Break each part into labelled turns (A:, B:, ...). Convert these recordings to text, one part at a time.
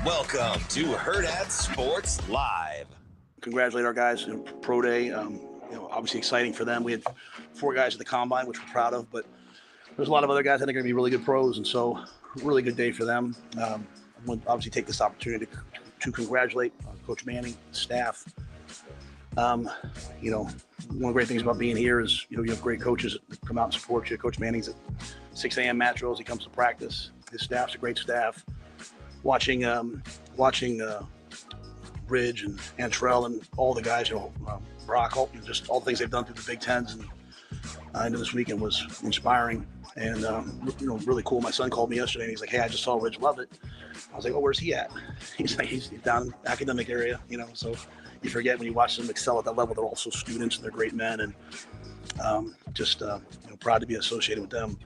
A: Welcome to Hurrdat Sports Live.
B: Congratulate our guys in Pro Day. Obviously exciting for them. We had 4 guys at the Combine, which we're proud of, but there's a lot of other guys I think are going to be really good pros, and so really good day for them. I want to obviously take this opportunity to congratulate Coach Manning, staff. One of the great things about being here is, you have great coaches that come out and support you. Coach Manning's at 6 a.m. match drills. He comes to practice. His staff's a great staff. Watching Ridge and Antrell and all the guys, Brock, just all the things they've done through the Big Tens and into this weekend was inspiring and really cool. My son called me yesterday and he's like, "Hey, I just saw Ridge love it." I was like, "Oh, where's he at?" He's like, "He's down in the academic area," So you forget when you watch them excel at that level. They're also students and they're great men, and proud to be associated with them.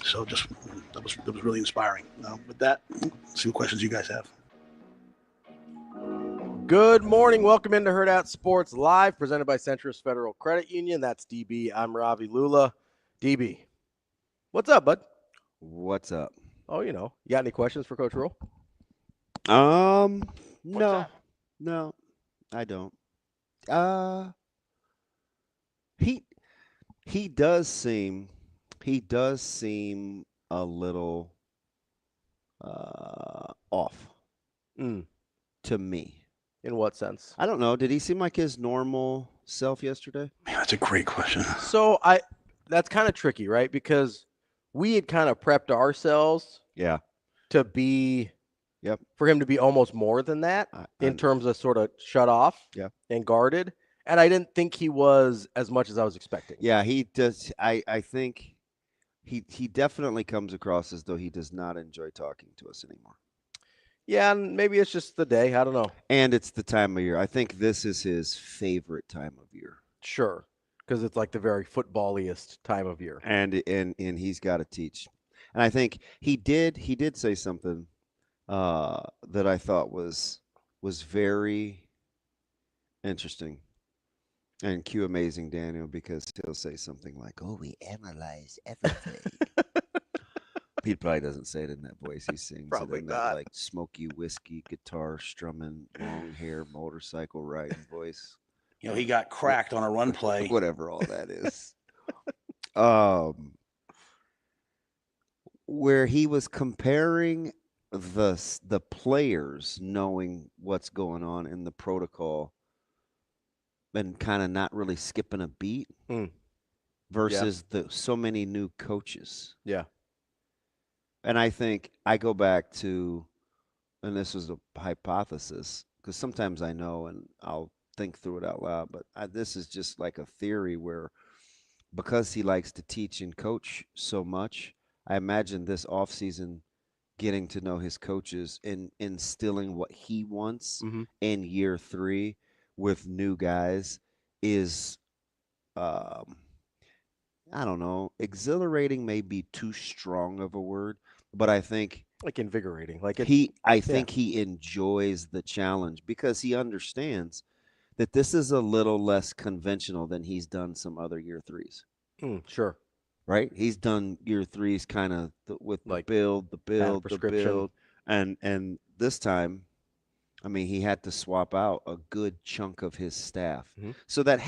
B: So that was really inspiring. With that, some questions you guys have.
C: Good morning. Welcome into Hurrdat Sports Live, presented by Centris Federal Credit Union. That's DB. I'm Ravi. Lulla. DB. What's up, bud?
D: What's up?
C: Oh, you got any questions for Coach Rule?
D: No, I don't. He does seem a little off to me.
C: In what sense?
D: I don't know. Did he seem like his normal self yesterday?
B: Man, that's a great question.
C: So that's kind of tricky, right? Because we had kind of prepped ourselves to be for him to be almost more than that in terms of sort of shut off and guarded. And I didn't think he was as much as I was expecting.
D: Yeah, he does. I think he definitely comes across as though he does not enjoy talking to us anymore.
C: Yeah, and maybe it's just the day. I don't know.
D: And it's the time of year. I think this is his favorite time of year.
C: Sure, because it's like the very footballiest time of year.
D: And he's got to teach. And I think he did say something that I thought was very interesting. And cue Amazing Daniel, because he'll say something like, "Oh, we analyze everything." He probably doesn't say it in that voice. He sings
C: Probably
D: it in
C: not.
D: that like smoky whiskey, guitar strumming, long hair, motorcycle riding voice.
B: He got cracked on a run play.
D: Whatever all that is. Where he was comparing the players knowing what's going on in the protocol and kind of not really skipping a beat versus so many new coaches.
C: Yeah.
D: And I think I go back to, and this was a hypothesis, because sometimes I know and I'll think through it out loud, but this is just like a theory where, because he likes to teach and coach so much, I imagine this offseason getting to know his coaches and instilling what he wants in year 3 with new guys is, I don't know, exhilarating may be too strong of a word, but I think
C: like invigorating. Like
D: I think he enjoys the challenge because he understands that this is a little less conventional than he's done some other year 3s.
C: Sure.
D: Right? He's done year 3s kind of with like the build, and this time, I mean, he had to swap out a good chunk of his staff. So that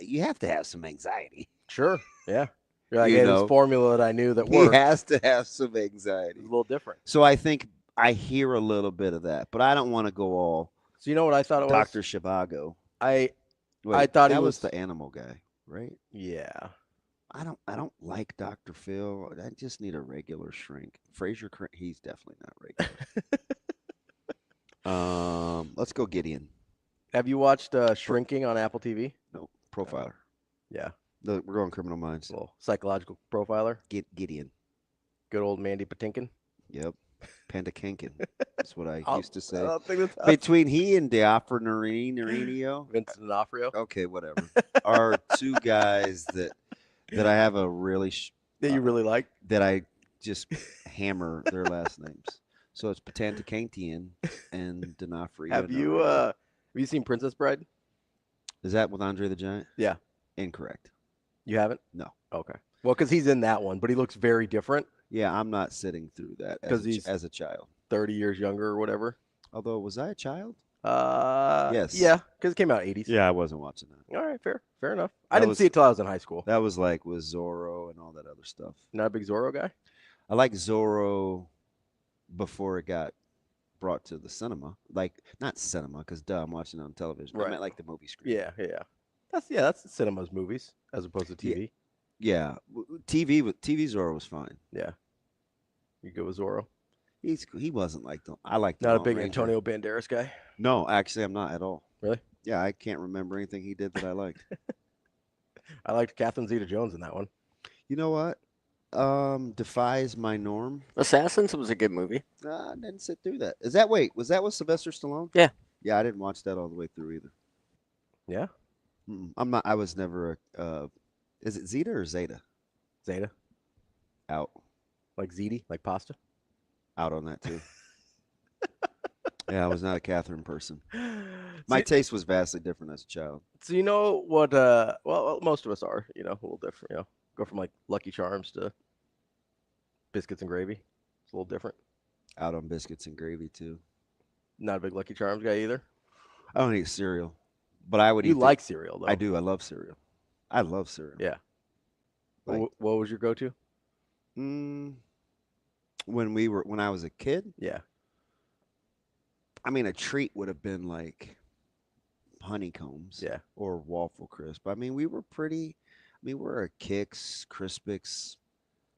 D: you have to have some anxiety.
C: Sure. Yeah. You're like, hey, this formula that I knew that worked.
D: He has to have some anxiety.
C: It's a little different.
D: So I think I hear a little bit of that, but I don't want to go all.
C: So you know what I thought it was?
D: Dr. Zhivago.
C: I thought
D: that
C: he
D: was the animal guy, right?
C: Yeah.
D: I don't like Dr. Phil. I just need a regular shrink. Fraser, he's definitely not regular. Let's go Gideon.
C: Have you watched Shrinking on Apple TV?
D: No, Profiler.
C: Yeah.
D: We're going Criminal Minds.
C: Little psychological profiler.
D: Gideon.
C: Good old Mandy Patinkin.
D: Yep. Panda Kankin. That's what I used to say.
C: I don't think that's
D: Between he and D'Onofrio.
C: Vincent D'Onofrio.
D: Okay, whatever. Are 2 guys that I have a really
C: that you really like.
D: That I just hammer their last names. So it's Patantakantian and D'Onofrio.
C: Have you seen Princess Bride?
D: Is that with Andre the Giant?
C: Yeah.
D: Incorrect.
C: You haven't?
D: No.
C: Okay. Well, because he's in that one, but he looks very different.
D: Yeah, I'm not sitting through that as a child.
C: 30 years younger or whatever.
D: Although, was I a child?
C: Yes. Yeah, because it came out 80s.
D: Yeah, I wasn't watching that.
C: All right, fair enough. I didn't see it till I was in high school.
D: That was like with Zorro and all that other stuff.
C: Not a big Zorro guy?
D: I like Zorro before it got brought to the cinema. Like, not cinema, because I'm watching it on television.
C: Right.
D: I meant like the movie screen.
C: Yeah. That's cinema's movies as opposed to TV.
D: Yeah. TV Zorro was fine.
C: Yeah. You go with Zorro?
D: He wasn't like I like the
C: Not a
D: Lone
C: big
D: Ranger.
C: Antonio Banderas guy?
D: No, actually, I'm not at all.
C: Really?
D: Yeah, I can't remember anything he did that I liked.
C: I liked Catherine Zeta-Jones in that one.
D: You know what? Defies my norm.
E: Assassins was a good movie.
D: I didn't sit through that. Was that with Sylvester Stallone?
E: Yeah.
D: Yeah, I didn't watch that all the way through either.
C: Yeah?
D: I was never is it Zeta or Zeta?
C: Zeta.
D: Out.
C: Like ziti, like pasta?
D: Out on that too. Yeah, I was not a Catherine person. My taste was vastly different as a child.
C: So you know what, well, most of us are, a little different, Go from like Lucky Charms to biscuits and gravy. It's a little different.
D: Out on biscuits and gravy too.
C: Not a big Lucky Charms guy either.
D: I don't eat cereal, but I would eat.
C: You like cereal though.
D: I do. I love cereal. I love cereal.
C: Yeah.
D: Like,
C: what was your go-to?
D: When I was a kid?
C: Yeah.
D: I mean, a treat would have been like honeycombs.
C: Yeah.
D: Or waffle crisp. I mean, we were a Kix, Crispix.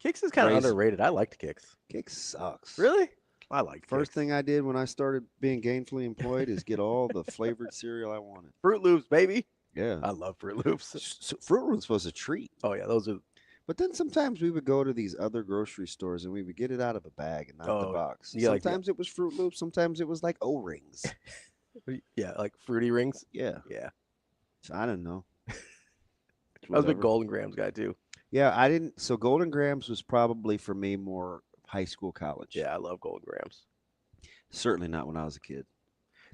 C: Kix is kind of underrated. I liked Kix.
D: Kix sucks.
C: Really? I like
D: First thing I did when I started being gainfully employed is get all the flavored cereal I wanted.
C: Fruit Loops, baby.
D: Yeah.
C: I love Fruit Loops.
D: So Fruit Loops was a treat.
C: Oh, yeah. Those are.
D: But then sometimes we would go to these other grocery stores and we would get it out of a bag and not the box. Sometimes it was Fruit Loops. Sometimes it was like O-rings.
C: Yeah, like Fruity Rings.
D: Yeah.
C: Yeah.
D: So I don't know.
C: I was a big Golden Grams guy too.
D: Yeah, I didn't. So Golden Grams was probably for me more high school, college.
C: Yeah, I love Golden Grams.
D: Certainly not when I was a kid.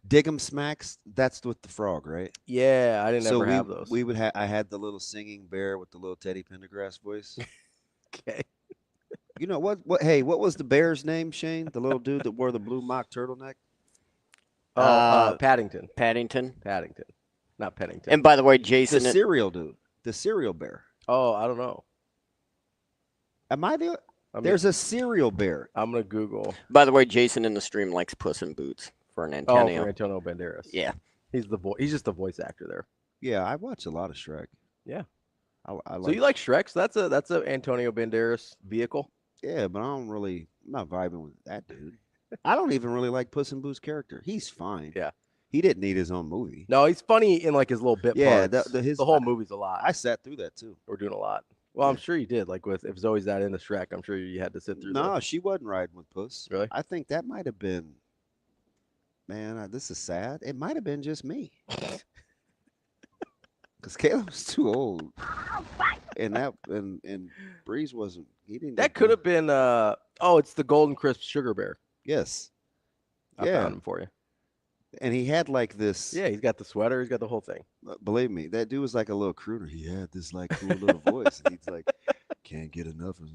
D: Dig 'em Smacks, that's with the frog, right?
C: Yeah, I didn't ever have those.
D: I had the little singing bear with the little Teddy Pendergrass voice.
C: Okay.
D: You know what? What was the bear's name, Shane? The little dude that wore the blue mock turtleneck?
C: Paddington.
E: Paddington.
C: Not Pennington.
E: And by the way, Jason.
D: The cereal dude. The cereal bear.
C: Oh, I don't know.
D: Am I the... There's a cereal bear.
C: I'm going to Google.
E: By the way, Jason in the stream likes Puss in Boots for an Antonio.
C: Oh, for Antonio Banderas.
E: Yeah.
C: He's just the voice actor there.
D: Yeah, I watch a lot of Shrek.
C: Yeah.
D: So
C: you like Shrek? So that's a Antonio Banderas vehicle?
D: Yeah, but I'm not vibing with that dude. I don't even really like Puss in Boots' character. He's fine.
C: Yeah.
D: He didn't need his own movie.
C: No, he's funny in like his little bit parts.
D: The
C: whole movie's a lot.
D: I sat through that too.
C: We're doing a lot. Well, I'm sure you did. Like if Zoe's that into Shrek, I'm sure you had to sit through.
D: No, she wasn't riding with Puss.
C: Really?
D: I think that might have been. Man, this is sad. It might have been just me. Because Caleb was too old, and Breeze wasn't. He didn't.
C: That could have been. It's the Golden Crisp Sugar Bear.
D: Yes.
C: I found him for you.
D: And he had like this.
C: Yeah, he's got the sweater. He's got the whole thing.
D: Believe me, that dude was like a little crooner. He had this like cool little voice. And he's like, can't get enough of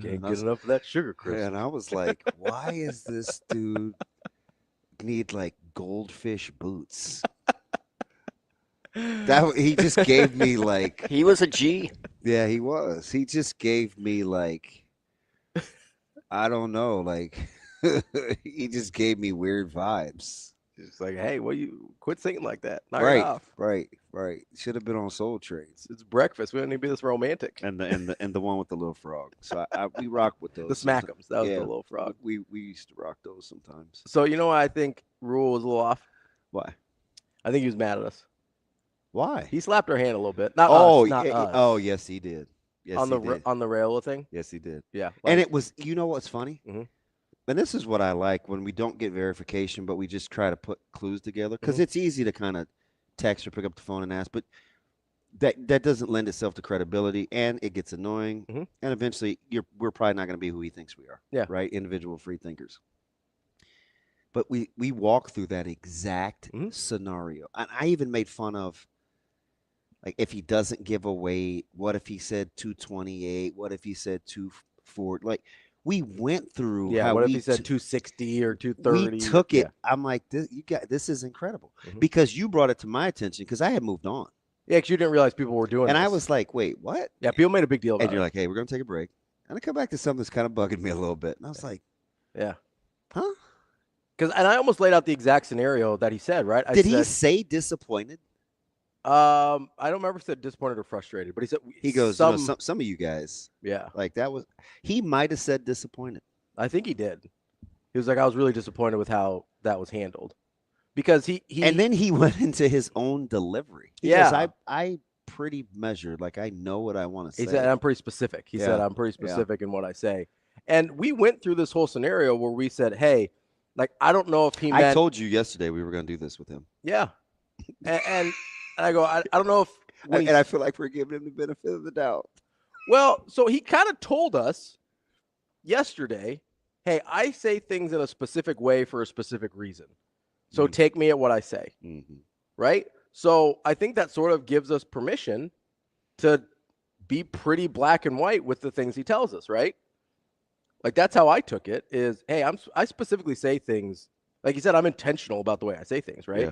C: enough of that sugar crisp.
D: And I was like, why is this dude need like goldfish boots? He just gave me like.
E: He was a G.
D: Yeah, he was. He just gave me like. I don't know, like. He just gave me weird vibes.
C: It's like, hey, you quit singing like that? Knock it off.
D: Right. Should have been on Soul Train.
C: It's breakfast. We don't need to be this romantic.
D: And the one with the little frog. So we rock with those.
C: The Smack'ems. That was the little frog.
D: We used to rock those sometimes.
C: So you know what I think Rule was a little off?
D: Why?
C: I think he was mad at us.
D: Why?
C: He slapped our hand a little bit. Not us.
D: Oh, yes, he did. Yes,
C: on the
D: did.
C: on the Raiola thing.
D: Yes, he did.
C: Yeah.
D: And it was. You know what's funny?
C: Mm-hmm.
D: And this is what I like when we don't get verification, but we just try to put clues together because it's easy to kind of text or pick up the phone and ask, but that doesn't lend itself to credibility, and it gets annoying, and eventually we're probably not going to be who he thinks we are.
C: Yeah.
D: Right. Individual free thinkers. But we walk through that exact scenario, and I even made fun of. Like, if he doesn't give away, what if he said 228? What if he said 240? Like, We went through.
C: Yeah.
D: How
C: What if
D: we
C: he said 260 or 230?
D: We took it.
C: Yeah.
D: I'm like, this is incredible because you brought it to my attention because I had moved on.
C: Yeah, because you didn't realize people were doing
D: and
C: this.
D: I was like, wait, what?
C: Yeah, people made a big deal about it.
D: And you're like, hey, we're going to take a break. And I come back to something that's kind of bugging me a little bit. And I was like,
C: yeah.
D: Huh?
C: And I almost laid out the exact scenario that he said, right?
D: Did he say disappointed?
C: I don't remember if he said disappointed or frustrated, but he said
D: he goes, some of you guys.
C: Yeah.
D: Like that was he might have said disappointed.
C: I think he did. He was like, I was really disappointed with how that was handled. Because he
D: and then he went into his own delivery. He goes, I pretty measured, like I know what I want to say.
C: He said I'm pretty specific. He said I'm pretty specific in what I say. And we went through this whole scenario where we said, hey, like I don't know if he meant,
D: I told you yesterday we were going to do this with him.
C: Yeah. And I go, I don't know if
D: and I feel like we're giving him the benefit of the doubt.
C: Well, so he kind of told us yesterday, hey, I say things in a specific way for a specific reason. So take me at what I say. Right? So I think that sort of gives us permission to be pretty black and white with the things he tells us, right? Like that's how I took it is, hey, I specifically say things, like he said, I'm intentional about the way I say things, right? Yeah.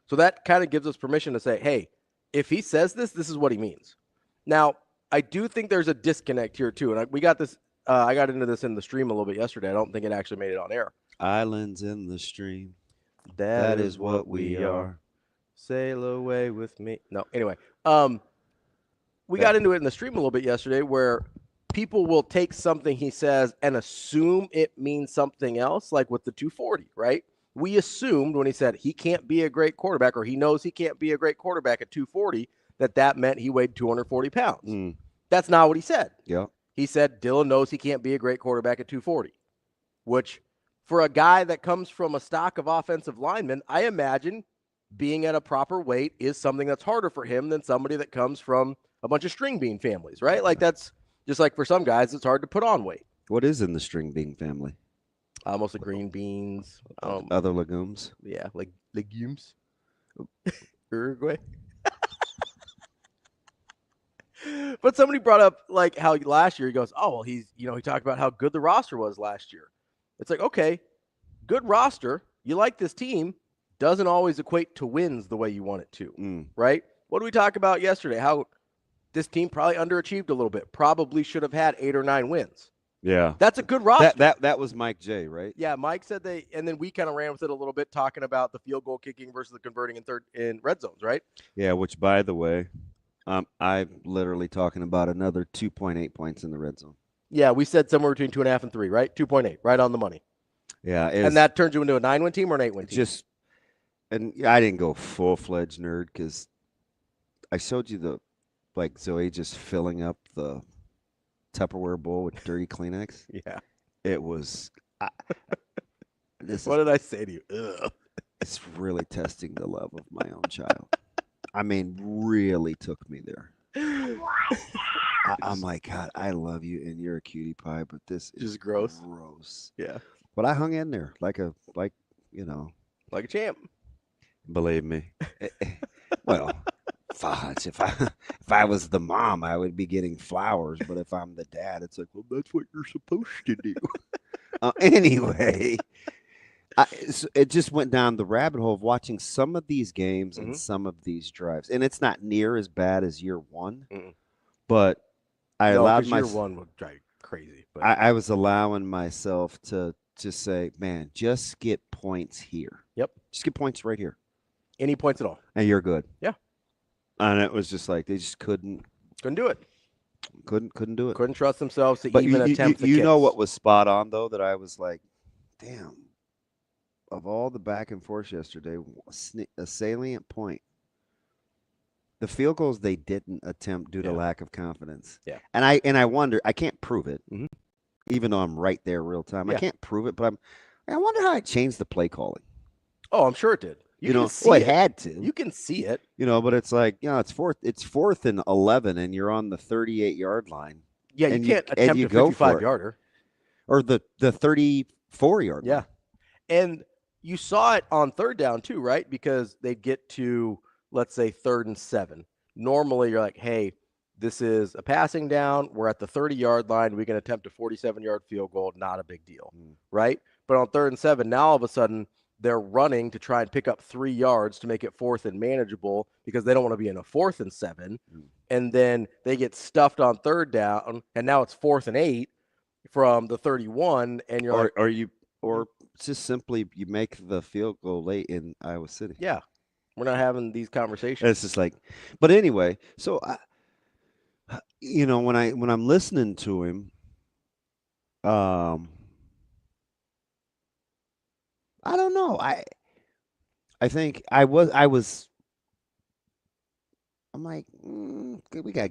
C: So that kind of gives us permission to say, hey, if he says this is what he means. Now, I do think there's a disconnect here too. And we got this, I got into this in the stream a little bit yesterday. I don't think it actually made it on air.
D: Islands in the stream.
C: That is what we are. Sail away with me. No, anyway. We got into it in the stream a little bit yesterday where people will take something he says and assume it means something else, like with the 240, right? We assumed when he said he can't be a great quarterback or he knows he can't be a great quarterback at 240, that meant he weighed 240 pounds. That's not what he said.
D: Yeah.
C: He said Dylan knows he can't be a great quarterback at 240, which for a guy that comes from a stock of offensive linemen, I imagine being at a proper weight is something that's harder for him than somebody that comes from a bunch of string bean families, right? Like that's just like for some guys, it's hard to put on weight.
D: What is in the string bean family?
C: Mostly green beans.
D: Other legumes?
C: Yeah, like legumes. Uruguay. But somebody brought up like how last year he goes, oh, well, he talked about how good the roster was last year. It's like, okay, good roster. You like this team. Doesn't always equate to wins the way you want it to, right? What did we talk about yesterday? How this team probably underachieved a little bit. Probably should have had 8 or 9 wins.
D: Yeah.
C: That's a good roster.
D: That was Mike J, right?
C: Yeah, Mike said and then we kind of ran with it a little bit, talking about the field goal kicking versus the converting in red zones, right?
D: Yeah, which, by the way, I'm literally talking about another 2.8 points in the red zone.
C: Yeah, we said somewhere between 2.5 and 3, right? 2.8, right on the money.
D: Yeah.
C: And that turns you into a 9-win team or an 8-win team?
D: And I didn't go full-fledged nerd because I showed you Zoe just filling up the Tupperware bowl with dirty Kleenex.
C: Yeah.
D: It was.
C: What did I say to you? Ugh.
D: It's really testing the love of my own child. I mean, really took me there. I'm like, God, I love you and you're a cutie pie, but this is
C: just gross.
D: Gross.
C: Yeah.
D: But I hung in there like a
C: champ.
D: Believe me. Well, fudge. If I was the mom, I would be getting flowers. But if I'm the dad, it's like, well, that's what you're supposed to do. Anyway, it just went down the rabbit hole of watching some of these games and some of these drives, and it's not near as bad as year one, but I allowed
C: year one would drive you crazy. But
D: I was allowing myself to just say, man, just get points here.
C: Yep,
D: just get points right here.
C: Any points at all,
D: and you're good.
C: Yeah.
D: And it was just like they just couldn't
C: do it.
D: Couldn't do it.
C: Couldn't trust themselves to
D: but
C: even attempt.
D: You know what was spot on though? That I was like, damn. Of all the back and forth yesterday, a salient point. The field goals they didn't attempt due to lack of confidence.
C: Yeah.
D: And I wonder. I can't prove it, even though I'm right there real time. I can't prove it, but I wonder how it changed the play calling.
C: Oh, I'm sure it did.
D: It had to.
C: You can see it.
D: But it's like, it's fourth and 11, and you're on the 38-yard line.
C: Yeah, you can't attempt a 55-yarder.
D: Or the 34-yard line.
C: Yeah. And you saw it on third down too, right? Because they get to, let's say, 3rd and 7. Normally, you're like, hey, this is a passing down. We're at the 30-yard line. We can attempt a 47-yard field goal. Not a big deal, right? But on 3rd and 7, now all of a sudden they're running to try and pick up 3 yards to make it 4th and manageable because they don't want to be in a 4th and 7. And then they get stuffed on 3rd down, and now it's 4th and 8 from the 31. And you're
D: or just simply you make the field goal late in Iowa City.
C: Yeah, we're not having these conversations.
D: It's just like, but anyway, so when I'm listening to him, I don't know. I think I'm like,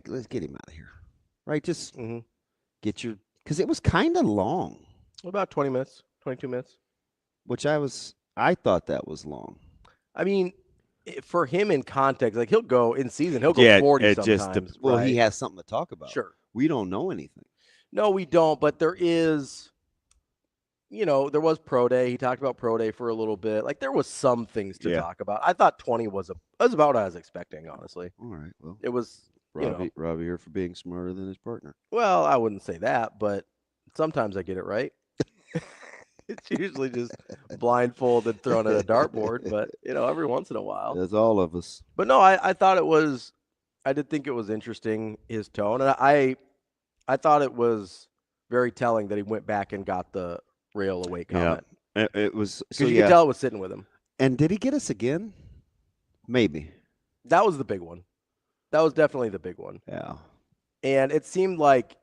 D: let's get him out of here, right? Just get your, because it was kind of long.
C: About 20 minutes, 22 minutes.
D: Which I thought that was long.
C: I mean, for him in context, like he'll go 40 sometimes.
D: Well,
C: right?
D: He has something to talk about.
C: Sure.
D: We don't know anything.
C: No, we don't, but there is, there was Pro Day. He talked about Pro Day for a little bit. Like there was some things to talk about. I thought 20 was about what I was expecting, honestly.
D: All right. Well,
C: it was
D: Ravi here for being smarter than his partner.
C: Well, I wouldn't say that, but sometimes I get it right. It's usually just blindfolded, thrown at a dartboard, but every once in a while.
D: That's all of us.
C: But no, I thought I did think it was interesting, his tone, and I thought it was very telling that he went back and got the Raiola weight comment.
D: Yeah, it was
C: because you could tell it was sitting with him.
D: And did he get us again? Maybe.
C: That was the big one. That was definitely the big one.
D: Yeah.
C: And it seemed like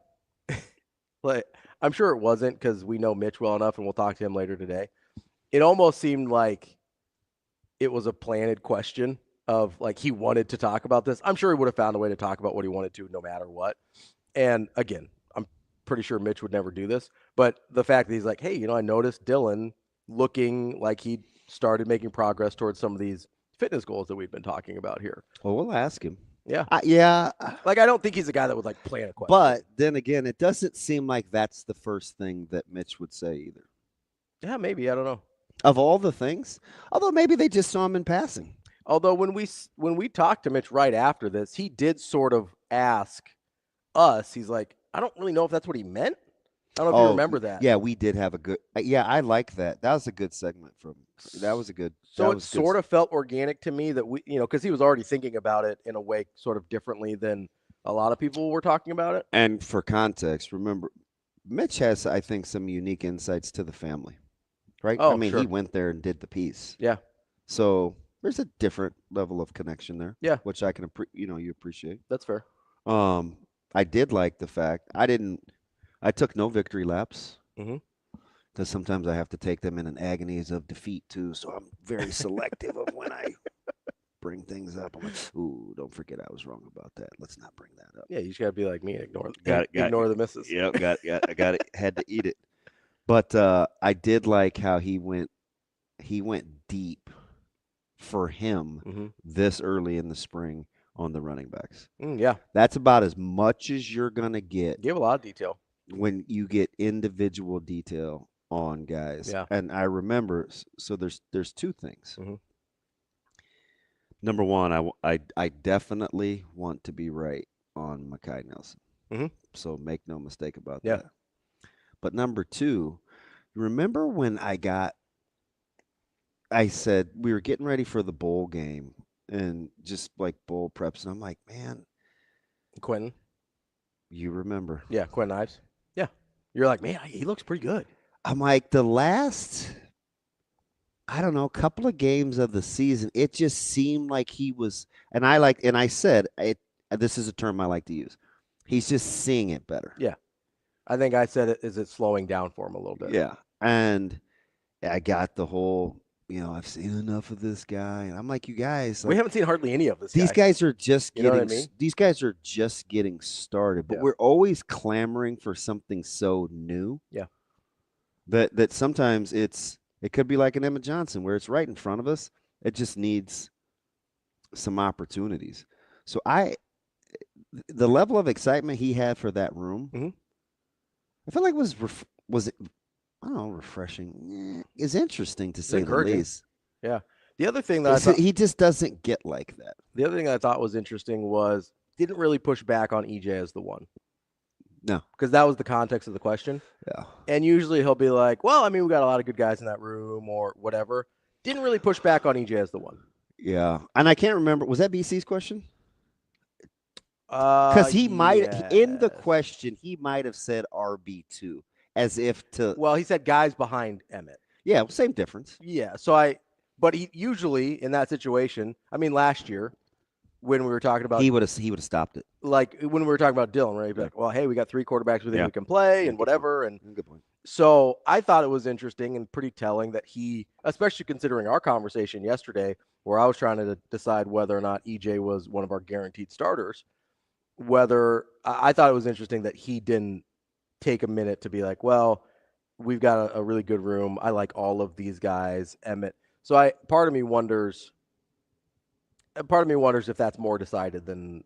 C: I'm sure it wasn't because we know Mitch well enough, and we'll talk to him later today. It almost seemed like it was a planted question of like he wanted to talk about this. I'm sure he would have found a way to talk about what he wanted to no matter what. And again, I'm pretty sure Mitch would never do this. But the fact that he's like, hey, I noticed Dylan looking like he started making progress towards some of these fitness goals that we've been talking about here.
D: Well, we'll ask him.
C: Yeah.
D: Yeah.
C: Like, I don't think he's a guy that would like plan a question.
D: But then again, it doesn't seem like that's the first thing that Mitch would say either.
C: Yeah, maybe. I don't know.
D: Of all the things, although maybe they just saw him in passing.
C: Although when we talked to Mitch right after this, he did sort of ask us. He's like, I don't really know if that's what he meant. I don't know if you remember that.
D: Yeah, we did have a good. Yeah, I like that. That was a good segment from. That was a good.
C: So it sort of felt organic to me that we, because he was already thinking about it in a way sort of differently than a lot of people were talking about it.
D: And for context, remember, Mitch has, I think, some unique insights to the family, right?
C: Oh,
D: I mean,
C: sure.
D: he went there and did the piece.
C: Yeah.
D: So there's a different level of connection there.
C: Yeah.
D: Which I can, you appreciate.
C: That's fair.
D: I did like the fact I took no victory laps.
C: Mm-hmm.
D: Because sometimes I have to take them in an agonies of defeat too. So I'm very selective of when I bring things up. I'm like, ooh, don't forget I was wrong about that. Let's not bring that up.
C: Yeah, you just gotta be like me, ignore the misses.
D: Yep, I got it. Had to eat it. But I did like how he went deep for him this early in the spring on the running backs.
C: Yeah.
D: That's about as much as you're gonna get.
C: Give a lot of detail.
D: When you get individual detail on guys.
C: Yeah.
D: And I remember, so there's two things.
C: Mm-hmm.
D: Number one, I definitely want to be right on Mekhi Nelson.
C: Mm-hmm.
D: So make no mistake about
C: Yeah.
D: that. But number two, remember when I said we were getting ready for the bowl game and just like bowl preps, and I'm like, man.
C: Quentin.
D: You remember.
C: Yeah, Quentin Ives. Yeah. You're like, man, he looks pretty good.
D: I'm like, the last, I don't know, couple of games of the season, it just seemed like he was, and I said, this is a term I like to use. He's just seeing it better.
C: Yeah. I think I said it, is it slowing down for him a little bit?
D: Yeah. And I got the whole, I've seen enough of this guy. And I'm like, you guys.
C: We haven't seen hardly any of this
D: These guys are just these guys are just getting started. But we're always clamoring for something so new.
C: Yeah.
D: That sometimes it could be like an Emma Johnson where it's right in front of us. It just needs some opportunities. So the level of excitement he had for that room, I feel like was it, I don't know, refreshing. Is interesting to say the least.
C: Yeah. The other thing that
D: he just doesn't get like that.
C: The other thing that I thought was interesting was didn't really push back on EJ as the one.
D: No.
C: Because that was the context of the question.
D: Yeah.
C: And usually he'll be like, well, I mean, we got a lot of good guys in that room or whatever. Didn't really push back on EJ as the one.
D: Yeah. And I can't remember. Was that BC's question? Because he might, in the question, he might have said RB2 as if to.
C: Well, he said guys behind Emmett.
D: Yeah, same difference.
C: Yeah. But he usually in that situation, I mean, last year when we were talking about.
D: He would have stopped it.
C: Like when we were talking about Dylan, right? He'd be like, well, hey, we got 3 quarterbacks we think we can play and whatever. And
D: good point.
C: So I thought it was interesting and pretty telling that he, especially considering our conversation yesterday, where I was trying to decide whether or not EJ was one of our guaranteed starters, I thought it was interesting that he didn't take a minute to be like, well, we've got a really good room. I like all of these guys, Emmett. So part of me wonders if that's more decided than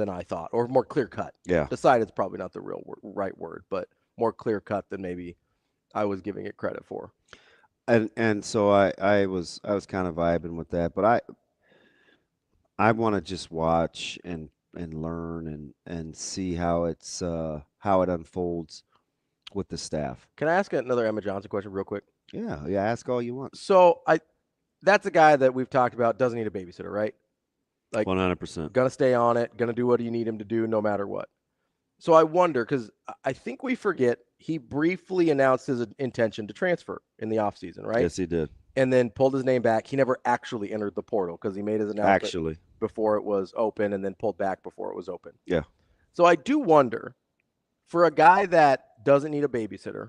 C: I thought, or more clear cut.
D: Yeah.
C: Decided is probably not the right word, but more clear cut than maybe I was giving it credit for.
D: And so I was kind of vibing with that, but I want to just watch and learn and see how it unfolds with the staff.
C: Can I ask another Emma Johnson question real quick?
D: Yeah, ask all you want.
C: So that's a guy that we've talked about doesn't need a babysitter, right? Like
D: 100%.
C: Gonna stay on it, gonna do what you need him to do no matter what. So I wonder, because I think we forget he briefly announced his intention to transfer in the offseason, right?
D: Yes, he did.
C: And then pulled his name back. He never actually entered the portal because he made his announcement before it was open and then pulled back before it was open.
D: Yeah.
C: So I do wonder, for a guy that doesn't need a babysitter,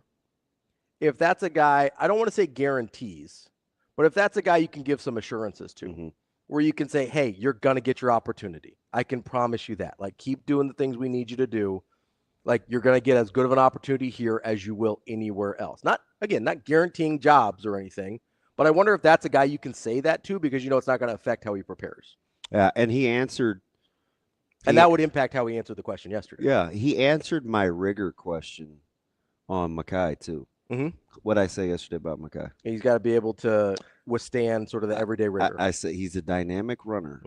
C: if that's a guy, I don't want to say guarantees, but if that's a guy you can give some assurances to, where you can say, hey, you're going to get your opportunity. I can promise you that. Like, keep doing the things we need you to do. Like, you're going to get as good of an opportunity here as you will anywhere else. Not guaranteeing jobs or anything, but I wonder if that's a guy you can say that to because you know it's not going to affect how he prepares.
D: Yeah, and he answered.
C: And that would impact how he answered the question yesterday.
D: Yeah, he answered my rigor question on Mackay, too. What I say yesterday about Mackay.
C: He's got to be able to withstand sort of the everyday rigor.
D: I say he's a dynamic runner.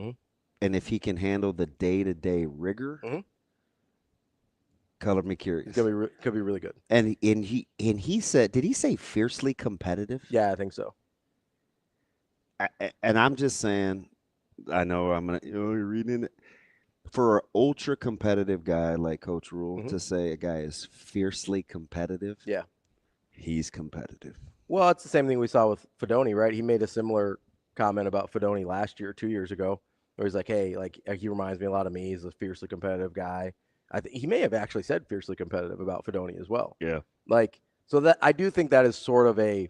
D: And if he can handle the day-to-day rigor, color me curious.
C: Could be really good.
D: And he said, did he say fiercely competitive?
C: Yeah, I think so.
D: And I'm just saying, I know you're reading it. For an ultra competitive guy like Coach Rule to say a guy is fiercely competitive,
C: yeah,
D: he's competitive.
C: Well, it's the same thing we saw with Fedoni, right? He made a similar comment about Fedoni last year, 2 years ago, where he's like, hey, like he reminds me a lot of me. He's a fiercely competitive guy. I think he may have actually said fiercely competitive about Fedoni as well.
D: Yeah.
C: Like, so that I do think that is sort of an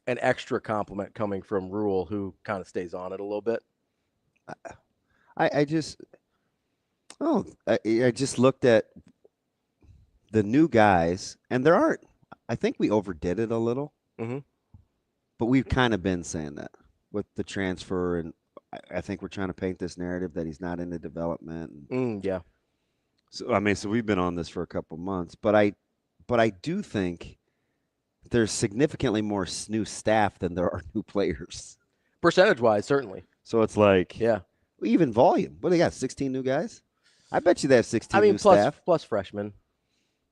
C: extra compliment coming from Rule, who kind of stays on it a little bit.
D: I just looked at the new guys, and there aren't. I think we overdid it a little, but we've kind of been saying that with the transfer, and I think we're trying to paint this narrative that he's not into development.
C: Yeah.
D: So we've been on this for a couple months, but I do think there's significantly more new staff than there are new players,
C: percentage-wise, certainly.
D: So it's like,
C: yeah,
D: even volume. What do they got? 16 new guys? I bet you they have 16 new staff.
C: Plus freshmen.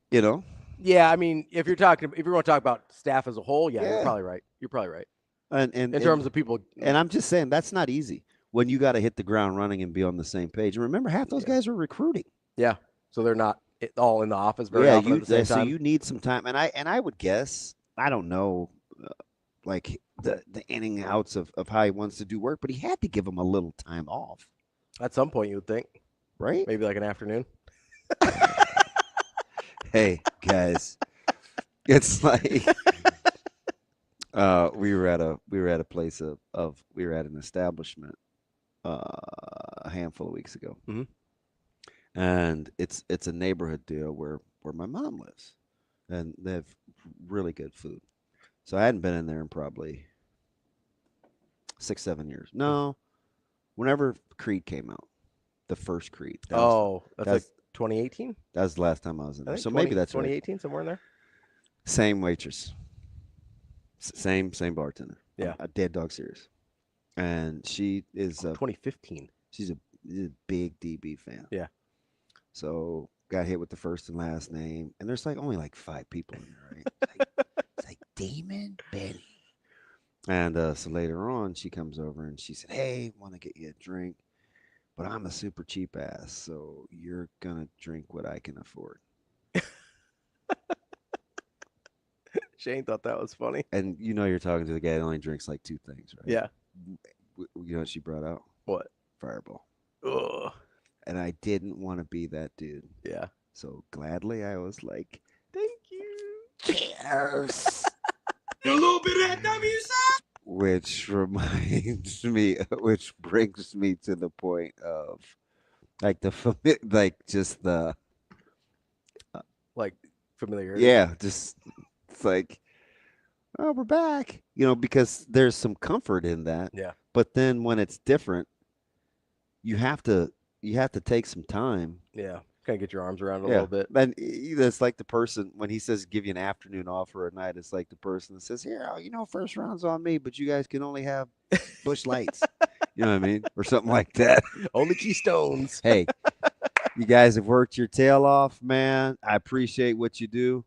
D: You know?
C: Yeah, I mean, if you want to talk about staff as a whole, you're probably right. You're probably right.
D: And
C: in terms of people.
D: And I'm just saying that's not easy when you got to hit the ground running and be on the same page. And remember, half those guys are recruiting.
C: Yeah, so they're not all in the office very often at the same time.
D: So you need some time. And I would guess, I don't know, like the in and outs of how he wants to do work, but he had to give him a little time off.
C: At some point, you would think.
D: Right?
C: Maybe like an afternoon.
D: Hey, guys. It's like we were at an establishment a handful of weeks ago. And it's a neighborhood deal where my mom lives. And they have really good food. So I hadn't been in there in probably 6-7 years. No. Whenever Creed came out. The first Creed.
C: That's like 2018?
D: That was the last time I was in there. So maybe that's
C: 2018, somewhere in there?
D: Same waitress. Same bartender.
C: Yeah.
D: A dead dog serious. And she is
C: 2015.
D: She's a he's a big DB fan.
C: Yeah.
D: So got hit with the first and last name, and there's only 5 people in there, right? It's like Damon, Benny. And so later on, she comes over and she said, "Hey, want to get you a drink, but I'm a super cheap ass, so you're gonna drink what I can afford."
C: Shane thought that was funny.
D: And you're talking to the guy that only drinks 2 things, right?
C: Yeah.
D: You know what she brought out?
C: What?
D: Fireball.
C: Ugh.
D: And I didn't want to be that dude.
C: Yeah.
D: So gladly, I was like,
C: Thank you.
D: "Cheers."
A: A little bit of that W
D: Which brings me to the point of just the
C: Familiarity.
D: yeah, just it's oh, we're back, because there's some comfort in that.
C: Yeah.
D: But then when it's different, you have to take some time.
C: Yeah. Kind of get your arms around it a little bit.
D: And it's like the person when he says give you an afternoon off or a night. It's like the person that says, "Here, first round's on me, but you guys can only have Busch Lights." You know what I mean, or something like that.
C: Only Keystones.
D: Hey, you guys have worked your tail off, man. I appreciate what you do.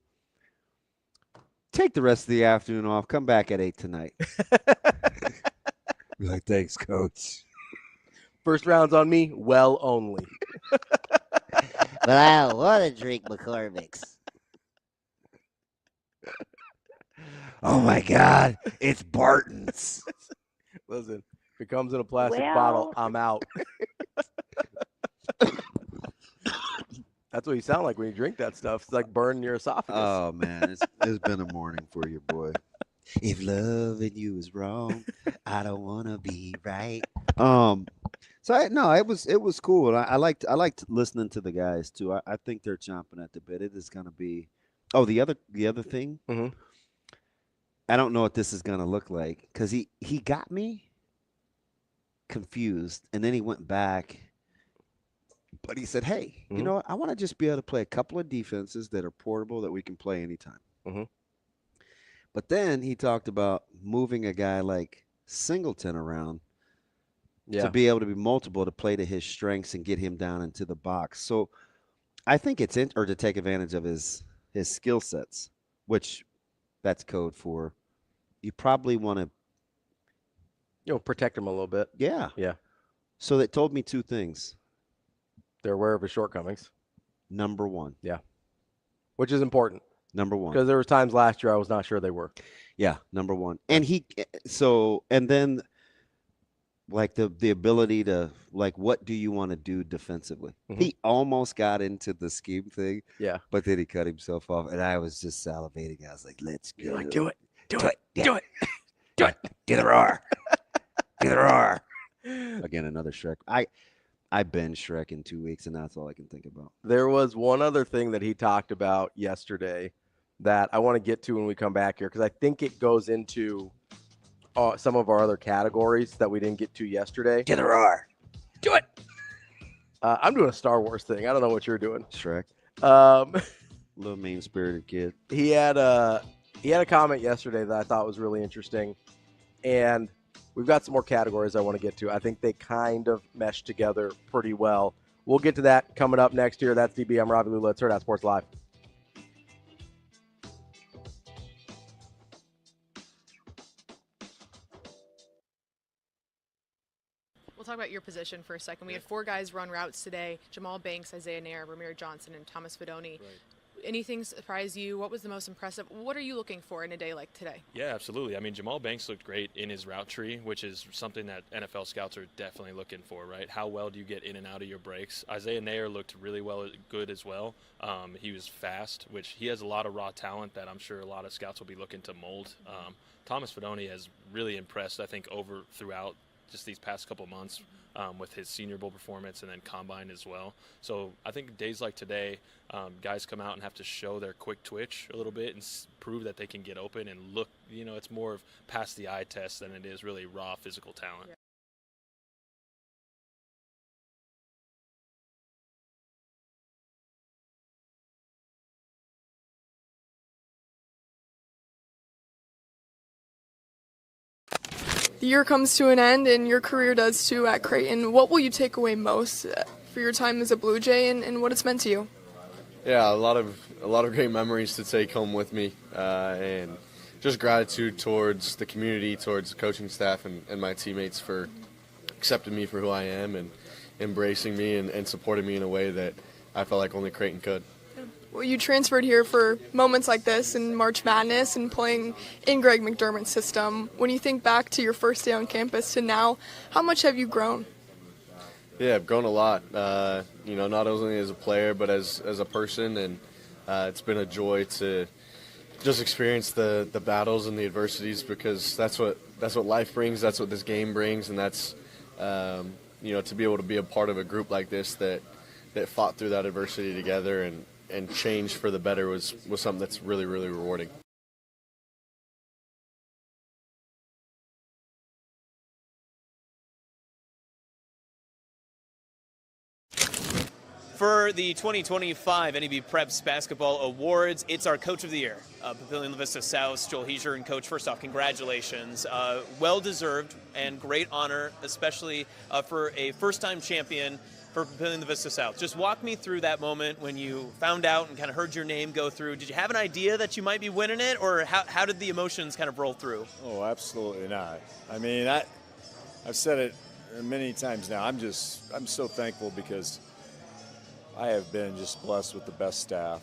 D: Take the rest of the afternoon off. Come back at 8 tonight. Be like, "Thanks, coach."
C: First round's on me. Well, only.
F: But I don't want to drink McCormick's.
D: Oh my God, it's Barton's.
C: Listen, if it comes in a plastic bottle, I'm out. That's what you sound like when you drink that stuff. It's like burning your esophagus.
D: Oh man, it's been a morning for you, boy. If loving you is wrong, I don't want to be right. It was cool. And I liked listening to the guys too. I think they're chomping at the bit. It is going to be. Oh, the other thing.
C: Mm-hmm.
D: I don't know what this is going to look like because he got me confused, and then he went back. But he said, "Hey, you know what? I want to just be able to play a couple of defenses that are portable that we can play anytime."
C: Mm-hmm.
D: But then he talked about moving a guy like Singleton around to be able to be multiple to play to his strengths and get him down into the box. So I think it's or to take advantage of his skill sets, which that's code for you probably want to
C: protect him a little bit.
D: Yeah.
C: Yeah.
D: So that told me 2 things.
C: They're aware of his shortcomings.
D: Number 1.
C: Yeah. Which is important.
D: Number 1.
C: Because there was times last year I was not sure they were.
D: Yeah, number 1. And then the ability to what do you want to do defensively? Mm-hmm. He almost got into the scheme thing.
C: Yeah.
D: But then he cut himself off, and I was just salivating. I was like, "Let's go.
C: You're like, do it.
D: Do it. Do the roar. Do the roar." Again, another Shrek. I binge Shrek in 2 weeks, and that's all I can think about.
C: There was one other thing that he talked about yesterday that I want to get to when we come back here, because I think it goes into some of our other categories that we didn't get to yesterday.
D: Do the roar.
C: Do it. I'm doing a Star Wars thing. I don't know what you're doing.
D: Shrek. Little mean-spirited kid.
C: He had a comment yesterday that I thought was really interesting, and we've got some more categories I want to get to. I think they kind of mesh together pretty well. We'll get to that coming up next year. That's DB. I'm Ravi Lulla. It's Hurrdat Sports Live.
G: We'll talk about your position for a second. We had 4 guys run routes today: Jamal Banks, Isaiah Nair, Ramir Johnson, and Thomas Fedoni. Right. Anything surprise you? What was the most impressive? What are you looking for in a day like today?
H: Yeah, absolutely. I mean, Jamal Banks looked great in his route tree, which is something that NFL scouts are definitely looking for, right? How well do you get in and out of your breaks? Isaiah Nair looked really good as well. He was fast, which he has a lot of raw talent that I'm sure a lot of scouts will be looking to mold. Thomas Fedoni has really impressed, I think, throughout just these past couple months with his Senior Bowl performance and then Combine as well. So I think days like today, guys come out and have to show their quick twitch a little bit and prove that they can get open and look, it's more of pass the eye test than it is really raw physical talent.
G: Yeah.
I: The year comes to an end, and your career does too at Creighton. What will you take away most for your time as a Blue Jay and what it's meant to you?
J: Yeah, a lot of great memories to take home with me, and just gratitude towards the community, towards the coaching staff and my teammates for accepting me for who I am and embracing me and supporting me in a way that I felt like only Creighton could.
I: Well, you transferred here for moments like this in March Madness and playing in Greg McDermott's system. When you think back to your first day on campus to now, how much have you grown?
J: Yeah, I've grown a lot, not only as a player but as a person, and it's been a joy to just experience the battles and the adversities, because that's what life brings, that's what this game brings, and that's to be able to be a part of a group like this that fought through that adversity together and changed for the better was something that's really, really rewarding.
K: For the 2025 NEB Preps Basketball Awards, it's our Coach of the Year, Papillion La Vista South, Joel Heiser. And Coach, first off, congratulations. Well-deserved and great honor, especially for a first-time champion for Papillion La Vista South. Just walk me through that moment when you found out and kind of heard your name go through. Did you have an idea that you might be winning it, or how did the emotions kind of roll through?
L: Oh, absolutely not. I mean, I've said it many times now. I'm so thankful because I have been just blessed with the best staff.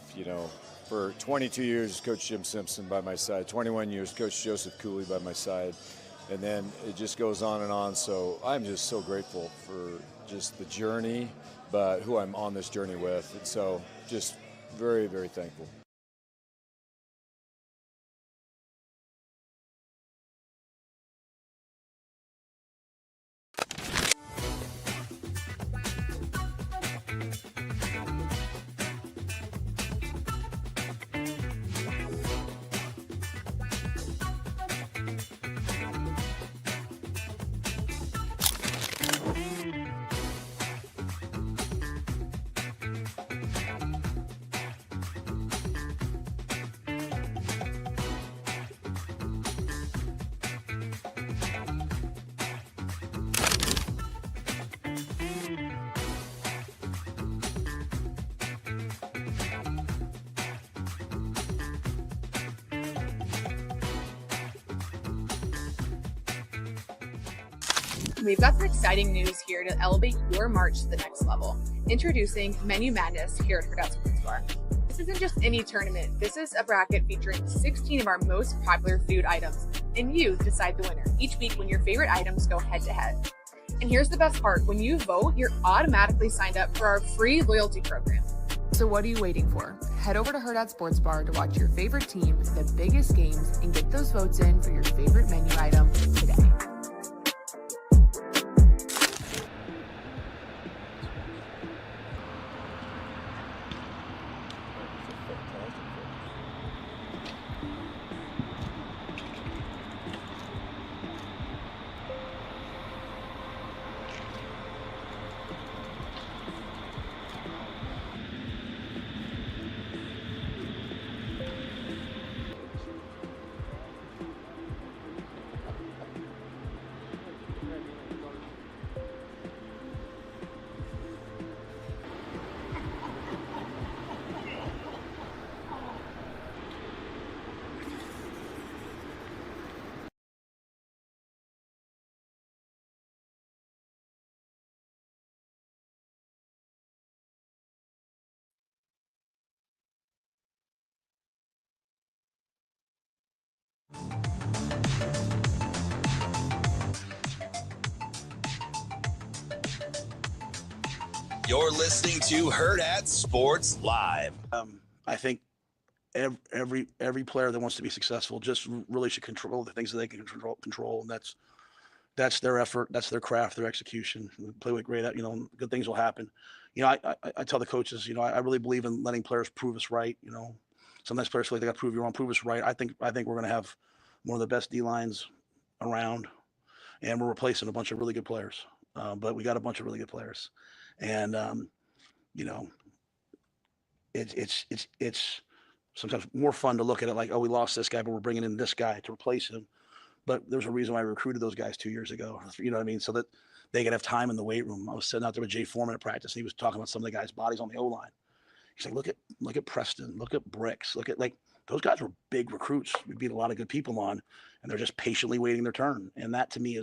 L: For 22 years, Coach Jim Simpson by my side, 21 years, Coach Joseph Cooley by my side, and then it just goes on and on. So I'm just so grateful for just the journey, but who I'm on this journey with. And so just very, very thankful.
G: We've got some exciting news here to elevate your March to the next level. Introducing Menu Madness here at Hurrdat Sports. This isn't just any tournament. This is a bracket featuring 16 of our most popular food items, and you decide the winner each week when your favorite items go head-to-head. And here's the best part. When you vote, you're automatically signed up for our free loyalty program. So what are you waiting for? Head over to Hurrdat Sports Bar to watch your favorite team, the biggest games, and get those votes in for your favorite menu item today.
A: You're listening to Hurrdat Sports Live.
B: I think every player that wants to be successful just really should control the things that they can control, and that's their effort, that's their craft, their execution. Play with great, good things will happen. I tell the coaches, I really believe in letting players prove us right. Sometimes players feel like they got to prove you wrong, prove us right. I think we're going to have one of the best D lines around, and we're replacing a bunch of really good players. But we got a bunch of really good players, and it's sometimes more fun to look at it like, oh, we lost this guy, but we're bringing in this guy to replace him. but there's a reason why I recruited those guys 2 years ago. You know what I mean? So that they could have time in the weight room. I was sitting out there with Jay Foreman at practice, and he was talking about some of the guys' bodies on the O-line. He's like, look at Preston, look at Bricks, look at like those guys were big recruits. We beat a lot of good people on, and they're just patiently waiting their turn. And that to me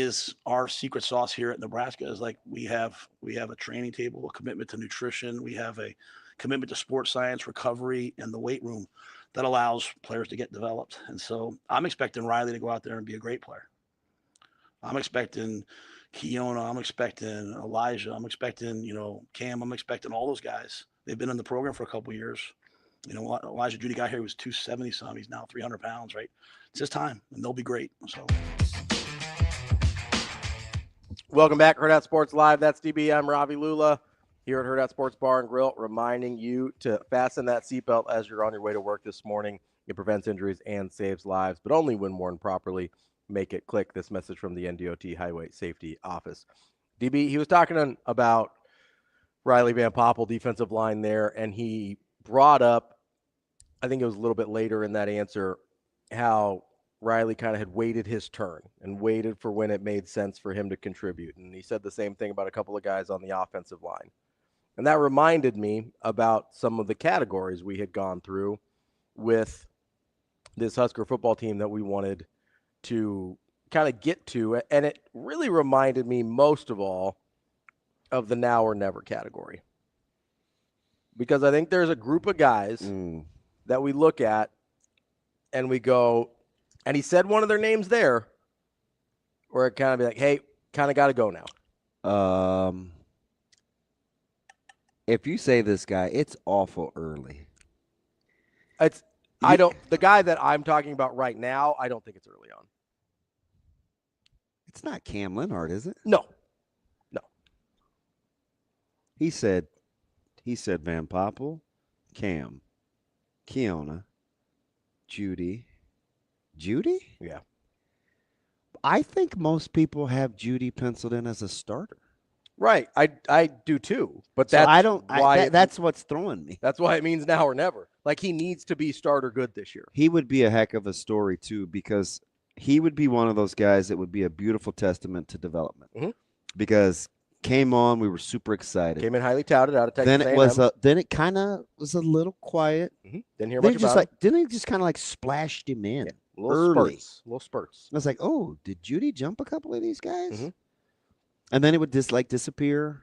B: is our secret sauce here at Nebraska. Is like we have a training table, a commitment to nutrition, we have a commitment to sports science, recovery, and the weight room that allows players to get developed. And so I'm expecting Riley to go out there and be a great player. I'm expecting Keona, I'm expecting Elijah, I'm expecting, Cam, I'm expecting all those guys. They've been in the program for a couple of years. Elijah Judy got here, he was 270 some. He's now 300 pounds, right? It's his time, and they'll be great. So.
C: Welcome back, Hurrdat Sports Live. That's DB. I'm Ravi Lulla here at Hurrdat Sports Bar and Grill, reminding you to fasten that seatbelt as you're on your way to work this morning. It prevents injuries and saves lives, but only when worn properly. Make it click. This message from the NDOT Highway Safety Office. DB, he was talking about Riley Van Poppel, defensive line there, and he brought up, I think it was a little bit later in that answer, how Riley kind of had waited his turn and waited for when it made sense for him to contribute. And he said the same thing about a couple of guys on the offensive line. And that reminded me about some of the categories we had gone through with this Husker football team that we wanted to kind of get to. And it really reminded me most of all of the now or never category. Because I think there's a group of guys that we look at and we go, and he said one of their names there, or it kind of be like, hey, kind of got to go now.
D: If you say this guy, it's awful early.
C: The guy that I'm talking about right now, I don't think it's early on.
D: It's not Cam Lenhart, is it?
C: No.
D: He said Van Poppel, Cam, Keona, Judy.
C: Yeah.
D: I think most people have Judy penciled in as a starter.
C: Right. I do too. But
D: that's what's throwing me.
C: That's why it means now or never. Like he needs to be starter good this year.
D: He would be a heck of a story too, because he would be one of those guys that would be a beautiful testament to development.
C: Mm-hmm.
D: Because came on, we were super excited.
C: Came in highly touted out of Texas.
D: Then it kind of was a little quiet.
C: Mm-hmm. Didn't hear much about him.
D: Didn't he just kind of like splashed him in?
C: Yeah. Little spurts.
D: I was like, oh, did Judy jump a couple of these guys?
C: Mm-hmm.
D: And then it would just like disappear.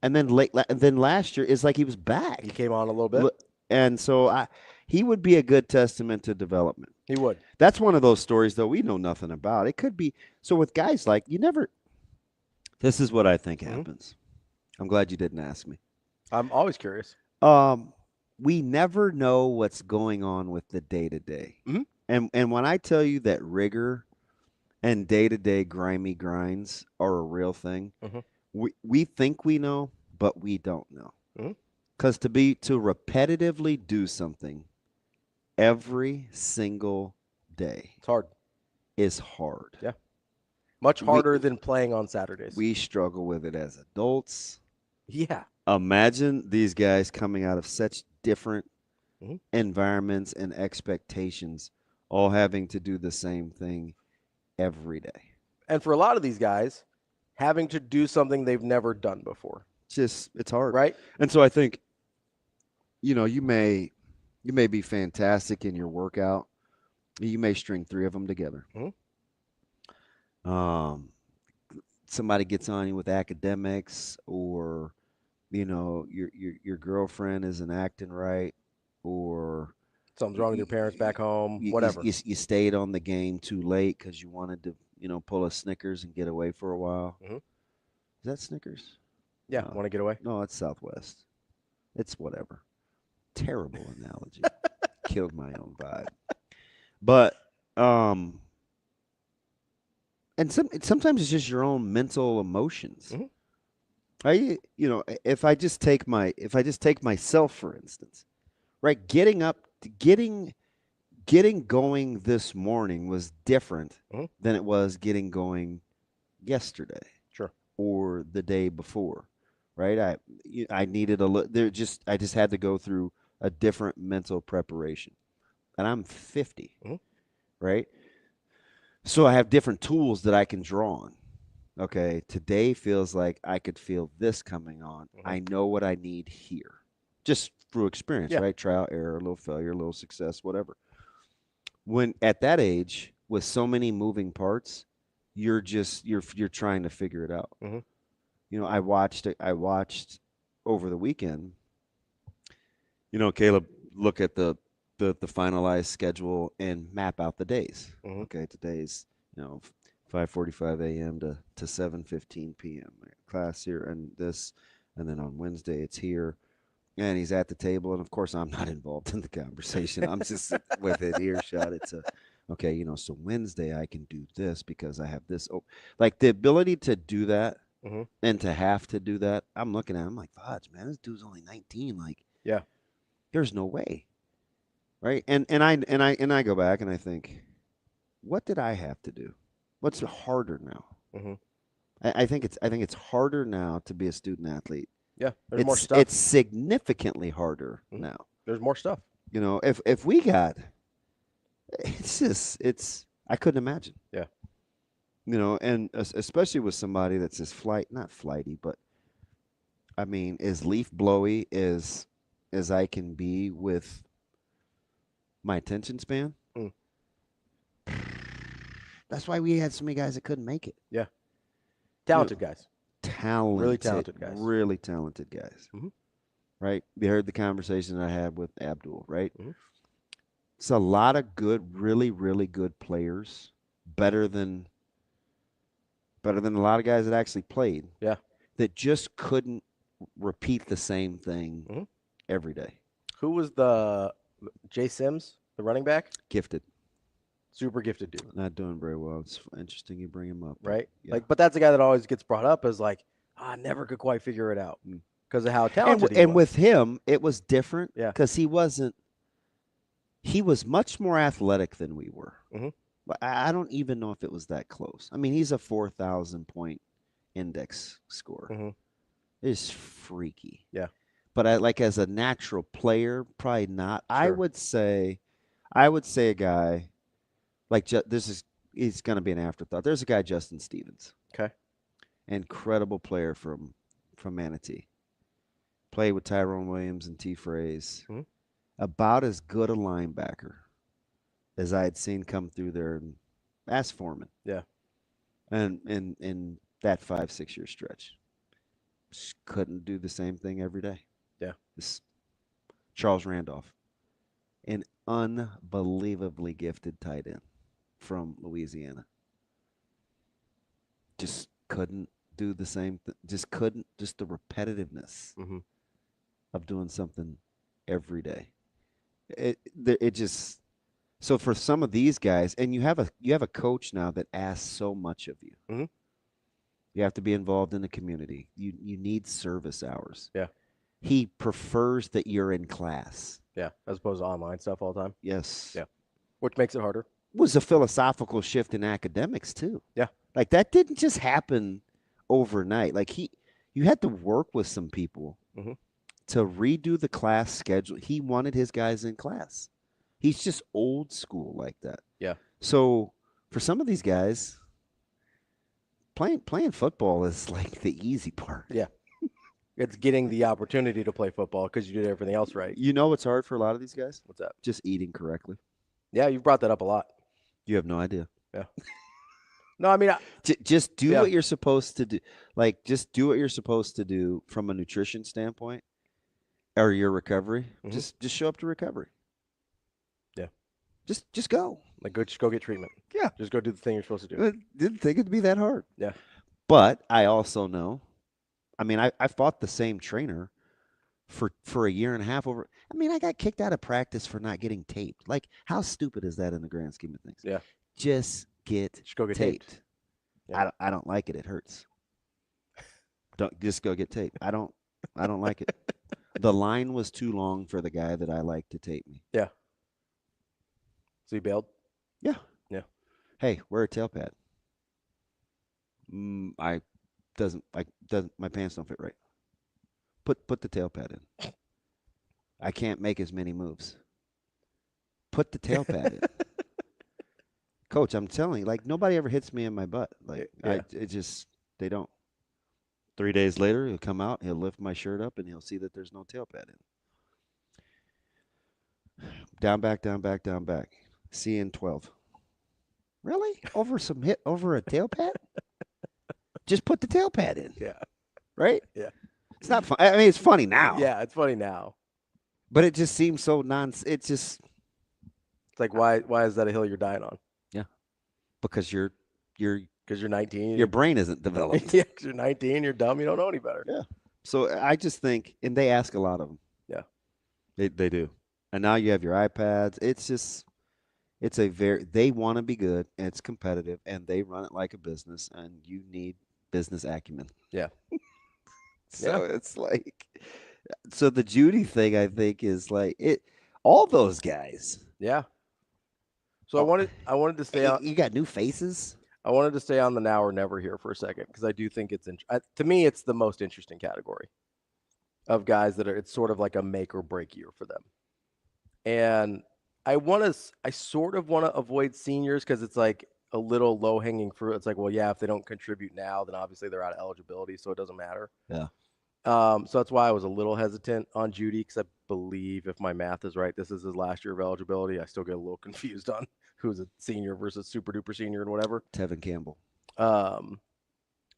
D: And then last year it's like he was back.
C: He came on a little bit.
D: And so he would be a good testament to development.
C: He would.
D: That's one of those stories, though, we know nothing about. It could be. So with guys like, this is what I think happens. I'm glad you didn't ask me.
C: I'm always curious.
D: We never know what's going on with the day-to-day.
C: Mm-hmm.
D: And when I tell you that rigor and day-to-day grimy grinds are a real thing, we think we know, but we don't know. Because to repetitively do something every single day,
C: it's hard.
D: Is hard.
C: Yeah. Much harder than playing on Saturdays.
D: We struggle with it as adults.
C: Yeah.
D: Imagine these guys coming out of such different environments and expectations, all having to do the same thing every day.
C: And for a lot of these guys, having to do something they've never done before.
D: It's hard.
C: Right?
D: And so I think, you may be fantastic in your workout. You may string 3 of them together. Somebody gets on you with academics, or your girlfriend isn't acting right, or
C: something's wrong with your parents back home, whatever.
D: You stayed on the game too late because you wanted to pull a Snickers and get away for a while. Is that Snickers?
C: Yeah, want to get away?
D: No, it's Southwest. It's whatever. Terrible analogy. Killed my own vibe. But and sometimes it's just your own mental emotions. If I just take myself for instance, right? Getting going this morning was different than it was getting going yesterday, or the day before, right? I needed I just had to go through a different mental preparation, and I'm 50. right? So I have different tools that I can draw on. Okay, today feels like I could feel this coming on. I know what I need here, just through experience, right? Trial, error, a little failure, a little success, whatever. When at that age, with so many moving parts, you're trying to figure it out. You know, I watched over the weekend. You know, Caleb, look at the finalized schedule and map out the days. Okay, today's 5:45 a.m. to 7:15 p.m. class here and this, and then on Wednesday it's here, and he's at the table, and of course I'm not involved in the conversation. I'm just with it earshot. It's okay, so Wednesday I can do this because I have this. Oh, like the ability to do that and to have to do that. I'm looking at him like, fudge, man, this dude's only 19. Like, there's no way, right? And I go back and I think, what did I have to do? What's harder now? I think it's harder now to be a student athlete.
C: Yeah, there's more stuff.
D: It's significantly harder now.
C: There's more stuff.
D: If we got, I couldn't imagine.
C: Yeah.
D: And especially with somebody that's not flighty, but I mean, as leaf blowy as I can be with my attention span. That's why we had so many guys that couldn't make it.
C: Yeah. Talented guys.
D: Really talented guys. Right? We heard the conversation I had with Abdul, right? It's a lot of good, really, really good players, better than a lot of guys that actually played.
C: Yeah.
D: That just couldn't repeat the same thing every day.
C: Who was the Jay Sims, the running back?
D: Gifted.
C: Super gifted dude.
D: Not doing very well. It's interesting you bring him up.
C: Right? Yeah. But that's the guy that always gets brought up as like, I never could quite figure it out because of how talented he was.
D: And with him, it was different because he was much more athletic than we were. But I don't even know if it was that close. I mean, he's a 4,000 point index score. It's freaky.
C: Yeah.
D: But as a natural player, probably not. Sure. I would say a guy like he's going to be an afterthought. There's a guy, Justin Stevens.
C: Okay.
D: Incredible player from Manatee. Played with Tyrone Williams and T. Fraze. About as good a linebacker as I had seen come through there as Foreman.
C: Yeah.
D: And in that 5-6 year stretch. Just couldn't do the same thing every day.
C: Yeah.
D: Charles Randolph, an unbelievably gifted tight end from Louisiana. Just couldn't do the same thing. Just the repetitiveness of doing something every day. It just, so for some of these guys, and you have a coach now that asks so much of you. You have to be involved in the community. You need service hours.
C: Yeah.
D: He prefers that you're in class.
C: Yeah, as opposed to online stuff all the time.
D: Yes.
C: Yeah. Which makes it harder.
D: Was a philosophical shift in academics too.
C: Yeah.
D: Like that didn't just happen overnight. Like you had to work with some people to redo the class schedule. He wanted his guys in class. He's just old school like that.
C: Yeah.
D: So for some of these guys, playing football is like the easy part.
C: Yeah. It's getting the opportunity to play football because you did everything else right.
D: You know what's hard for a lot of these guys?
C: What's that?
D: Just eating correctly.
C: Yeah, you've brought that up a lot.
D: You have no idea.
C: Yeah. No, I mean,
D: just do what you're supposed to do. Like, just do what you're supposed to do from a nutrition standpoint or your recovery. Just show up to recovery.
C: Yeah.
D: Just go.
C: Like, just go get treatment.
D: Yeah.
C: Just go do the thing you're supposed to do.
D: I didn't think it'd be that hard.
C: Yeah.
D: But I also know, I mean, I fought the same trainer for a year and a half over. I mean, I got kicked out of practice for not getting taped. Like, how stupid is that in the grand scheme of things?
C: Yeah.
D: Just go get taped.
C: Yeah.
D: I don't like it. It hurts. Don't just go get taped. I don't like it. The line was too long for the guy that I like to tape me.
C: Yeah. So you bailed?
D: Yeah.
C: Yeah.
D: Hey, wear a tail pad. My pants don't fit right. Put the tail pad in. I can't make as many moves. Put the tail pad in. Coach, I'm telling you, like, nobody ever hits me in my butt. Like, they don't. 3 days later, he'll come out, he'll lift my shirt up, and he'll see that there's no tail pad in. Down, back, down, back, down, back. See in 12. Really? Over a tail pad? Just put the tail pad in.
C: Yeah.
D: Right?
C: Yeah.
D: It's not fun. I mean, it's funny now.
C: Yeah, it's funny now.
D: But it just seems so It's
C: like, why is that a hill you're dying on?
D: Yeah. Because you're
C: 19.
D: Your brain isn't developed.
C: Yeah, because you're 19, you're dumb, you don't know any better.
D: Yeah. So I just think, and they ask a lot of them.
C: Yeah.
D: They do. And now you have your iPads. They want to be good, and it's competitive, and they run it like a business, and you need business acumen.
C: Yeah.
D: So it's like, so the Judy thing, I think, is like all those guys.
C: Yeah. So I wanted to stay on.
D: You got new faces.
C: I wanted to stay on the now or never here for a second because I do think it's to me it's the most interesting category of guys that it's sort of like a make or break year for them. And I sort of want to avoid seniors because it's like a little low hanging fruit. It's like, well, yeah, if they don't contribute now, then obviously they're out of eligibility, so it doesn't matter.
D: Yeah.
C: So that's why I was a little hesitant on Judy because I believe if my math is right, this is his last year of eligibility. I still get a little confused on who's a senior versus super duper senior and whatever.
D: Tevin Campbell.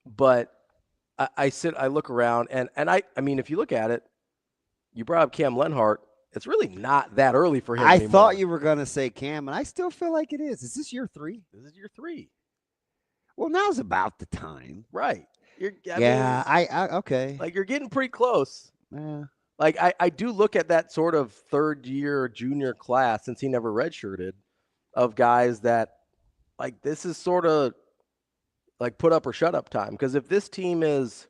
C: But I look around and I mean, if you look at it, you brought up Cam Lenhart. It's really not that early for him anymore.
D: Thought you were going to say Cam, and I still feel like it is. Is this year 3?
C: This is year 3.
D: Well, now's about the time.
C: Right.
D: Okay.
C: Like, you're getting pretty close.
D: Yeah.
C: Like, I do look at that sort of third year junior class, since he never redshirted, of guys that, like, this is sort of like put up or shut up time. Because if this team is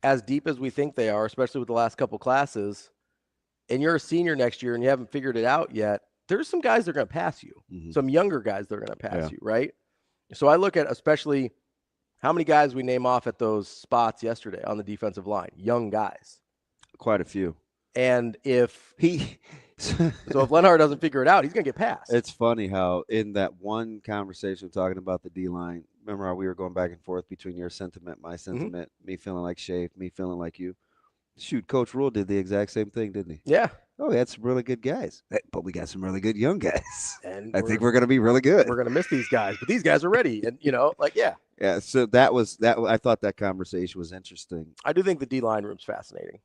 C: as deep as we think they are, especially with the last couple classes, and you're a senior next year and you haven't figured it out yet, there's some guys that are going to pass you.
D: Mm-hmm.
C: Some younger guys that are going to pass you, right? So I look at especially how many guys we name off at those spots yesterday on the defensive line, young guys.
D: Quite a few.
C: And if if Lenhart doesn't figure it out, he's going to get passed.
D: It's funny how in that one conversation talking about the D-line, remember how we were going back and forth between your sentiment, my sentiment, me feeling like Shafe, me feeling like you. Shoot, Coach Rule did the exact same thing, didn't he?
C: Yeah.
D: Oh, we had some really good guys, but we got some really good young guys.
C: And
D: I think we're going to be really good.
C: We're going to miss these guys, but these guys are ready. And,
D: Yeah, so that was that. I thought that conversation was interesting.
C: I do think the D-line room's fascinating.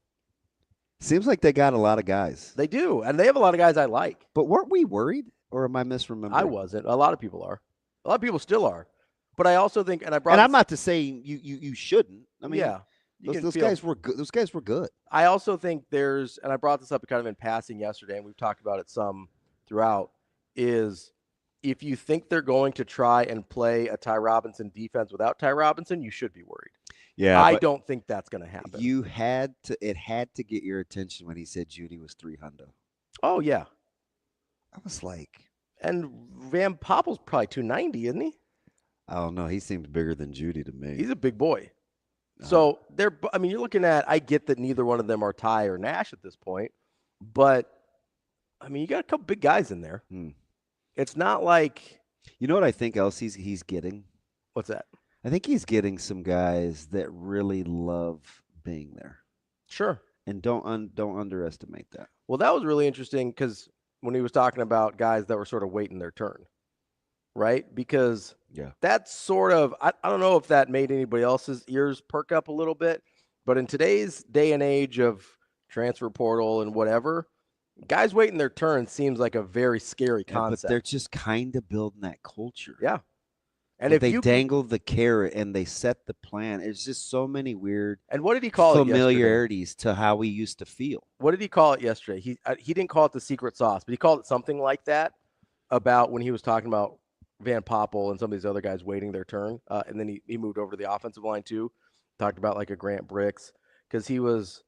D: Seems like they got a lot of guys.
C: They do, and they have a lot of guys I like.
D: But weren't we worried, or am I misremembering?
C: I wasn't. A lot of people are. A lot of people still are. But I also think, and
D: I'm not to say you shouldn't. I mean,
C: yeah.
D: Those guys were good. Those guys were good.
C: I also think and I brought this up kind of in passing yesterday, and we've talked about it some throughout, is if you think they're going to try and play a Ty Robinson defense without Ty Robinson, you should be worried.
D: Yeah,
C: I don't think that's going to happen.
D: It had to get your attention when he said Judy was 300.
C: Oh, yeah.
D: I was like.
C: And Van Poppel's probably 290, isn't he?
D: I don't know. He seems bigger than Judy to me.
C: He's a big boy. So you're looking at, I get that neither one of them are Ty or Nash at this point, but I mean, you got a couple big guys in there. It's not like,
D: you know what I think else he's getting?
C: What's that?
D: I think he's getting some guys that really love being there.
C: Sure.
D: And don't underestimate that.
C: Well, that was really interesting because when he was talking about guys that were sort of waiting their turn, right? Because that's sort of, I don't know if that made anybody else's ears perk up a little bit, but in today's day and age of transfer portal and whatever, guys waiting their turn seems like a very scary concept.
D: But they're just kind of building that culture.
C: Yeah. And if
D: they dangle the carrot and they set the plan, it's just so many weird.
C: And what did he call
D: familiarities to how we used to feel?
C: What did he call it yesterday? He didn't call it the secret sauce, but he called it something like that about when he was talking about Van Poppel and some of these other guys waiting their turn. And then he moved over to the offensive line too. Talked about like a Grant Bricks because he was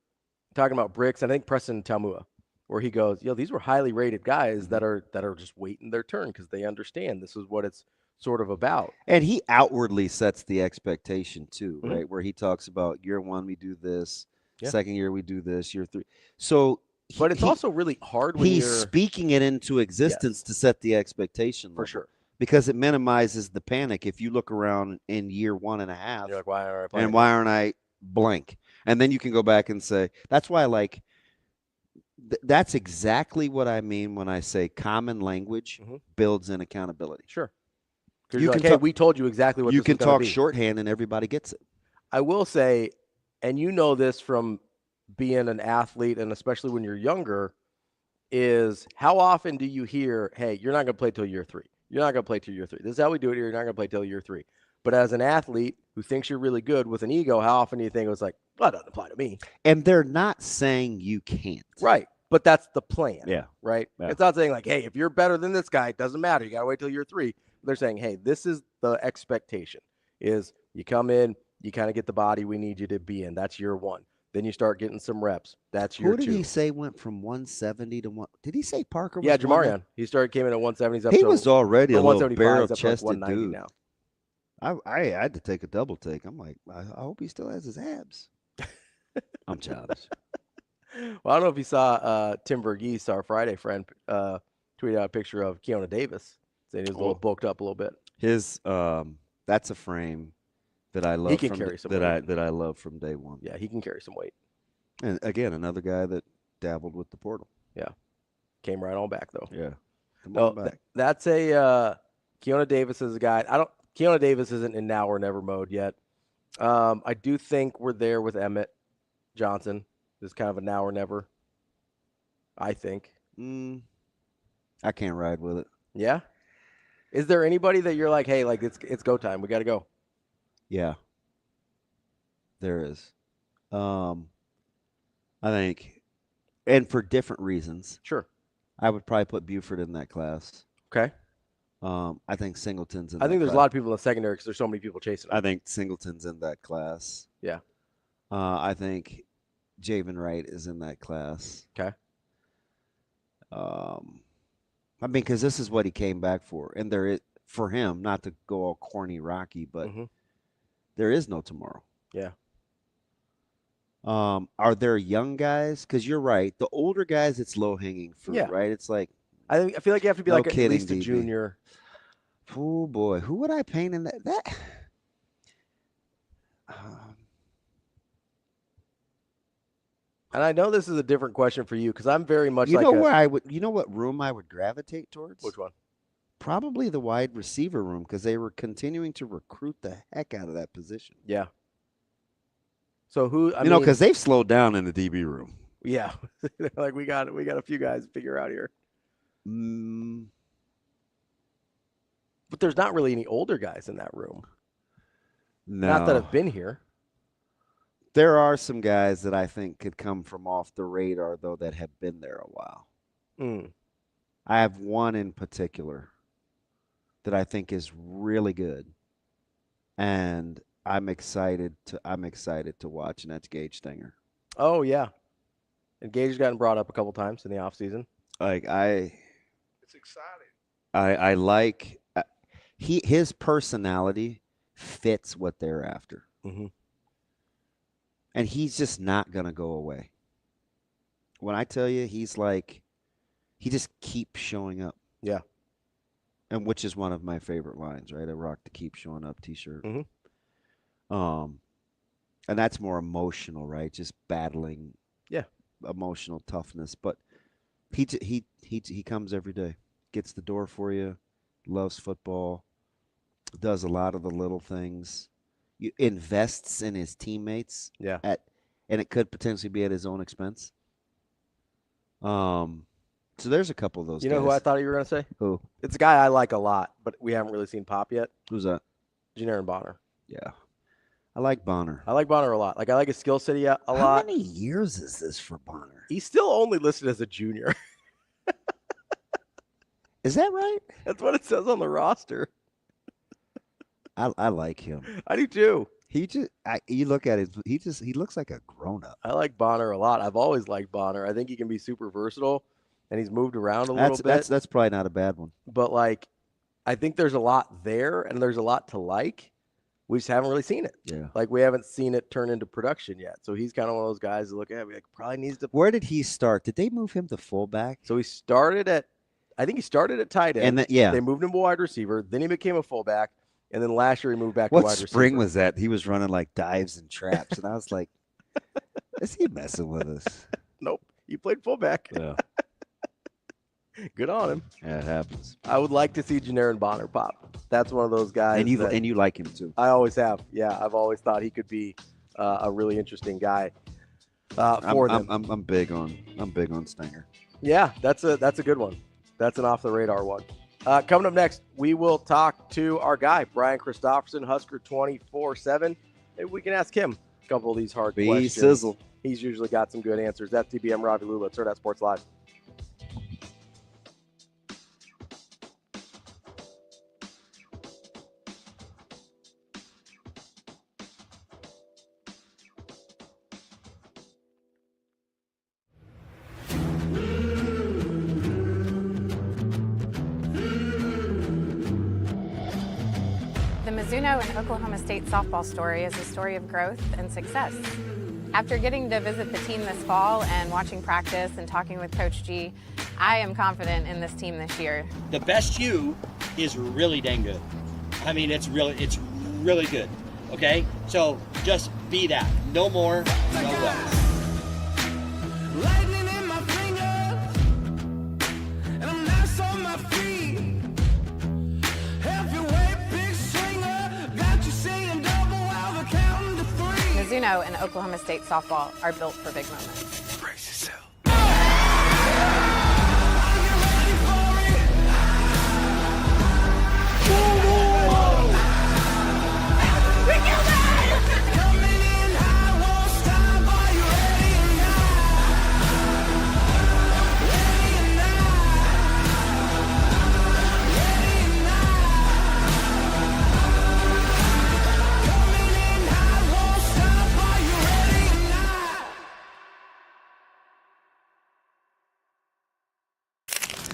C: talking about Bricks and I think Preston Talmua, where he goes, these were highly rated guys that are just waiting their turn because they understand this is what it's sort of about.
D: And he outwardly sets the expectation too, right? Where he talks about year 1 we do this, second year we do this, year 3. So,
C: but it's also really hard when
D: he's speaking it into existence to set the expectation level.
C: For sure.
D: because it minimizes the panic. If you look around in year 1.5,
C: you're like, why aren't I playing?
D: And why aren't I blank? And then you can go back and say, that's why I like, that's exactly what I mean when I say common language builds in accountability.
C: Sure. Because
D: You
C: you're
D: can
C: like, hey,
D: talk-
C: we told you exactly what
D: You
C: this
D: can
C: was gonna
D: talk
C: be.
D: shorthand and everybody gets it.
C: I will say, and you know this from being an athlete, and especially when you're younger, is how often do you hear, hey, you're not going to play till year 3. You're not going to play till year 3. This is how we do it here. You're not going to play till year 3. But as an athlete who thinks you're really good with an ego, how often do you think it was like, well, that doesn't apply to me?
D: And they're not saying you can't.
C: Right. But that's the plan.
D: Yeah.
C: Right.
D: Yeah.
C: It's not saying like, hey, if you're better than this guy, it doesn't matter. You got to wait till year 3. They're saying, hey, this is the expectation is you come in, you kind of get the body we need you to be in. That's year 1. Then you start getting some reps. That's year 2.
D: Who did he say went from 170 to 1? Did he say Parker was?
C: Yeah, Jamarian. He came in at 170s.
D: He was already a little
C: 175s
D: barrel-chested
C: up to, like, 190
D: dude.
C: now.
D: I had to take a double take. I'm like, I hope he still has his abs. I'm childish.
C: Well, I don't know if you saw Tim Verghese, our Friday friend, tweet out a picture of Keona Davis, saying he was a little bulked up a little bit.
D: His that's a frame that I love.
C: He can
D: from
C: carry some
D: that
C: weight.
D: that I love from day one.
C: Yeah, he can carry some weight.
D: And again, another guy that dabbled with the portal.
C: Yeah, came right on back though.
D: Yeah, come
C: No,
D: on back.
C: that's a Keona Davis is a guy. Keona Davis isn't in now or never mode yet. I do think we're there with Emmett Johnson. Is kind of a now or never. I think.
D: I can't ride with it.
C: Yeah. Is there anybody that you're like, hey, like it's go time. We got to go.
D: Yeah, there is. I think, and for different reasons.
C: Sure.
D: I would probably put Buford in that class.
C: Okay.
D: I think Singleton's in
C: I think
D: that
C: there's
D: class.
C: a lot of people in the secondary because there's so many people chasing him.
D: I think Singleton's in that class.
C: Yeah.
D: I think Javen Wright is in that class.
C: Okay.
D: I mean, because this is what he came back for. And there is, for him, not to go all corny Rocky, but there is no tomorrow.
C: Yeah.
D: Are there young guys? Because you're right. The older guys, it's low-hanging fruit,
C: Yeah.
D: right? It's like,
C: I feel like you have to be
D: No
C: like at
D: kidding,
C: least a
D: DB.
C: junior.
D: oh boy, who would I paint in that?
C: And I know this is a different question for you because I'm very much
D: You
C: like
D: know where I would? You know what room I would gravitate towards?
C: Which one?
D: Probably the wide receiver room because they were continuing to recruit the heck out of that position.
C: Yeah. So who? I
D: You know,
C: mean,
D: because they've slowed down in the DB room.
C: yeah, They're like we got a few guys to figure out here. But there's not really any older guys in that room.
D: No.
C: Not that have been here.
D: There are some guys that I think could come from off the radar, though, that have been there a while. I have one in particular that I think is really good, and I'm excited to watch, and that's Gage Stenger.
C: Oh yeah, and Gage has gotten brought up a couple times in the offseason.
B: It's exciting.
D: I like his personality fits what they're after. And he's just not going to go away. When I tell you, he just keeps showing up.
C: Yeah.
D: And which is one of my favorite lines, right? I rock the keep showing up t-shirt. And that's more emotional, right? Just battling emotional toughness. But he comes every day, gets the door for you, loves football, does a lot of the little things. Invests in his teammates.
C: Yeah.
D: And it could potentially be at his own expense. So there's a couple of those
C: You
D: guys.
C: know who I thought you were going to say?
D: Who?
C: It's a guy I like a lot, but we haven't really seen pop yet.
D: Who's that?
C: Janarin Bonner.
D: Yeah. I like Bonner.
C: I like Bonner a lot. Like I like his skill set a lot.
D: How many years is this for Bonner?
C: He's still only listed as a junior.
D: Is that right?
C: That's what it says on the roster.
D: I like him.
C: I do too.
D: You look at it, he looks like a grown up.
C: I like Bonner a lot. I've always liked Bonner. I think he can be super versatile, and he's moved around a little bit.
D: That's probably not a bad one.
C: But like, I think there's a lot there, and there's a lot to like. We just haven't really seen it.
D: Yeah.
C: Like we haven't seen it turn into production yet. So he's kind of one of those guys to look at. Like probably needs to.
D: Where did he start? Did they move him to fullback?
C: So he started at I think he started at tight end.
D: And then, yeah.
C: They moved him to wide receiver. Then he became a fullback. And then last year he moved back to
D: What
C: wide receiver.
D: spring was that? He was running like dives and traps. And I was like, is he messing with us?
C: Nope. He played fullback.
D: Yeah.
C: Good on him.
D: Yeah, it happens.
C: I would like to see Janarin Bonner pop. That's one of those guys.
D: And you like him too.
C: I always have. Yeah, I've always thought he could be a really interesting guy for them.
D: I'm big on Stenger.
C: Yeah, that's a good one. That's an off the radar one. Coming up next, we will talk to our guy Brian Christopherson, Husker 24/7. Maybe we can ask him a couple of these hard questions.
D: Sizzle.
C: He's usually got some good answers. That's TBM Ravi Lulla. It's Hurrdat Sports Live.
M: The Mizuno and Oklahoma State softball story is a story of growth and success. After getting to visit the team this fall and watching practice and talking with Coach G, I am confident in this team this year.
N: The best you is really dang good. I mean, it's really good, okay? So just be that. No more, no less.
O: Lightning in my fingers, and I'm nice on my feet. Heavyweight big swinger, got you saying double while the counting to three.
M: Mizuno and Oklahoma State softball are built for big moments.
O: Brace yourself.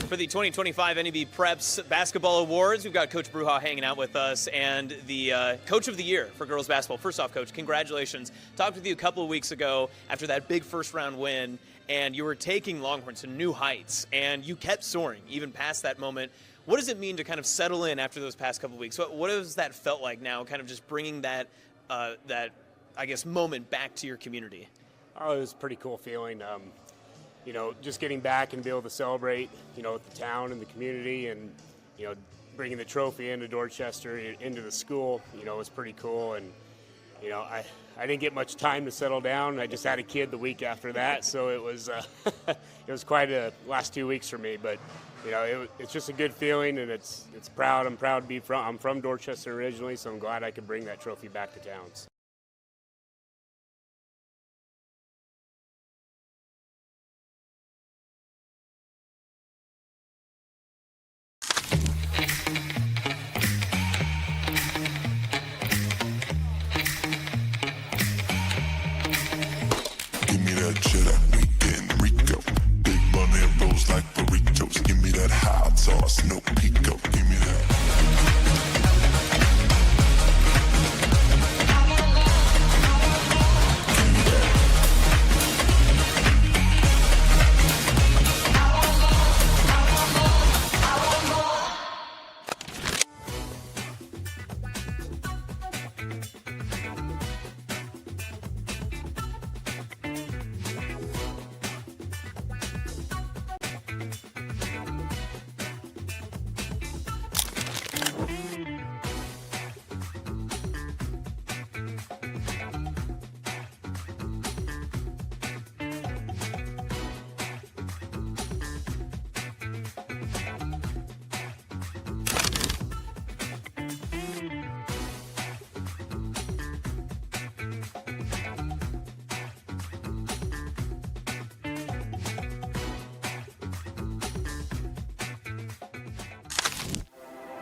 K: For the 2025 NEB Preps Basketball Awards, we've got Coach Bruja hanging out with us and the Coach of the Year for girls basketball. First off, Coach, congratulations. Talked with you a couple of weeks ago after that big first-round win, and you were taking Longhorns to new heights, and you kept soaring even past that moment. What does it mean to kind of settle in after those past couple of weeks? What has that felt like now, kind of just bringing that, I guess, moment back to your community?
P: Oh, it was a pretty cool feeling. You know, just getting back and be able to celebrate, you know, with the town and the community and, you know, bringing the trophy into Dorchester, into the school, you know, was pretty cool. And, you know, I didn't get much time to settle down. I just had a kid the week after that. So it was it was quite a last 2 weeks for me. But, you know, it's just a good feeling and it's proud. I'm proud to be I'm from Dorchester originally, so I'm glad I could bring that trophy back to Towns.
O: Give me that cheddar, we getting Rico. Big money rolls like burritos. Give me that hot sauce, no pico. Give me that.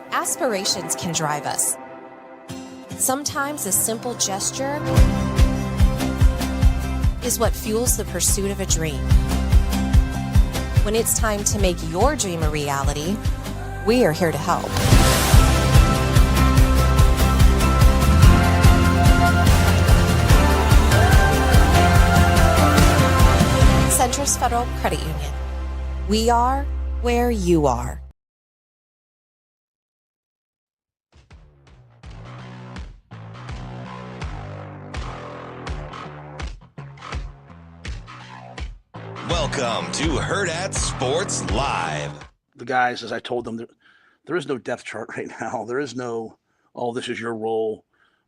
Q: Aspirations can drive us. Sometimes a simple gesture is what fuels the pursuit of a dream. When it's time to make your dream a reality, we are here to help. Centris Federal Credit Union. We are where you are.
A: Welcome to Hurrdat Sports Live.
B: The guys, as I told them, there is no depth chart right now. There is no, oh, this is your role.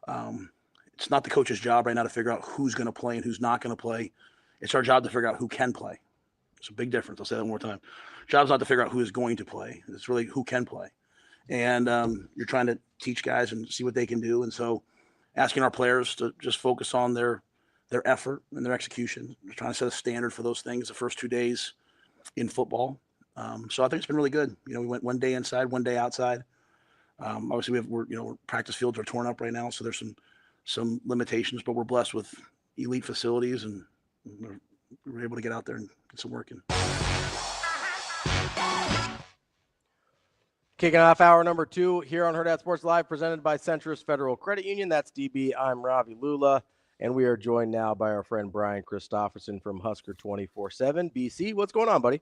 B: It's not the coach's job right now to figure out who's going to play and who's not going to play. It's our job to figure out who can play. It's a big difference. I'll say that one more time. Job's not to figure out who is going to play. It's really who can play. And you're trying to teach guys and see what they can do. And so asking our players to just focus on their effort and their execution. We're trying to set a standard for those things the first 2 days in football. So I think it's been really good. We went 1 day inside, 1 day outside. Obviously we're practice fields are torn up right now. So there's some limitations, but we're blessed with elite facilities and we're able to get out there and get some work in.
C: Kicking off hour number 2 here on Hurrdat Sports Live, presented by Centris Federal Credit Union. That's DB. I'm Ravi Lulla, and we are joined now by our friend Brian Christopherson from Husker 24/7. BC, what's going on, buddy?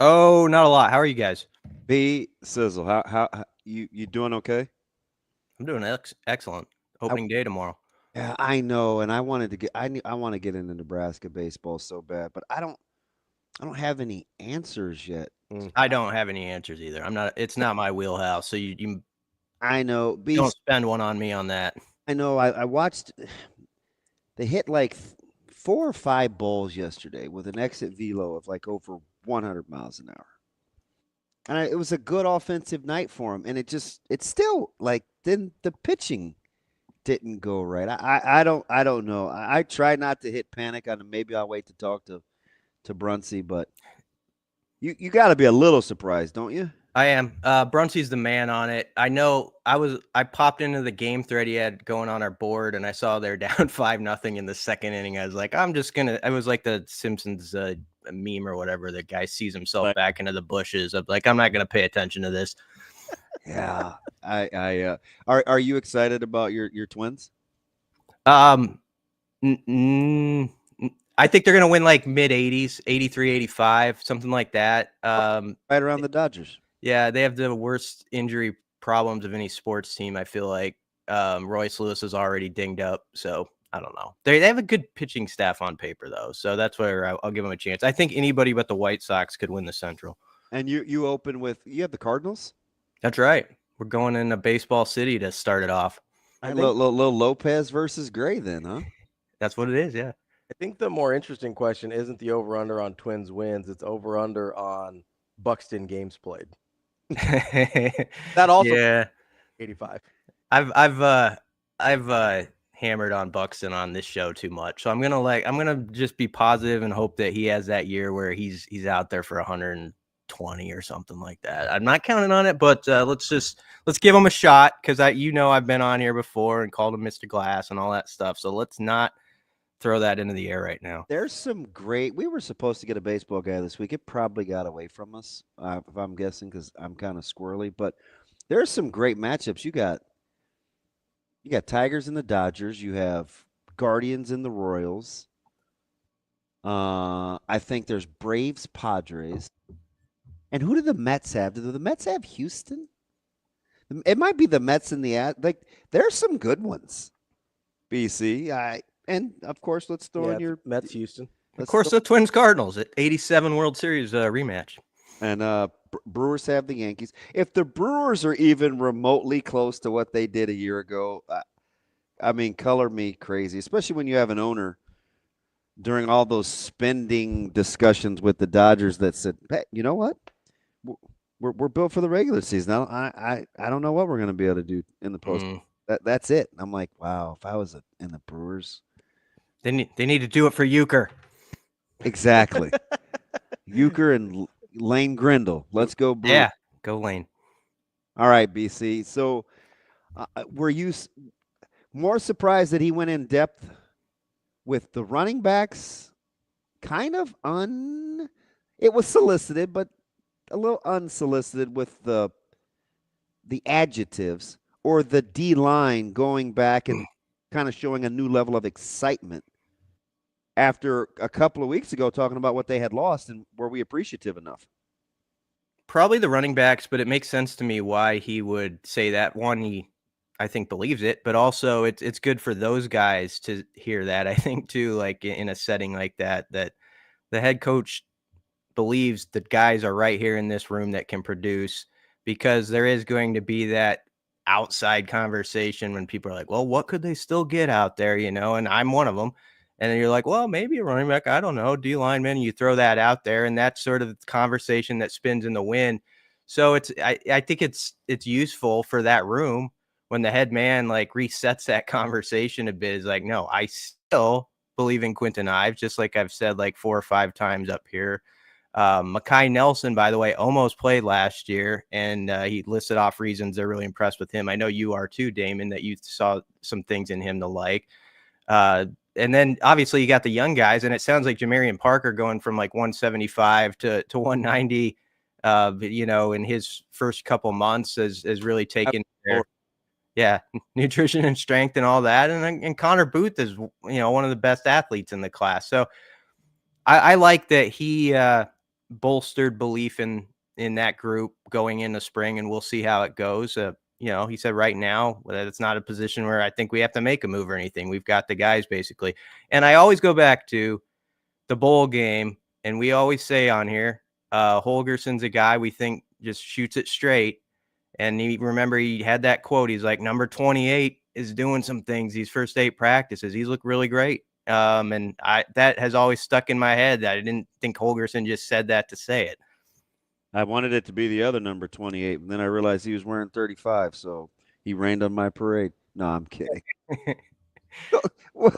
R: Oh, not a lot. How are you guys?
D: B Sizzle, how you doing? Okay.
R: I'm doing excellent. Opening day tomorrow.
D: Yeah, I know, and I wanted to get. I want to get into Nebraska baseball so bad, but I don't have any answers yet.
R: I don't have any answers either. It's not my wheelhouse. So you
D: I know.
R: Don't spend one on me on that.
D: I know. I watched. They hit like 4 or 5 balls yesterday with an exit velo of like over 100 miles an hour. And it was a good offensive night for him. And it's still like, then the pitching didn't go right. I don't know. I try not to hit panic on him. Maybe I'll wait to talk to Brunsey, but you got to be a little surprised, don't you?
R: I am. Brunsey's the man on it. I know. I popped into the game thread he had going on our board, and I saw they're down 5-0 in the second inning. I was like, I was like the Simpsons meme or whatever. The guy sees himself back into the bushes. I'm like, I'm not gonna pay attention to this.
D: Yeah. Are you excited about your Twins?
R: I think they're gonna win like mid 80s, 83, 85, something like that.
D: Right around the Dodgers.
R: Yeah, they have the worst injury problems of any sports team. I feel like Royce Lewis is already dinged up, so I don't know. They have a good pitching staff on paper, though, so that's where I'll give them a chance. I think anybody but the White Sox could win the Central.
D: And you open with you have the Cardinals?
R: That's right. We're going into Baseball City to start it off.
D: Little Lopez versus Gray, then, huh?
R: That's what it is. Yeah.
C: I think the more interesting question isn't the over/under on Twins wins; it's over/under on Buxton games played. That also 85.
R: I've hammered on Buxton on this show too much, so I'm gonna just be positive and hope that he has that year where he's out there for 120 or something like that. I'm not counting on it, but let's give him a shot, because I've been on here before and called him Mr. Glass and all that stuff. So let's not throw that into the air right now.
D: There's some great. We were supposed to get a baseball guy this week. It probably got away from us, if I'm guessing, because I'm kind of squirrely. But there's some great matchups. You got Tigers and the Dodgers. You have Guardians and the Royals. I think there's Braves, Padres. And who do the Mets have? Do the Mets have Houston? It might be the Mets and there's some good ones. BC. And, of course, let's throw in your
C: Mets, Houston.
R: Of course, the Twins Cardinals at 87 World Series rematch.
D: And Brewers have the Yankees. If the Brewers are even remotely close to what they did a year ago, color me crazy, especially when you have an owner during all those spending discussions with the Dodgers that said, hey, you know what? We're built for the regular season. I don't know what we're going to be able to do in the post. That's it. I'm like, wow, if I was in the Brewers.
R: They need to do it for Euchre.
D: Exactly. Euchre and Lane Grindle. Let's go, Brewers.
R: Yeah, go Lane.
D: All right, BC. So were you more surprised that he went in depth with the running backs? Kind of it was solicited, but a little unsolicited with the adjectives, or the D line going back and kind of showing a new level of excitement after a couple of weeks ago talking about what they had lost, and were we appreciative enough?
R: Probably the running backs, but it makes sense to me why he would say that. One, he, I think, believes it, but also it's good for those guys to hear that. I think too, like in a setting like that the head coach believes that guys are right here in this room that can produce, because there is going to be that outside conversation when people are like, well, what could they still get out there? And I'm one of them. And then you're like, well, maybe a running back, I don't know, D lineman. You throw that out there, and that's sort of the conversation that spins in the wind. So I think it's useful for that room when the head man like resets that conversation a bit. Is like, no, I still believe in Quinton Ives, just like I've said like 4 or 5 times up here. Mekhi Nelson, by the way, almost played last year, and he listed off reasons they're really impressed with him. I know you are too, Damon, that you saw some things in him to like. And then obviously you got the young guys, and it sounds like Jamarian Parker going from like 175 to 190, in his first couple months has really taken nutrition and strength and all that. And Connor Booth is, one of the best athletes in the class. So I like that he bolstered belief in that group going into spring, and we'll see how it goes. He said right now that it's not a position where I think we have to make a move or anything. We've got the guys basically. And I always go back to the bowl game, and we always say on here, Holgerson's a guy we think just shoots it straight. And he had that quote. He's like, number 28 is doing some things. These first 8 practices, he's looked really great. And that has always stuck in my head. That I didn't think Holgerson just said that to say it.
D: I wanted it to be the other number 28, and then I realized he was wearing 35, so he rained on my parade. No, I'm kidding.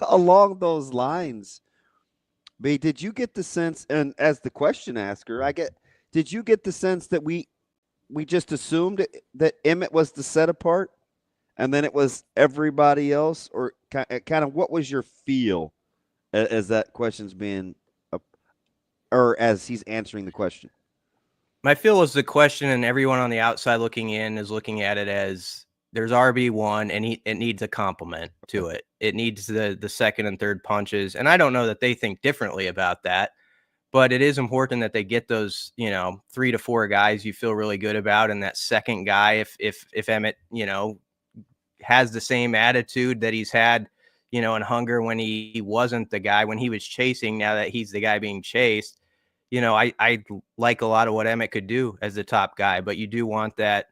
D: Along those lines, B, did you get the sense, and as the question asker, did you get the sense that we just assumed that Emmett was the set apart, and then it was everybody else, or kind of what was your feel as that question's being, or as he's answering the question?
R: My feel was the question, and everyone on the outside looking in is looking at it as there's RB1, and it needs a complement to it. It needs the second and third punches, and I don't know that they think differently about that, but it is important that they get those 3 to 4 guys you feel really good about, and that second guy, if Emmett has the same attitude that he's had and hunger when he wasn't the guy when he was chasing, now that he's the guy being chased. I like a lot of what Emmett could do as the top guy, but you do want that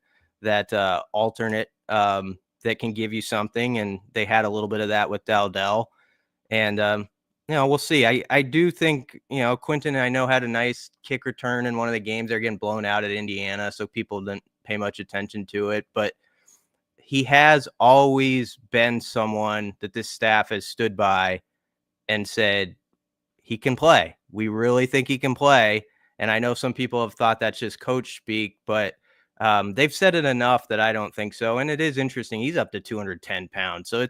R: alternate that can give you something, and they had a little bit of that with Dell. And we'll see. I do think Quinton, I know, had a nice kick return in one of the games. They're getting blown out at Indiana, so people didn't pay much attention to it, but he has always been someone that this staff has stood by and said he can play. We really think he can play. And I know some people have thought that's just coach speak, but they've said it enough that I don't think so. And it is interesting. He's up to 210 pounds. So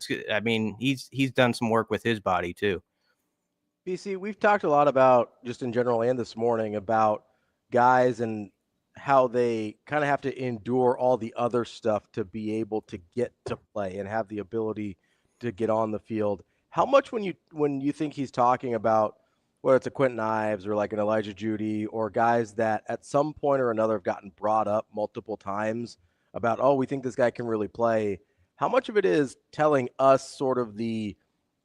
R: he's done some work with his body too.
C: BC, we've talked a lot about, just in general and this morning, about guys and how they kind of have to endure all the other stuff to be able to get to play and have the ability to get on the field. How much when you think he's talking about, whether it's a Quinton Ives or like an Elijah Judy or guys that at some point or another have gotten brought up multiple times about, oh, we think this guy can really play. How much of it is telling us sort of the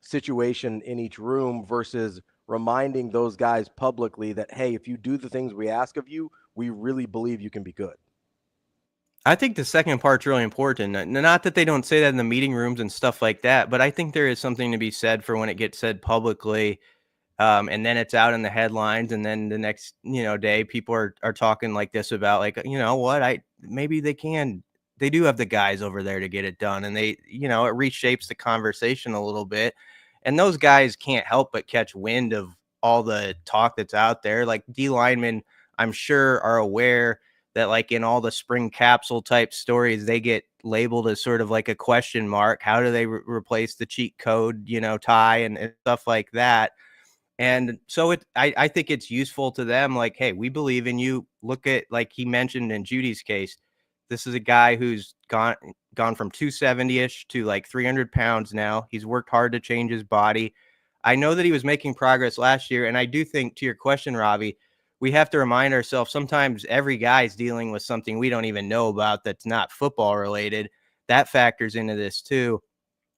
C: situation in each room versus reminding those guys publicly that, hey, if you do the things we ask of you, we really believe you can be good?
R: I think the second part's really important. Not that they don't say that in the meeting rooms and stuff like that, but I think there is something to be said for when it gets said publicly. And then it's out in the headlines, and then the next, day people are talking like this about, like, maybe they do have the guys over there to get it done. And it reshapes the conversation a little bit. And those guys can't help but catch wind of all the talk that's out there. Like D linemen, I'm sure, are aware that, like, in all the spring capsule type stories, they get labeled as sort of like a question mark. How do they replace the cheat code, tie and stuff like that? And so I think it's useful to them. Like, hey, we believe in you. Look at, like he mentioned in Judy's case, this is a guy who's gone from 270-ish to like 300 pounds now. He's worked hard to change his body. I know that he was making progress last year. And I do think, to your question, Ravi, we have to remind ourselves sometimes every guy's dealing with something we don't even know about that's not football related. That factors into this too.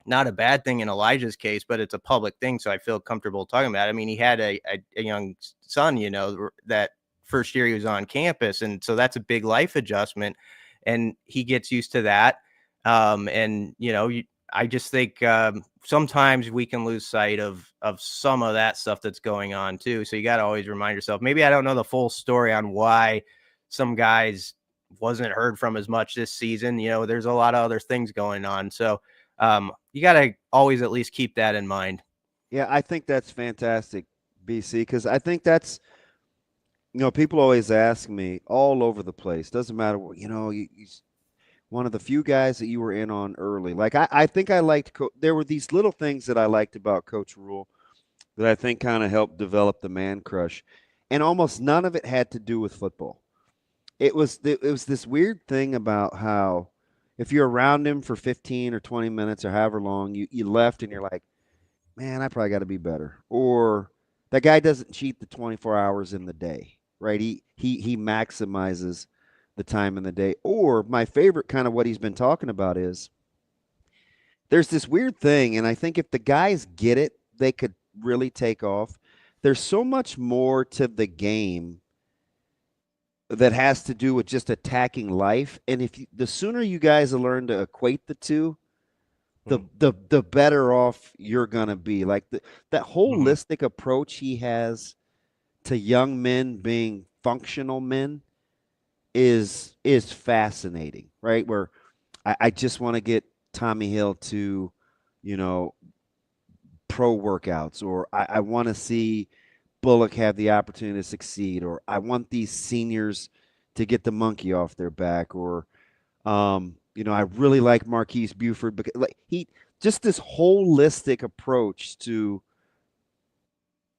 R: Not a bad thing in Elijah's case, but it's a public thing, so I feel comfortable talking about it. I mean, he had a young son, you know, that first year he was on campus, and so that's a big life adjustment, and he gets used to that. And you know, I just think sometimes we can lose sight of some of that stuff that's going on too. So you got to always remind yourself. Maybe I don't know the full story on why some guys wasn't heard from as much this season. You know, there's a lot of other things going on. So you got to always at least keep that in mind.
D: Yeah, I think that's fantastic, BC, because I think that's, you know, people always ask me all over the place. Doesn't matter what, you know, you one of the few guys that you were in on early. Like I think I liked there were these little things that I liked about Coach Rule that I think kind of helped develop the man crush, and almost none of it had to do with football. It was this weird thing about how if you're around him for 15 or 20 minutes or however long, you left and you're like, man, I probably got to be better. Or that guy doesn't cheat the 24 hours in the day, right? He maximizes the time in the day. Or my favorite kind of what he's been talking about is there's this weird thing, and I think if the guys get it, they could really take off. There's so much more to the game that has to do with just attacking life, and the sooner you guys learn to equate the two, the better off you're gonna be. Like that holistic approach he has to young men being functional men is fascinating, right? Where I just want to get Tommy Hill to, you know, pro workouts, or I want to see Bullock have the opportunity to succeed, or I want these seniors to get the monkey off their back, or you know, I really like Marquise Buford because like he just this holistic approach to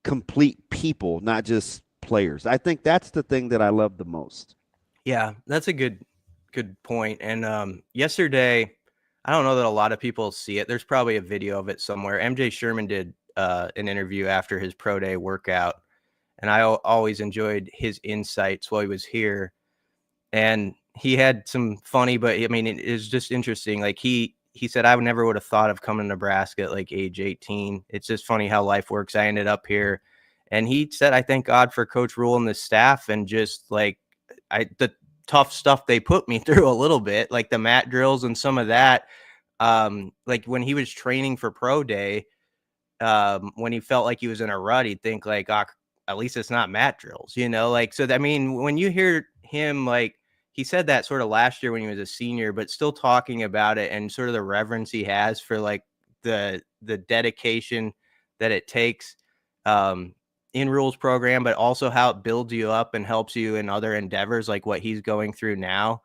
D: complete people, not just players. I think that's the thing that I love the most.
R: Yeah, that's a good point. And yesterday, I don't know that a lot of people see it. There's probably a video of it somewhere. MJ Sherman did an interview after his pro day workout, and I always enjoyed his insights while he was here. And he had some funny, but I mean, it was just interesting. Like he said, I never would have thought of coming to Nebraska at like age 18. It's just funny how life works. I ended up here, and he said, I thank God for Coach Rule and the staff, and just like the tough stuff they put me through a little bit, like the mat drills and some of that. Like when he was training for pro day, when he felt like he was in a rut, he'd think like, oh, at least it's not mat drills, you know, like, so I mean, when you hear him, like he said that sort of last year when he was a senior, but still talking about it and sort of the reverence he has for like the dedication that it takes, in Rule's program, but also how it builds you up and helps you in other endeavors, like what he's going through now.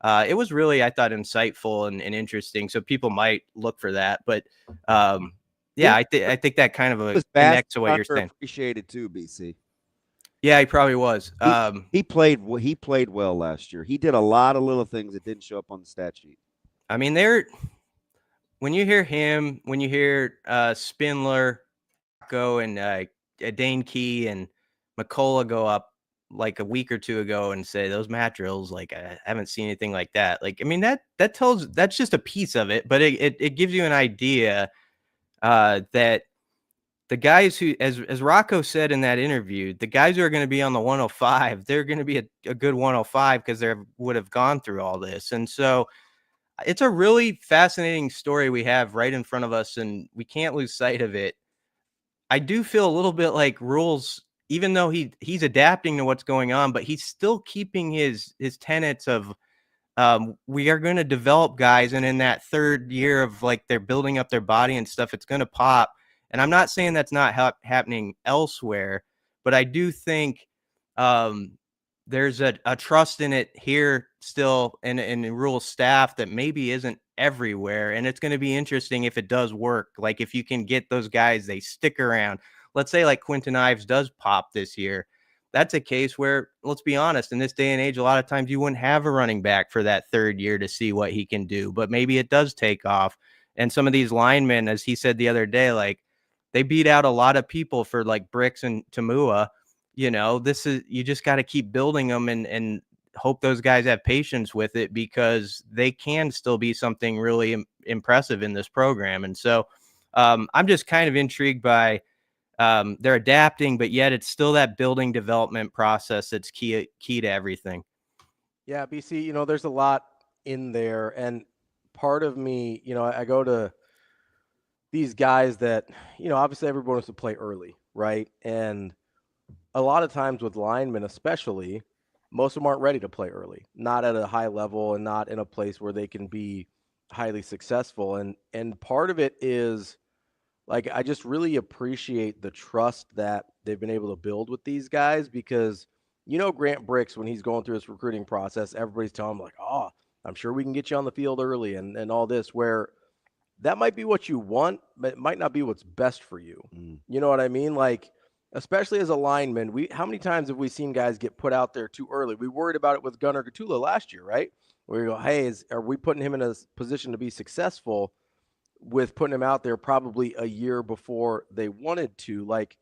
R: It was really, I thought, insightful and interesting. So people might look for that, but yeah, I think that kind of connects to what you're saying.
D: Appreciated too, BC.
R: Yeah, he probably was.
D: He played well last year. He did a lot of little things that didn't show up on the stat sheet.
R: I mean, when you hear him, when you hear Spindler go and Dane Key and McCullough go up like a week or two ago and say those mat drills, like I haven't seen anything like that. Like, I mean, that's just a piece of it, but it gives you an idea that the guys who, as Rocco said in that interview, the guys who are going to be on the 105, they're going to be a good 105 because they would have gone through all this. And so it's a really fascinating story we have right in front of us, and we can't lose sight of it. I do feel a little bit like Rule's, even though he's adapting to what's going on, but he's still keeping his tenets of we are going to develop guys, and in that third year of like they're building up their body and stuff, it's going to pop. And I'm not saying that's not happening elsewhere, but I do think there's a trust in it here still in Rule's staff that maybe isn't everywhere. And it's going to be interesting if it does work. Like if you can get those guys, they stick around. Let's say like Quinton Ives does pop this year. That's a case where, let's be honest, in this day and age, a lot of times you wouldn't have a running back for that third year to see what he can do, but maybe it does take off. And some of these linemen, as he said the other day, like they beat out a lot of people for like Bricks and Tamua. you just got to keep building them and hope those guys have patience with it, because they can still be something really impressive in this program. And so I'm just kind of intrigued by they're adapting, but yet it's still that building development process that's key to everything.
C: Yeah, BC, there's a lot in there. And part of me, I go to these guys that, obviously everyone wants to play early, right? And a lot of times with linemen especially, most of them aren't ready to play early, not at a high level and not in a place where they can be highly successful. And part of it is, like, I just really appreciate the trust that they've been able to build with these guys, because, Grant Bricks, when he's going through his recruiting process, everybody's telling him, like, oh, I'm sure we can get you on the field early and all this, where that might be what you want, but it might not be what's best for you. You know what I mean? Like, especially as a lineman, how many times have we seen guys get put out there too early? We worried about it with Gunnar Gatula last year, right? Where you go, hey, are we putting him in a position to be successful with putting him out there probably a year before they wanted to? Like,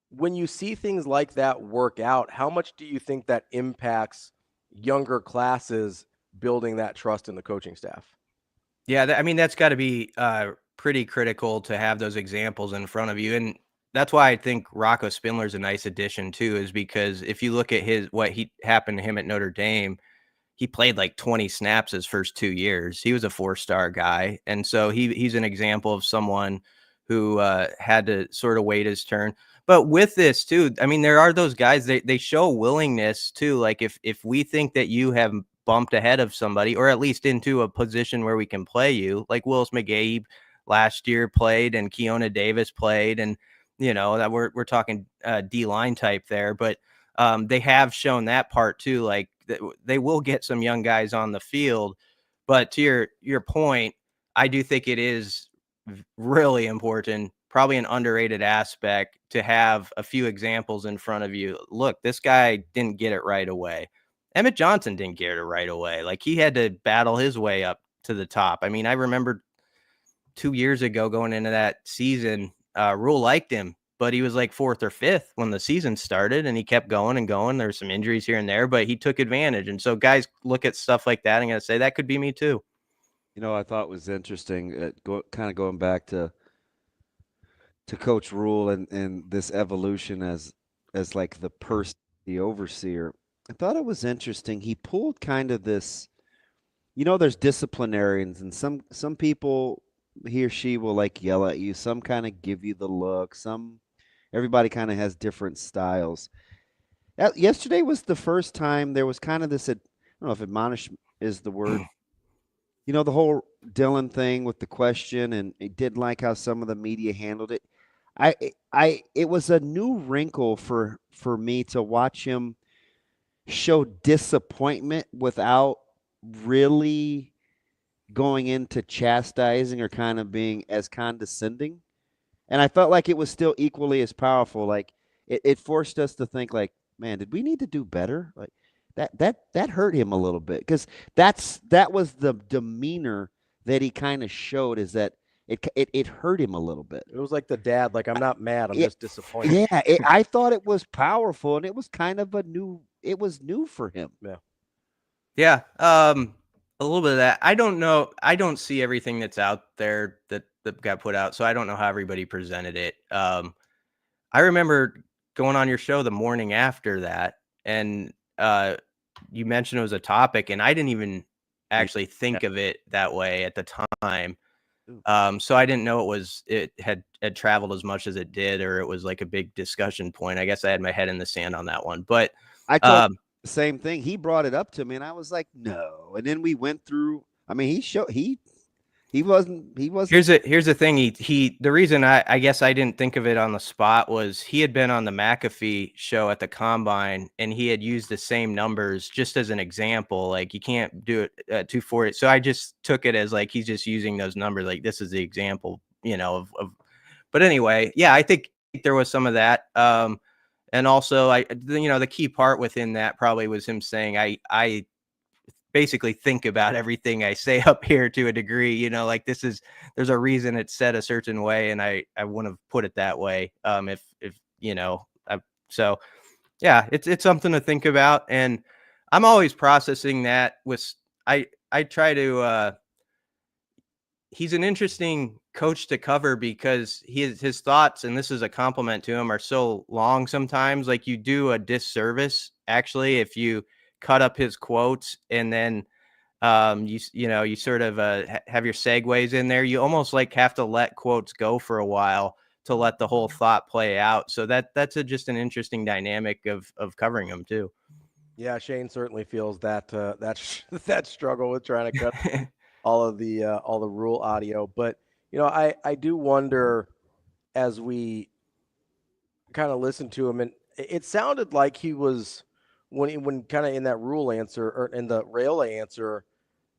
C: when you see things like that work out, how much do you think that impacts younger classes building that trust in the coaching staff?
R: Yeah, that's got to be pretty critical to have those examples in front of you. And that's why I think Rocco Spindler's a nice addition too, is because if you look at what happened to him at Notre Dame, he played like 20 snaps his first 2 years. He was a 4-star guy. And so he's an example of someone who had to sort of wait his turn. But with this too, there are those guys, they show willingness too. Like if we think that you have bumped ahead of somebody, or at least into a position where we can play you, like Willis McGahee last year played and Keona Davis played, and that we're talking D-line type there, but they have shown that part too. Like they will get some young guys on the field, but to your point, I do think it is really important, probably an underrated aspect, to have a few examples in front of you. Look, this guy didn't get it right away. Emmett Johnson didn't get it right away. Like, he had to battle his way up to the top. I remember 2 years ago going into that season, Rule liked him, but he was like 4th or 5th when the season started, and he kept going and going. There's some injuries here and there, but he took advantage. And so guys look at stuff like that and going to say, that could be me too.
D: I thought was interesting, kind of going back to Coach Rule and this evolution as like the overseer. I thought it was interesting. He pulled kind of this, there's disciplinarians, and some people, he or she will like yell at you. Some kind of give you the look. Everybody kind of has different styles. Yesterday was the first time there was kind of this, I don't know if admonish is the word, the whole Dylan thing with the question, and he didn't like how some of the media handled it. It was a new wrinkle for me to watch him show disappointment without really going into chastising or kind of being as condescending. And I felt like it was still equally as powerful. Like it forced us to think, like, man, did we need to do better? Like that hurt him a little bit, because that was the demeanor that he kind of showed, is that it hurt him a little bit.
C: It was like the dad, like, I'm not mad, I'm just disappointed.
D: Yeah, I thought it was powerful, and it was kind of it was new for him.
R: Yeah. A little bit of that. I don't know. I don't see everything that's out there that got put out, so I don't know how everybody presented it. I remember going on your show the morning after that, and you mentioned it was a topic, and I didn't even actually think of it that way at the time. So I didn't know it had traveled as much as it did, or it was like a big discussion point. I guess I had my head in the sand on that one, but
D: I thought the same thing. He brought it up to me, and I was like, no. And then we went through. He wasn't.
R: Here's the thing. The reason I guess I didn't think of it on the spot was he had been on the McAfee show at the Combine, and he had used the same numbers just as an example. Like, you can't do it at 240. So I just took it as like he's just using those numbers. Like, this is the example, of. But anyway, yeah, I think there was some of that. And also, the key part within that probably was him saying, I basically think about everything I say up here to a degree, like there's a reason it's said a certain way, and I wouldn't have put it that way. So Yeah, it's something to think about, and I'm always processing that with I try to he's an interesting coach to cover because his thoughts, and this is a compliment to him, are so long sometimes. Like, you do a disservice actually if you cut up his quotes and then you sort of have your segues in there. You almost like have to let quotes go for a while to let the whole thought play out. So that's just an interesting dynamic of covering them too.
C: Yeah, Shane certainly feels that that struggle with trying to cut all the Rule audio. But I do wonder, as we kind of listened to him, and it sounded like he was when kind of in that Rule answer or in the Raiola answer,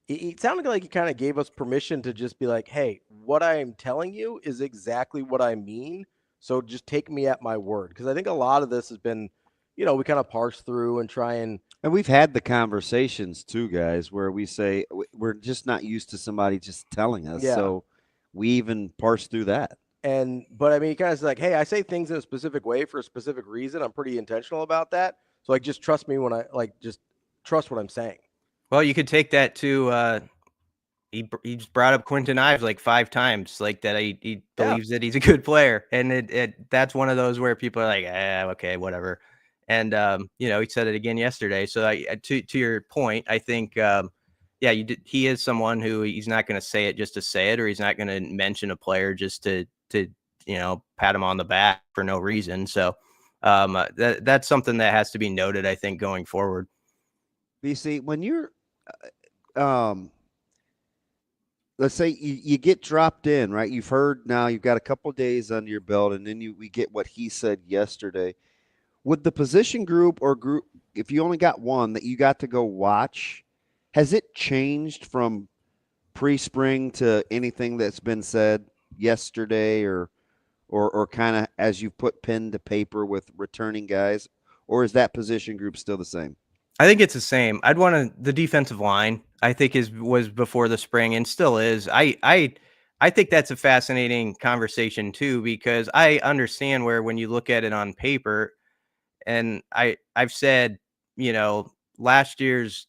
C: it sounded like he kind of gave us permission to just be like, hey, what I am telling you is exactly what I mean. So just take me at my word. Because I think a lot of this has been, we kind of parse through and try and
D: we've had the conversations too, guys, where we say we're just not used to somebody just telling us.
C: Yeah.
D: So we even parse through that.
C: But I mean, he kind of like, hey, I say things in a specific way for a specific reason. I'm pretty intentional about that. So like, just trust me when I just trust what I'm saying.
R: Well, you could take that to he just brought up Quentin Ives like 5 times, like that he believes that he's a good player, and that's one of those where people are like, okay, whatever. And he said it again yesterday. So to your point, I think he is someone who he's not going to say it just to say it, or he's not going to mention a player just to pat him on the back for no reason. So that's something that has to be noted, I think, going forward.
D: BC, when you're let's say you get dropped in, right? You've heard now, you've got a couple of days under your belt, and then we get what he said yesterday. Would the position group, if you only got one that you got to go watch, has it changed from pre-spring to anything that's been said yesterday or kind of as you put pen to paper with returning guys, or is that position group still the same?
R: I think it's the same. The defensive line, I think was before the spring and still is. I think that's a fascinating conversation too, because I understand where when you look at it on paper, and I've said, last year's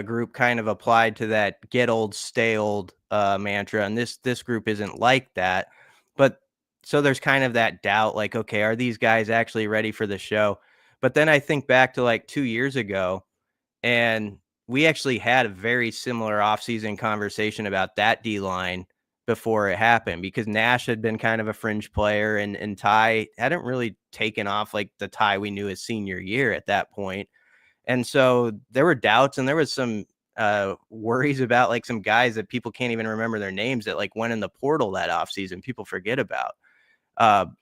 R: group kind of applied to that get old, stay old mantra, and this group isn't like that. But so there's kind of that doubt, like, okay, are these guys actually ready for the show? But then I think back to like 2 years ago, and we actually had a very similar offseason conversation about that D-line before it happened, because Nash had been kind of a fringe player and Ty hadn't really taken off like the Ty we knew his senior year at that point. And so there were doubts, and there was some worries about like some guys that people can't even remember their names that like went in the portal that offseason. People forget about.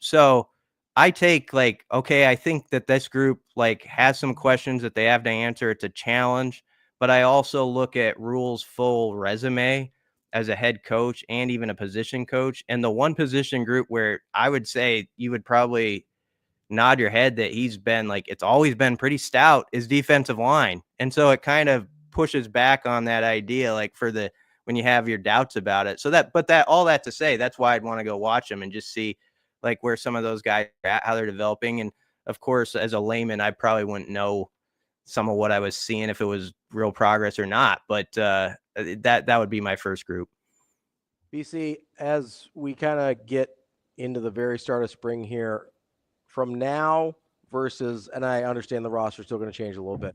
R: So I take like, okay, I think that this group like has some questions that they have to answer. It's a challenge, but I also look at Rule's full resume as a head coach and even a position coach. And the one position group where I would say you would probably nod your head that he's been like, it's always been pretty stout, is defensive line. And so it kind of pushes back on that idea, like when you have your doubts about it. So all that to say, that's why I'd want to go watch them and just see like where some of those guys are at, how they're developing. And of course, as a layman, I probably wouldn't know some of what I was seeing if it was real progress or not. But that would be my first group.
C: BC, as we kind of get into the very start of spring here, from now versus, and I understand the roster is still going to change a little bit,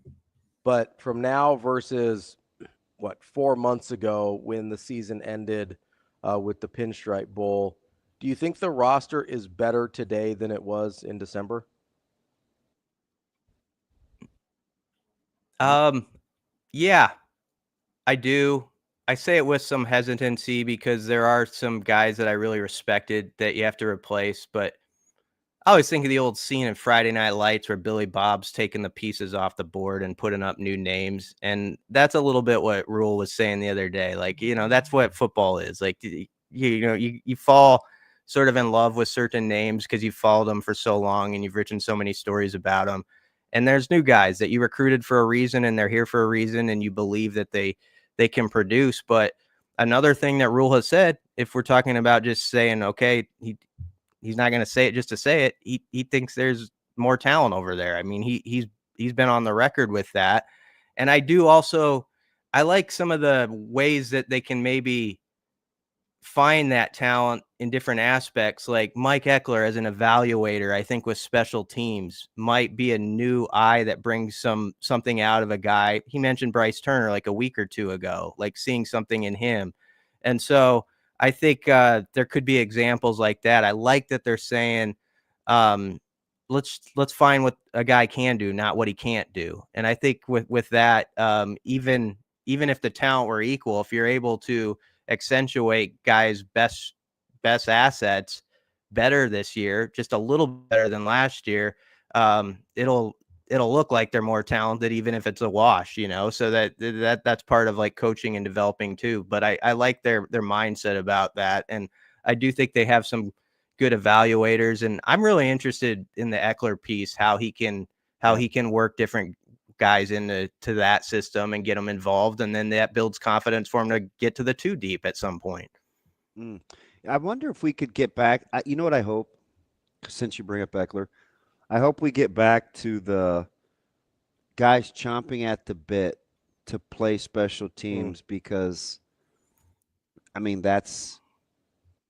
C: but from now versus 4 months ago when the season ended with the Pinstripe Bowl, do you think the roster is better today than it was in December?
R: Yeah, I do. I say it with some hesitancy because there are some guys that I really respected that you have to replace, but I always think of the old scene in Friday Night Lights where Billy Bob's taking the pieces off the board and putting up new names. And that's a little bit what Rule was saying the other day. Like, that's what football is. Like, you fall sort of in love with certain names because you've followed them for so long and you've written so many stories about them. And there's new guys that you recruited for a reason and they're here for a reason and you believe that they can produce. But another thing that Rule has said, if we're talking about just saying, okay, he's not going to say it just to say it. He thinks there's more talent over there. I mean, he's been on the record with that. And I like some of the ways that they can maybe find that talent in different aspects. Like Mike Eckler as an evaluator, I think with special teams might be a new eye that brings something out of a guy. He mentioned Bryce Turner like a week or two ago, like seeing something in him. And so I think there could be examples like that. I like that they're saying, let's find what a guy can do, not what he can't do. And I think with that, even if the talent were equal, if you're able to accentuate guys' best assets better this year, just a little better than last year, it'll look like they're more talented, even if it's a wash, so that's part of like coaching and developing too. But I like their mindset about that. And I do think they have some good evaluators, and I'm really interested in the Eckler piece, how he can work different guys into that system and get them involved, and then that builds confidence for him to get to the 2 deep at some point.
D: I wonder if we could get back. You know what I hope, since you bring up Eckler, I hope we get back to the guys chomping at the bit to play special teams, because, I mean, that's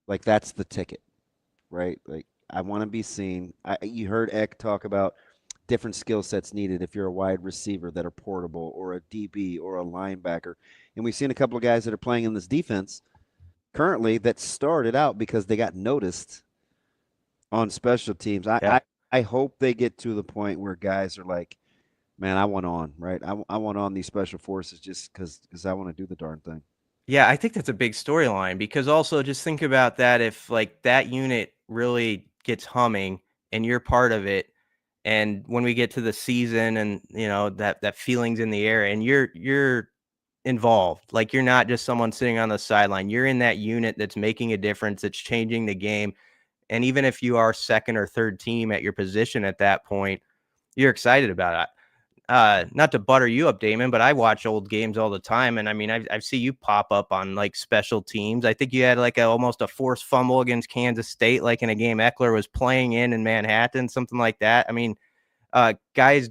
D: the ticket, right? Like, I want to be seen. You heard Eck talk about different skill sets needed if you're a wide receiver that are portable, or a DB, or a linebacker. And we've seen a couple of guys that are playing in this defense currently that started out because they got noticed on special teams. I hope they get to the point where guys are like, man, I want on, right? I want on these special forces just because I want to do the darn thing.
R: Yeah, I think that's a big storyline, because also just think about that. If like that unit really gets humming and you're part of it, and when we get to the season and that feeling's in the air and you're involved, like you're not just someone sitting on the sideline, you're in that unit that's making a difference, that's changing the game. And even if you are second or third team at your position at that point, you're excited about it. Not to butter you up, Damon, but I watch old games all the time. And I mean, I see you pop up on like special teams. I think you had like almost a forced fumble against Kansas State, like in a game Eckler was playing in Manhattan, something like that. I mean, guys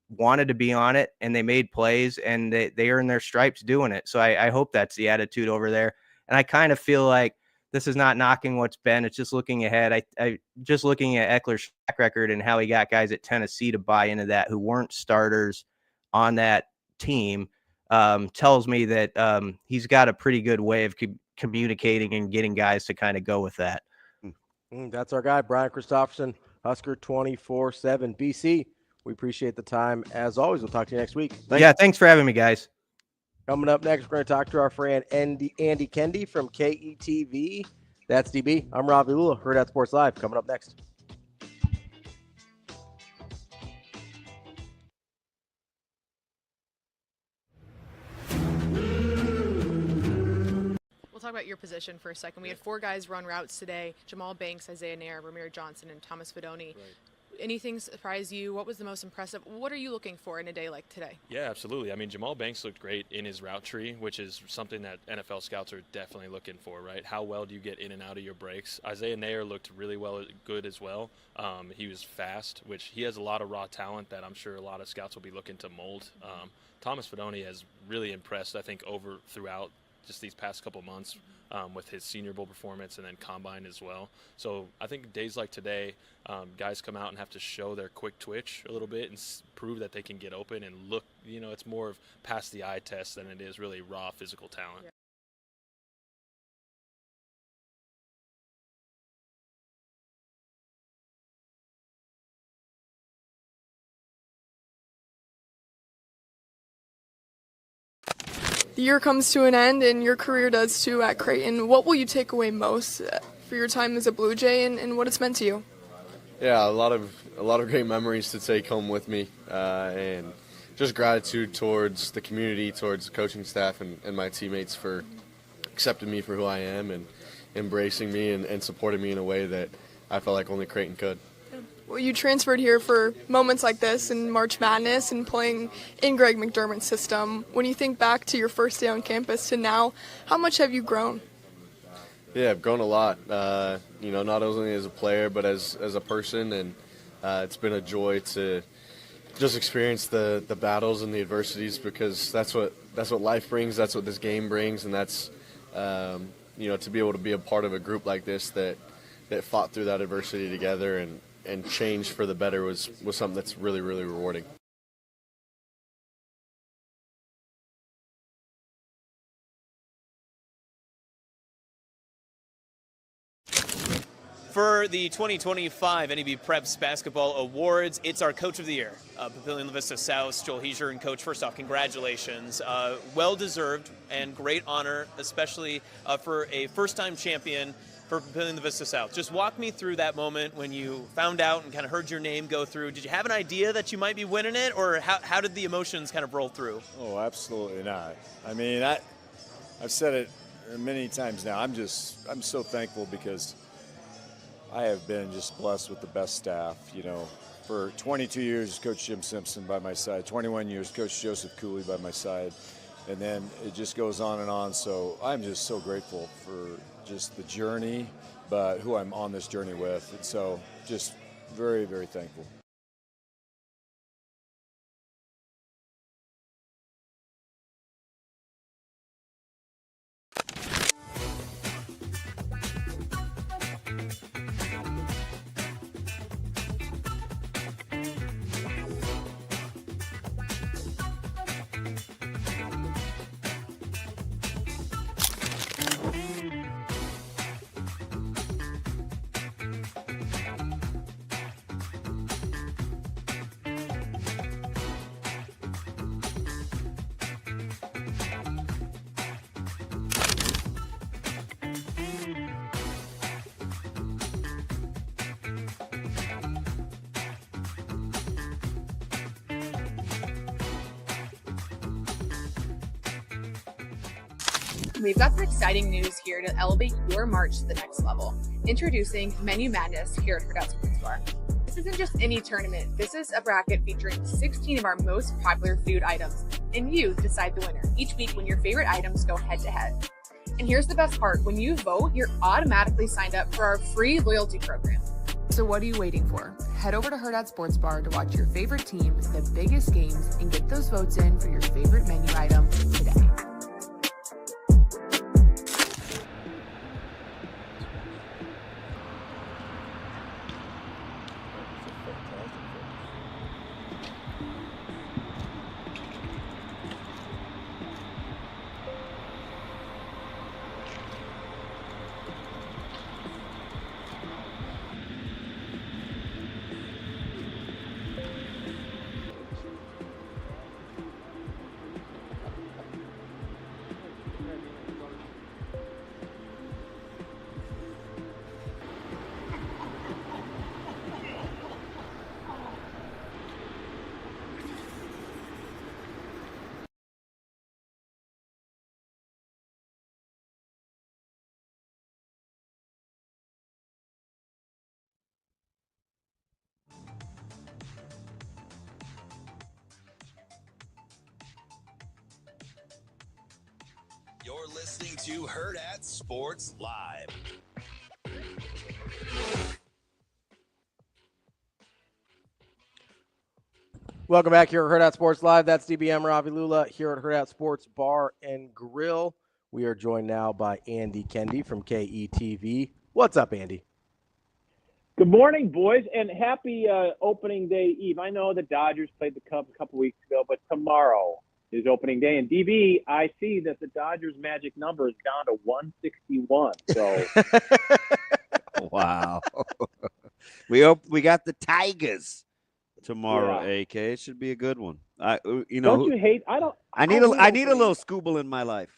R: wanted to be on it and they made plays and they earned their stripes doing it. So I hope that's the attitude over there. And I kind of feel like this is not knocking what's been. It's just looking ahead. I just looking at Eckler's track record and how he got guys at Tennessee to buy into that who weren't starters on that team tells me that he's got a pretty good way of communicating and getting guys to kind of go with that.
C: That's our guy, Brian Christopherson, Husker 24/7 BC. We appreciate the time. As always, we'll talk to you next week.
R: Thanks for having me, guys.
C: Coming up next, we're going to talk to our friend Andy Kendeigh from KETV. That's DB. I'm Ravi Lulla, Hurrdat Sports Live. Coming up next.
G: We'll talk about your position for a second. We had 4 guys run routes today: Jamal Banks, Isaiah Nair, Ramir Johnson, and Thomas Fedoni. Anything surprise you? What was the most impressive? What are you looking for in a day like today?
H: Yeah, absolutely. I mean, Jamal Banks looked great in his route tree, which is something that NFL scouts are definitely looking for, right? How well do you get in and out of your breaks? Isaiah Nair looked really good as well. He was fast, which he has a lot of raw talent that I'm sure a lot of scouts will be looking to mold. Thomas Fedoni has really impressed, I think, throughout just these past couple months with his Senior Bowl performance and then Combine as well. So I think days like today, guys come out and have to show their quick twitch a little bit and prove that they can get open and look, it's more of past the eye test than it is really raw physical talent.
G: Yeah.
I: The year comes to an end, and your career does too at Creighton. What will you take away most for your time as a Blue Jay, and what it's meant to you?
J: Yeah, a lot of great memories to take home with me, and just gratitude towards the community, towards the coaching staff, and my teammates for accepting me for who I am and embracing me and supporting me in a way that I felt like only Creighton could.
I: Well, you transferred here for moments like this in March Madness and playing in Greg McDermott's system. When you think back to your first day on campus to now, how much have you grown?
J: Yeah, I've grown a lot, not only as a player but as a person, and it's been a joy to just experience the battles and the adversities, because that's what life brings, that's what this game brings, and that's to be able to be a part of a group like this that fought through that adversity together and changed for the better was something that's really, really rewarding.
K: For the 2025 NEB Preps Basketball Awards, it's our Coach of the Year. Papillion La Vista South, Joel Heiser, and Coach, first off, congratulations. Well-deserved and great honor, especially for a first-time champion for Papillion La Vista South. Just walk me through that moment when you found out and kind of heard your name go through. Did you have an idea that you might be winning it, or how did the emotions kind of roll through?
L: Oh, absolutely not. I mean, I've said it many times now. I'm so thankful because I have been just blessed with the best staff. For 22 years, Coach Jim Simpson by my side, 21 years, Coach Joseph Cooley by my side, and then it just goes on and on. So I'm just so grateful for just the journey, but who I'm on this journey with. And so just very, very thankful.
G: We've got some exciting news here to elevate your March to the next level. Introducing Menu Madness here at Hurrdat Sports Bar. This isn't just any tournament. This is a bracket featuring 16 of our most popular food items, and you decide the winner each week when your favorite items go head to head. And here's the best part. When you vote, you're automatically signed up for our free loyalty program. So what are you waiting for? Head over to Hurrdat Sports Bar to watch your favorite team, the biggest games, and get those votes in for your favorite menu item today.
A: You're listening to Hurrdat Sports Live.
C: Welcome back here at Hurrdat Sports Live. That's DBM Ravi Lulla here at Hurrdat Sports Bar and Grill. We are joined now by Andy Kendeigh from KETV. What's up, Andy?
S: Good morning, boys, and happy opening day eve. I know the Dodgers played the Cubs a couple weeks ago, but tomorrow is opening day. And DB, I see that the Dodgers' magic number is down to 161. So,
D: wow, we got the Tigers tomorrow. Yeah. AK, it should be a good one.
S: Don't you hate?
D: I need a little Scooble in my life.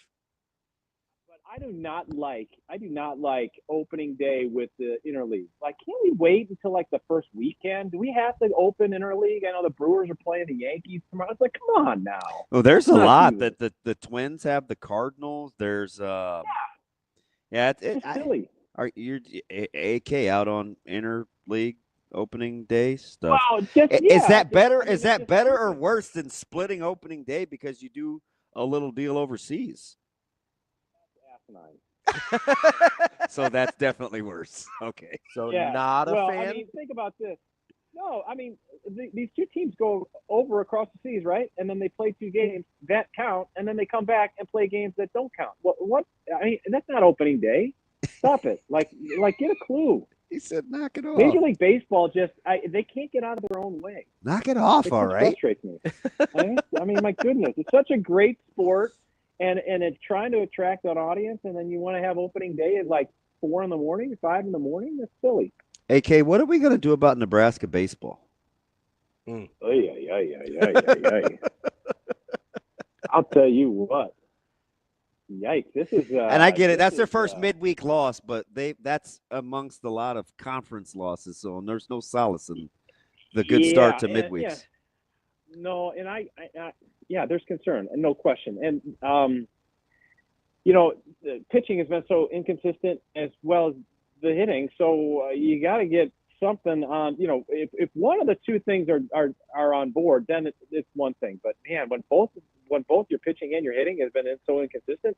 S: But I do not like opening day with the interleague. Like, can't we wait until like the first weekend? Do we have to open interleague? I know the Brewers are playing the Yankees tomorrow. It's like, come on now.
D: Oh, there's a lot that the Twins have. The Cardinals. There's it's
S: silly.
D: Are you AK out on interleague opening day stuff?
S: Wow,
D: is that better? Is that better or worse than splitting opening day because you do a little deal overseas? So that's definitely worse. Okay.
C: So not a fan?
S: I mean, think about this. No, I mean, these two teams go over across the seas, right? And then they play 2 games that count, and then they come back and play games that don't count. What? I mean, that's not opening day. Stop it. Like, get a clue.
D: He said, knock it off.
S: Major League Baseball they can't get out of their own way.
D: Knock it off, all right?
S: It frustrates me. I mean, my goodness, it's such a great sport, and it's trying to attract an audience, and then you want to have opening day at like 4 in the morning, 5 in the morning? That's silly.
D: AK, what are we going to do about Nebraska baseball?
S: I'll tell you what. Yikes! This is
D: and I get it. That's their first midweek loss, but that's amongst a lot of conference losses. So there's no solace in the good start to midweeks.
S: Yeah. No, and I there's concern and no question. And the pitching has been so inconsistent as well as the hitting. So you got to get something on. If one of the two things are on board, then it's one thing. But man, when both your pitching and your hitting has been so inconsistent,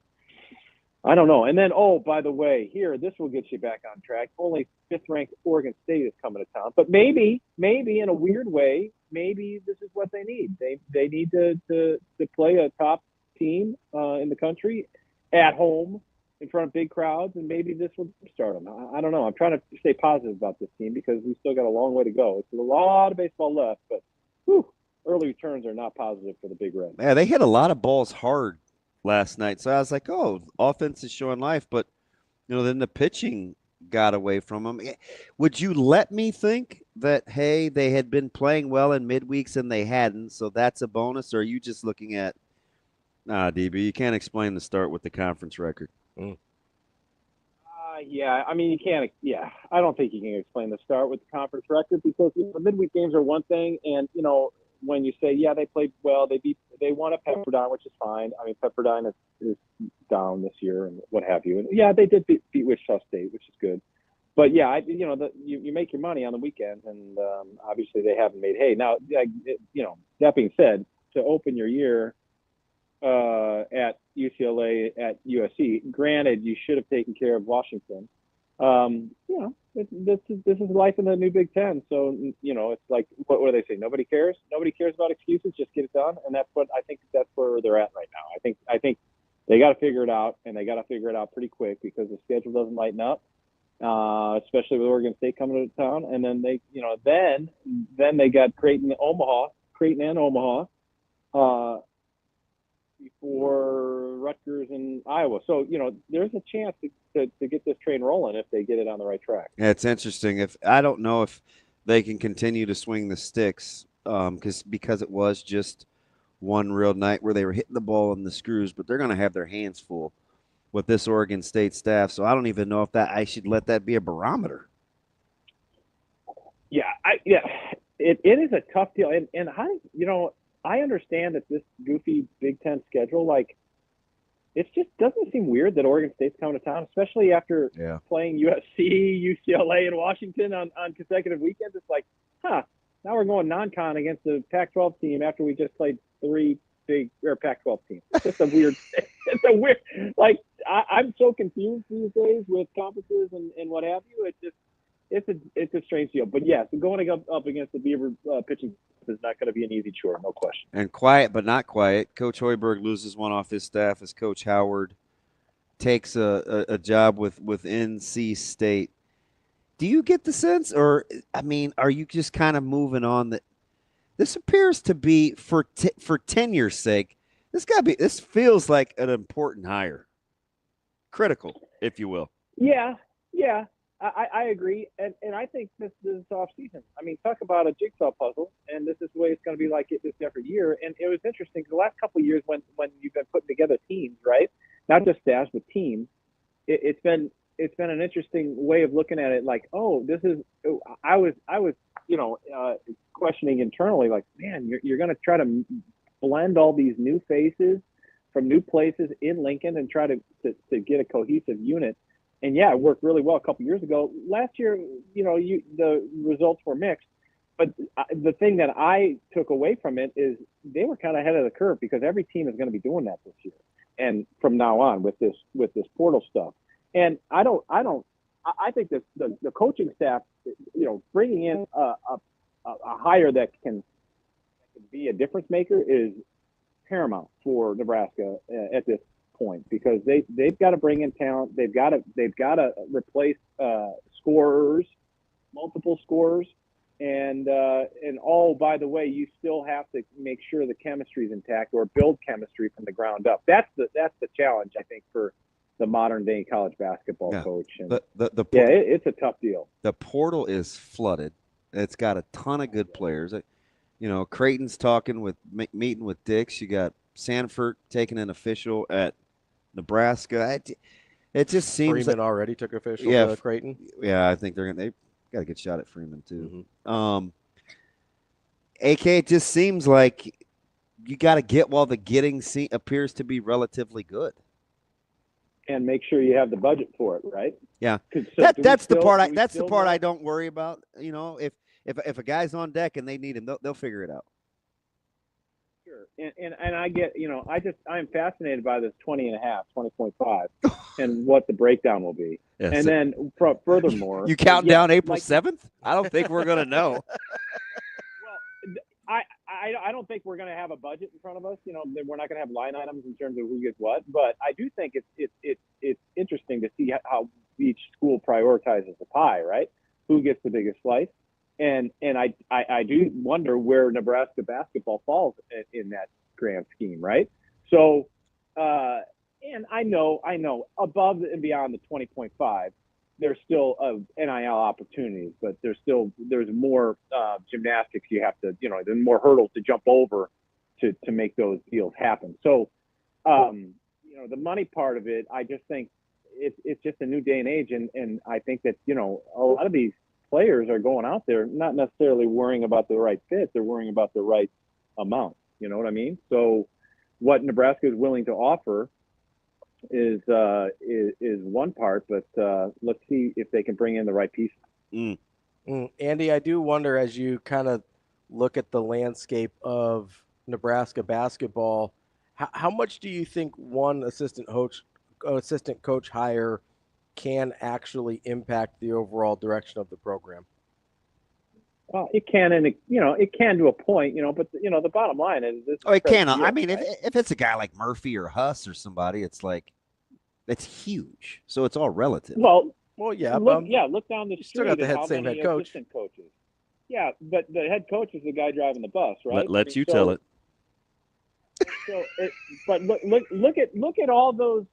S: I don't know. And then, by the way, this will get you back on track. Only 5th-ranked Oregon State is coming to town. But maybe in a weird way, maybe this is what they need. They need to play a top team in the country at home in front of big crowds, and maybe this will start them. I don't know. I'm trying to stay positive about this team because we still got a long way to go. It's a lot of baseball left, but early returns are not positive for the Big Red.
D: Yeah, they hit a lot of balls hard last night. So I was like, offense is showing life. But, then the pitching got away from them. Would you let me think that, hey, they had been playing well in midweeks and they hadn't, so that's a bonus? Or are you just looking at, DB, you can't explain the start with the conference record?
S: Yeah, I mean, you can't. Yeah, I don't think you can explain the start with the conference record because the midweek games are one thing, and when you say they played well, they won at Pepperdine, which is fine. I mean, Pepperdine is down this year and what have you. And they did beat Wichita State, which is good. But you make your money on the weekends, and obviously they haven't made hay. Now, that being said, to open your year at UCLA, at USC. Granted, you should have taken care of Washington. This is life in the new Big Ten. So it's like what do they say? Nobody cares. Nobody cares about excuses. Just get it done. And that's what I think. That's where they're at right now. I think they got to figure it out, and they got to figure it out pretty quick because the schedule doesn't lighten up, especially with Oregon State coming to town. And then then they got Creighton and Omaha. Before Rutgers and Iowa. So, there's a chance to get this train rolling if they get it on the right track.
D: Yeah, it's interesting. I don't know if they can continue to swing the sticks because it was just one real night where they were hitting the ball on the screws, but they're going to have their hands full with this Oregon State staff. So I don't even know if I should let that be a barometer.
S: Yeah, it is a tough deal. And I understand that this goofy Big Ten schedule, it just doesn't seem weird that Oregon State's coming to town, especially after playing USC, UCLA, and Washington on consecutive weekends. It's like, now we're going non-con against the Pac-12 team after we just played 3 big Pac-12 teams. It's just a weird. It's a weird. I'm so confused these days with conferences and what have you. It's a strange deal. But yes, going up against the Beaver pitching is not going to be an easy chore, no question.
D: And quiet but not quiet. Coach Hoiberg loses one off his staff as Coach Howard takes a job with NC State. Do you get the sense, or are you just kind of moving on that this appears to be for tenure's sake? This feels like an important hire, critical, if you will.
S: Yeah. I agree, and I think this is off season. Talk about a jigsaw puzzle, and this is the way it's going to be like this every year. And it was interesting the last couple of years when you've been putting together teams, right? Not just staffs, but teams. It's been an interesting way of looking at it. Like, this is. I was questioning internally, like, man, you're going to try to blend all these new faces from new places in Lincoln and try to get a cohesive unit. And it worked really well a couple years ago. Last year, the results were mixed. But the thing that I took away from it is they were kind of ahead of the curve because every team is going to be doing that this year and from now on with this portal stuff. And I think that the coaching staff, bringing in a hire that can be a difference maker is paramount for Nebraska at this point, because they've got to bring in talent. They've got to replace scorers, multiple scorers, and by the way, you still have to make sure the chemistry is intact or build chemistry from the ground up. That's the challenge, I think, for the modern day college basketball coach. And it's a tough deal.
D: The portal is flooded. It's got a ton of good players. Creighton's meeting with Dix. You got Sanford taking an official at Nebraska. It just seems
C: Freeman already took official to Creighton.
D: Yeah, I think they've got a good shot at Freeman too. AK, it just seems like you got to get while the getting appears to be relatively good,
S: and make sure you have the budget for it, right?
D: Yeah,
S: that's
D: the part. That's the part I don't worry about. If a guy's on deck and they need him, they'll figure it out.
S: Sure. And I get, I'm fascinated by this 20.5, and what the breakdown will be.
D: Yes.
S: And then furthermore,
D: you count down April 7th? I don't think we're going to know.
S: Well, I don't think we're going to have a budget in front of us. We're not going to have line items in terms of who gets what, but I do think it's interesting to see how each school prioritizes the pie, right? Who gets the biggest slice? And I do wonder where Nebraska basketball falls in that grand scheme, right? So, and I know above and beyond the 20.5, there's still NIL opportunities, but there's more gymnastics you have to, there's more hurdles to jump over to make those deals happen. So, the money part of it, I just think it's just a new day and age, and I think that a lot of these players are going out there not necessarily worrying about the right fit, they're worrying about the right amount. You know what I mean? So what Nebraska is willing to offer is one part, but let's see if they can bring in the right pieces.
C: Andy, I do wonder, as you kind of look at the landscape of Nebraska basketball, how much do you think one assistant coach hire can actually impact the overall direction of the program?
S: Well, it can, and it can to a point, but the bottom line is this.
D: Oh, it can. I mean, if it's a guy like Murphy or Huss or somebody, it's like it's huge. So it's all relative.
S: Well,
C: yeah.
S: Look down the street.
C: Still got the
S: how
C: same
S: many
C: head coach.
S: Assistant coaches. Yeah, but the head coach is the guy driving the bus, right?
D: Let you tell it.
S: So, but look at all those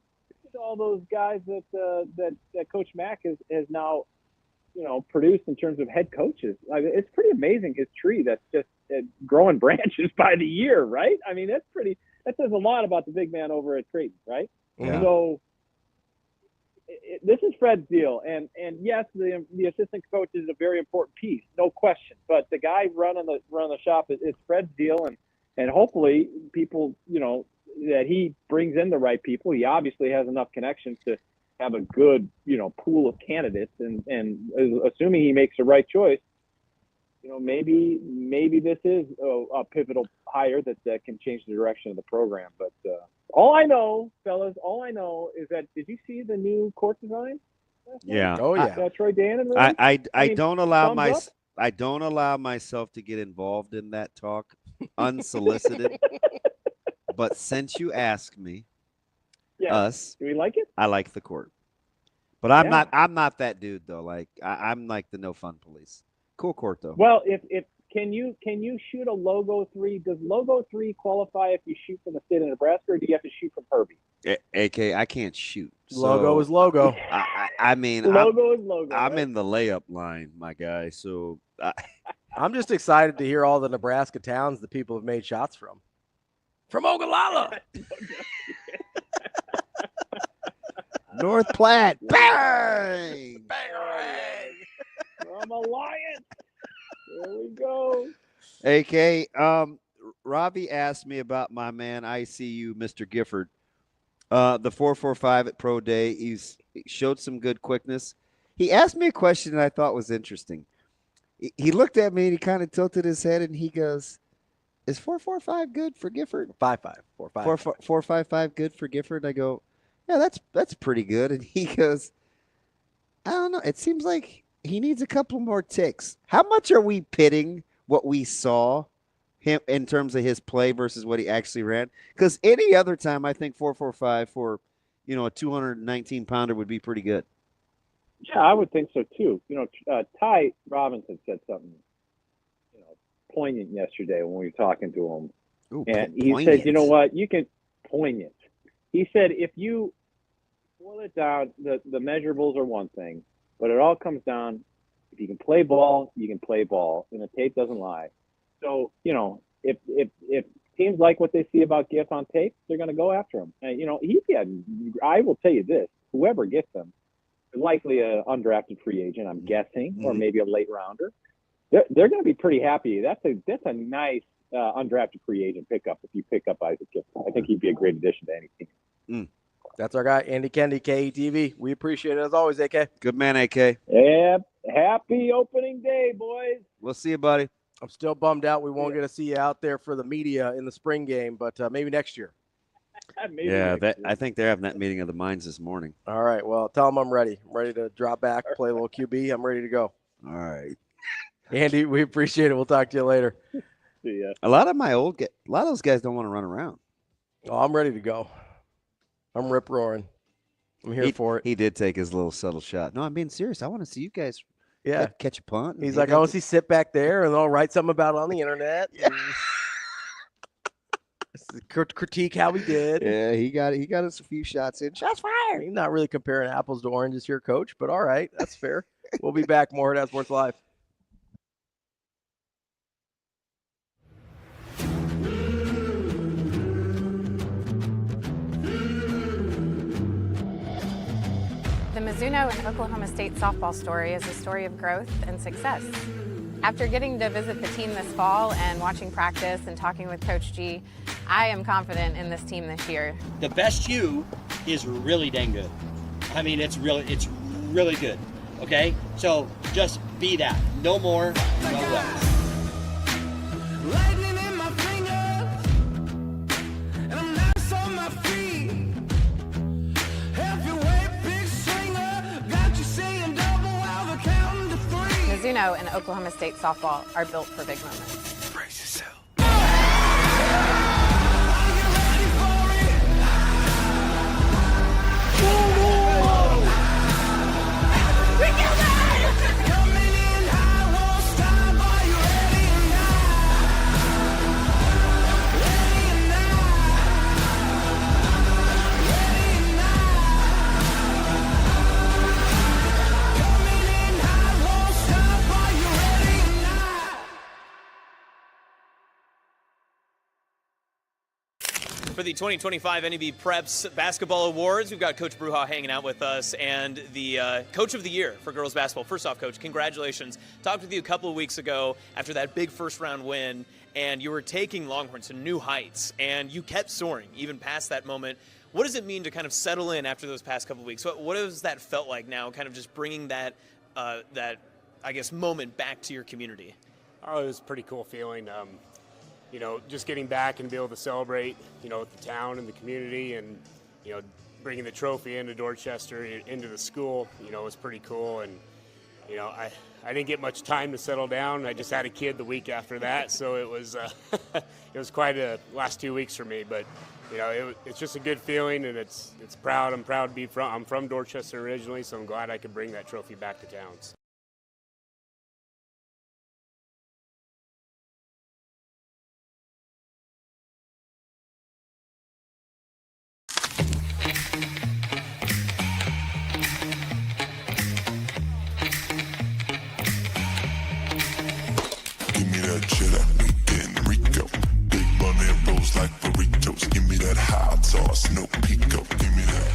S: guys that Coach Mack has now, produced in terms of head coaches. Like, it's pretty amazing, his tree that's just growing branches by the year, right? I mean, that says a lot about the big man over at Creighton, right?
D: Yeah.
S: So this is Fred's deal, and yes, the assistant coach is a very important piece, no question. But the guy running the shop is Fred's deal, and hopefully people, that he brings in the right people. He obviously has enough connections to have a good, pool of candidates, and assuming he makes the right choice, maybe this is a pivotal hire that can change the direction of the program. But all I know, fellas, is that, did you see the new court design?
D: Yeah.
C: Oh yeah.
S: Troy Dannon.
D: I don't allow myself to get involved in that talk unsolicited. But since you asked me,
S: do we like it?
D: I like the court, but I'm not that dude though. Like I'm like the no fun police. Cool court though.
S: Well, if can you shoot a logo 3? Does logo 3 qualify if you shoot from the state of Nebraska, or do you have to shoot from Herbie?
D: AK, I can't shoot.
C: Logo is logo.
D: I mean,
S: logo is logo.
D: I'm in the layup line, my guy. So
C: I'm just excited to hear all the Nebraska towns that people have made shots from. From Ogallala.
D: North Platte. Bang!
C: Bang!
S: From Alliance. There we go.
D: AK, Ravi asked me about my man ICU, Mr. Gifford. The 4.45 at Pro Day. He showed some good quickness. He asked me a question that I thought was interesting. He looked at me and he kind of tilted his head and he goes, "Is 4.45 good for Gifford?"
C: 5.5.
D: 4.55 good for Gifford. I go, "Yeah, that's pretty good." And he goes, "I don't know. It seems like he needs a couple more ticks." How much are we pitting what we saw him in terms of his play versus what he actually ran. Because any other time, I think 4.45 for, a 219-pounder would be pretty good.
S: Yeah, I would think so too. Ty Robinson said something, poignant yesterday when we were talking to him.
D: Ooh,
S: and he
D: poignant.
S: said, you know what, you can poignant. He said, if you boil it down, the measurables are one thing, but it all comes down, if you can play ball, you can play ball, and the tape doesn't lie. So, if teams like what they see about Giff on tape, they're going to go after him. And, I will tell you this, whoever gets him, likely an undrafted free agent, I'm guessing, or maybe a late rounder. They're going to be pretty happy. That's a nice undrafted free agent pickup if you pick up Isaac Gibson. I think he'd be a great addition to any team.
C: That's our guy, Andy Kendeigh, KETV. We appreciate it as always, AK.
D: Good man, AK.
S: Yeah, happy opening day, boys.
D: We'll see you, buddy.
C: I'm still bummed out we won't get to see you out there for the media in the spring game, but maybe next year.
D: I think they're having that meeting of the minds this morning.
C: All right. Well, tell them I'm ready. I'm ready to drop back, play a little QB. I'm ready to go.
D: All right.
C: Andy, we appreciate it. We'll talk to you later.
S: See ya.
D: A lot of those guys don't want to run around.
C: Oh, I'm ready to go. I'm rip roaring. I'm here for it.
D: He did take his little subtle shot. No, I'm being serious. I want to see you guys catch a punt.
C: He's like, I want to see sit back there and I'll write something about it on the internet. Critique how we did.
D: Yeah, he got us a few shots in. Shots fired.
C: He's not really comparing apples to oranges here, Coach, but all right. That's fair. We'll be back. More Hurrdat Sports Live.
M: The Mizuno and Oklahoma State softball story is a story of growth and success. After getting to visit the team this fall and watching practice and talking with Coach G, I am confident in this team this year.
N: The best you is really dang good. I mean, it's really good. Okay? So just be that. No more, no less.
O: Lightning in my fingers, and I'm nice on my feet. Heavyweight big swinger, got you saying double while they're counting to three.
M: Mizuno and Oklahoma State softball are built for big moments.
O: Brace yourself.
K: For the 2025 NEB Preps Basketball Awards, we've got Coach Bruja hanging out with us and the Coach of the Year for girls basketball. First off, Coach, congratulations. Talked with you a couple of weeks ago after that big first-round win, and you were taking Longhorns to new heights, and you kept soaring even past that moment. What does it mean to kind of settle in after those past couple of weeks? What has that felt like now, kind of just bringing that, I guess, moment back to your community?
P: Oh, it was a pretty cool feeling. Just getting back and be able to celebrate, with the town and the community and, bringing the trophy into Dorchester, into the school, was pretty cool. And, I didn't get much time to settle down. I just had a kid the week after that. So it was, it was quite a last 2 weeks for me, but, it's just a good feeling and it's proud. I'm proud to be I'm from Dorchester originally, so I'm glad I could bring that trophy back to Towns.
O: Give me that cheddar, weekend Rico. Big money rolls like burritos. Give me that hot sauce, no pico. Give me that.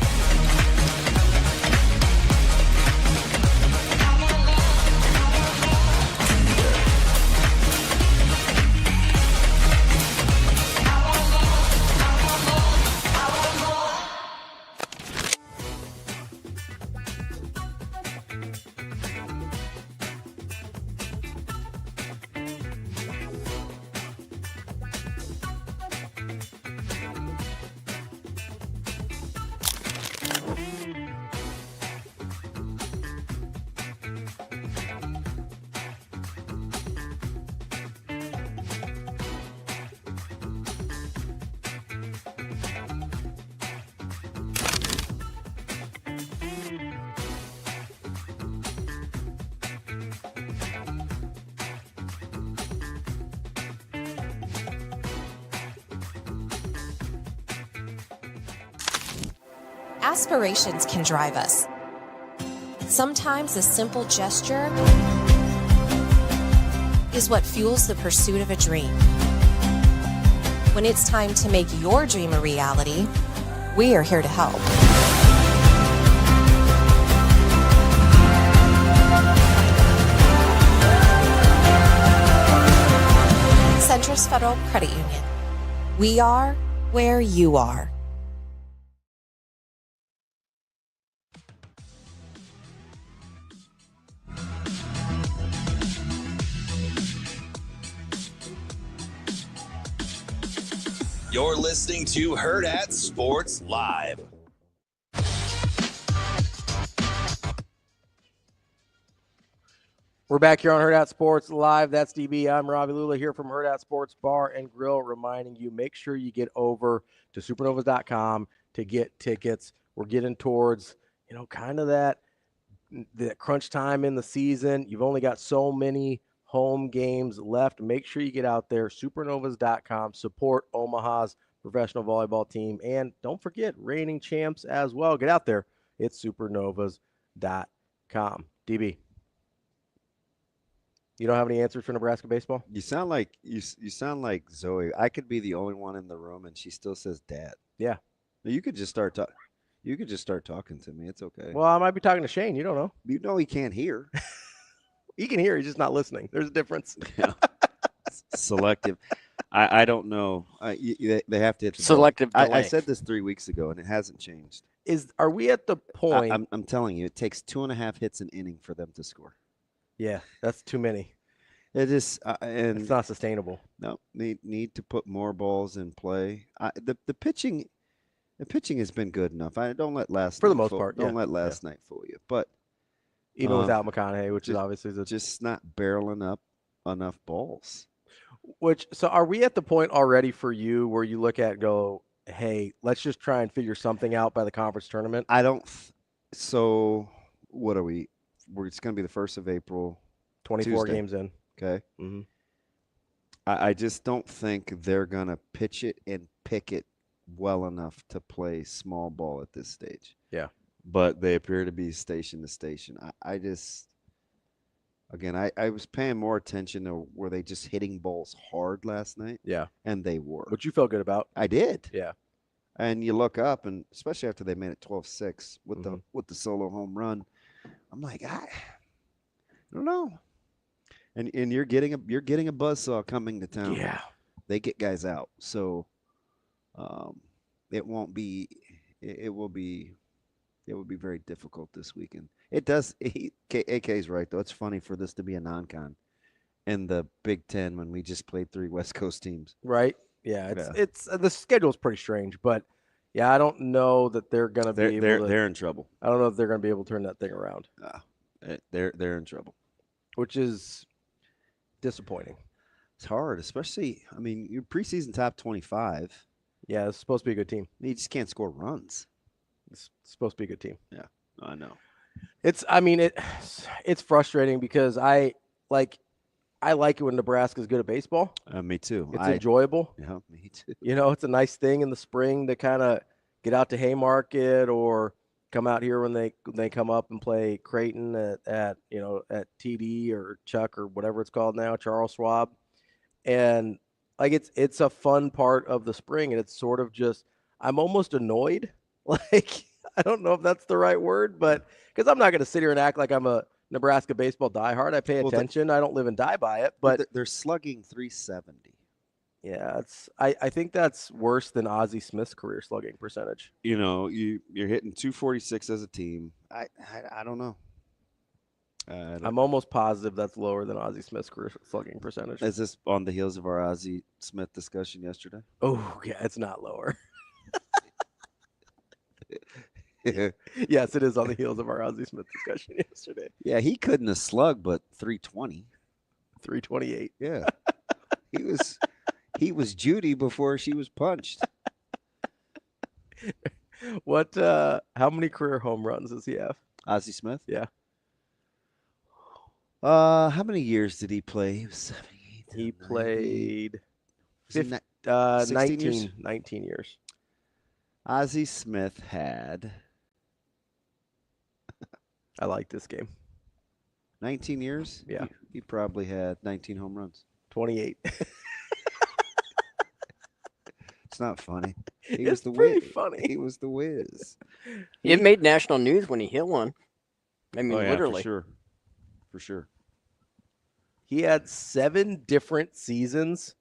Q: Aspirations can drive us. Sometimes a simple gesture is what fuels the pursuit of a dream. When it's time to make your dream a reality, we are here to help. Centris Federal Credit Union. We are where you are.
A: You're listening to Hurrdat Sports Live.
C: We're back here on Hurrdat Sports Live. That's DB. I'm Ravi Lulla here from Hurrdat Sports Bar and Grill, reminding you, make sure you get over to supernovas.com to get tickets. We're getting towards, kind of that crunch time in the season. You've only got so many home games left. Make sure you get out there, supernovas.com. Support Omaha's professional volleyball team. And don't forget, reigning champs as well. Get out there. It's supernovas.com. DB. You don't have any answers for Nebraska baseball?
D: You sound like you sound like Zoe. I could be the only one in the room, and she still says "Dad."
C: Yeah.
D: You could just start talking. You could just start talking to me. It's okay.
C: Well, I might be talking to Shane. You don't know.
D: You know he can't hear.
C: He can hear. He's just not listening. There's a difference.
D: Yeah. Selective. I don't know. They have to hit the
E: selective
D: ball.
E: delay.
D: I said this 3 weeks ago, and it hasn't changed.
C: Are we at the point?
D: I'm telling you, it takes 2.5 hits an inning for them to score.
C: Yeah, that's too many.
D: It is, and
C: it's not sustainable.
D: No, need to put more balls in play. The pitching has been good enough. I don't let last
C: for the
D: night
C: most
D: fool,
C: part.
D: Don't let last night fool you. But
C: even without McConaughey, which is obviously
D: just not barreling up enough balls.
C: So are we at the point already for you where you look at and go, hey, let's just try and figure something out by the conference tournament?
D: I don't. So what are we? It's going to be the 1st of April.
C: 24
D: Tuesday.
C: games in.
D: Okay.
C: Mm-hmm.
D: I just don't think they're going to pitch it and pick it well enough to play small ball at this stage.
C: Yeah.
D: But they appear to be station to station. I was paying more attention to were they just hitting balls hard last night?
C: Yeah.
D: And they were.
C: Which you felt good about.
D: I did.
C: Yeah.
D: And you look up, and especially after they made it 12-6 with
C: Mm-hmm.
D: the solo home run, I'm like, I don't know. And you're getting a buzzsaw coming to town.
C: Yeah.
D: They get guys out. So it will be very difficult this weekend. It does. AK's right, though. It's funny for this to be a non-con in the Big Ten when we just played 3 West Coast teams.
C: Right. Yeah. It's the schedule's pretty strange, but yeah, I don't know that they're going to be able to.
D: They're in trouble.
C: I don't know if they're going to be able to turn that thing around.
D: They're in trouble.
C: Which is disappointing.
D: It's hard, especially, your preseason top 25.
C: Yeah, it's supposed to be a good team.
D: You just can't score runs.
C: It's supposed to be a good team.
D: Yeah, I know.
C: It's frustrating because I like it when Nebraska's good at baseball.
D: Me too.
C: It's enjoyable.
D: Yeah, me too.
C: It's a nice thing in the spring to kind of get out to Haymarket or come out here when they come up and play Creighton at TD or Chuck or whatever it's called now, Charles Schwab. And like it's a fun part of the spring, and it's sort of just I'm almost annoyed. Like I don't know if that's the right word, but because I'm not going to sit here and act like I'm a Nebraska baseball diehard. I pay attention. I don't live and die by it. But
D: they're slugging .370.
C: Yeah, I think that's worse than Ozzie Smith's career slugging percentage.
D: You're hitting .246 as a team. I don't know.
C: I'm almost positive that's lower than Ozzie Smith's career slugging percentage.
D: Is this on the heels of our Ozzie Smith discussion yesterday?
C: Oh, yeah, it's not lower. Yes, it is on the heels of our Ozzie Smith discussion yesterday.
D: Yeah, he couldn't have slugged but 320.
C: 328.
D: Yeah. He was Judy before she was punched.
C: How many career home runs does he have?
D: Ozzie Smith?
C: Yeah.
D: How many years did he play? He was 78.
C: He played
D: 19
C: 19 years.
D: Ozzie Smith had
C: I like this game.
D: 19 years?
C: Yeah.
D: He probably had 19 home runs.
C: 28.
D: It's not funny.
C: It's pretty funny.
D: He was the whiz.
E: It made national news when he hit one. I mean, literally.
D: For sure.
C: He had 7 different seasons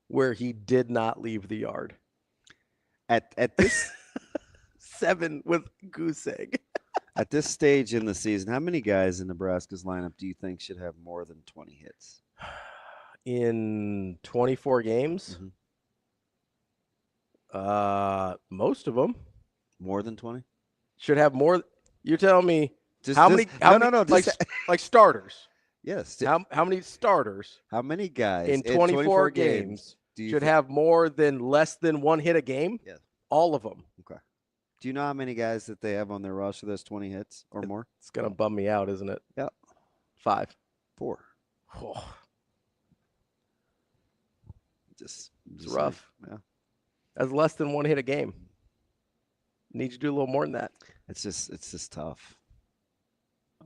C: where he did not leave the yard.
D: At this
C: 7 with goose egg.
D: At this stage in the season, how many guys in Nebraska's lineup do you think should have more than 20 hits?
C: In 24 games? Most of them.
D: More than 20?
C: Should have more. You're telling me
D: No.
C: Like starters.
D: Yes.
C: How many starters?
D: How many guys
C: in 24 games should have more than less than 1 hit a game?
D: Yes.
C: All of them.
D: Okay. Do you know how many guys that they have on their roster that's 20 hits or more?
C: It's going to bum me out, isn't it?
D: Yeah.
C: 5.
D: 4.
C: Oh.
D: It's
C: rough.
D: Yeah.
C: That's less than 1 hit a game. Need to do a little more than that.
D: It's just tough.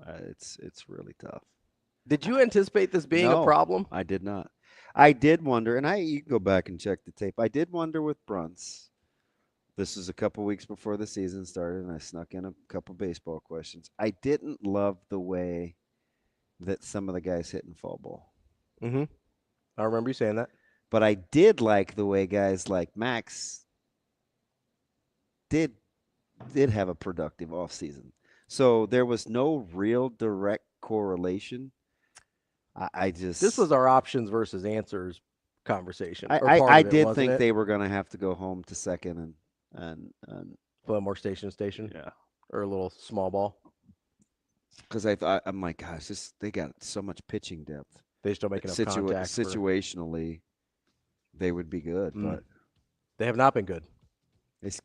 D: It's really tough.
C: Did you anticipate this being a problem?
D: I did not. I did wonder, and you can go back and check the tape. I did wonder with Brunts. This was a couple weeks before the season started, and I snuck in a couple baseball questions. I didn't love the way that some of the guys hit in fall ball.
C: Mm-hmm. I remember you saying that.
D: But I did like the way guys like Max did have a productive offseason. So there was no real direct correlation.
C: This was our options versus answers conversation.
D: I did think they were going to have to go home to second and
C: play more station,
D: yeah,
C: or a little small ball.
D: Because I'm like, gosh, they got so much pitching depth.
C: They just don't make enough contact.
D: Situationally, they would be good, but
C: they have not been good.
D: It's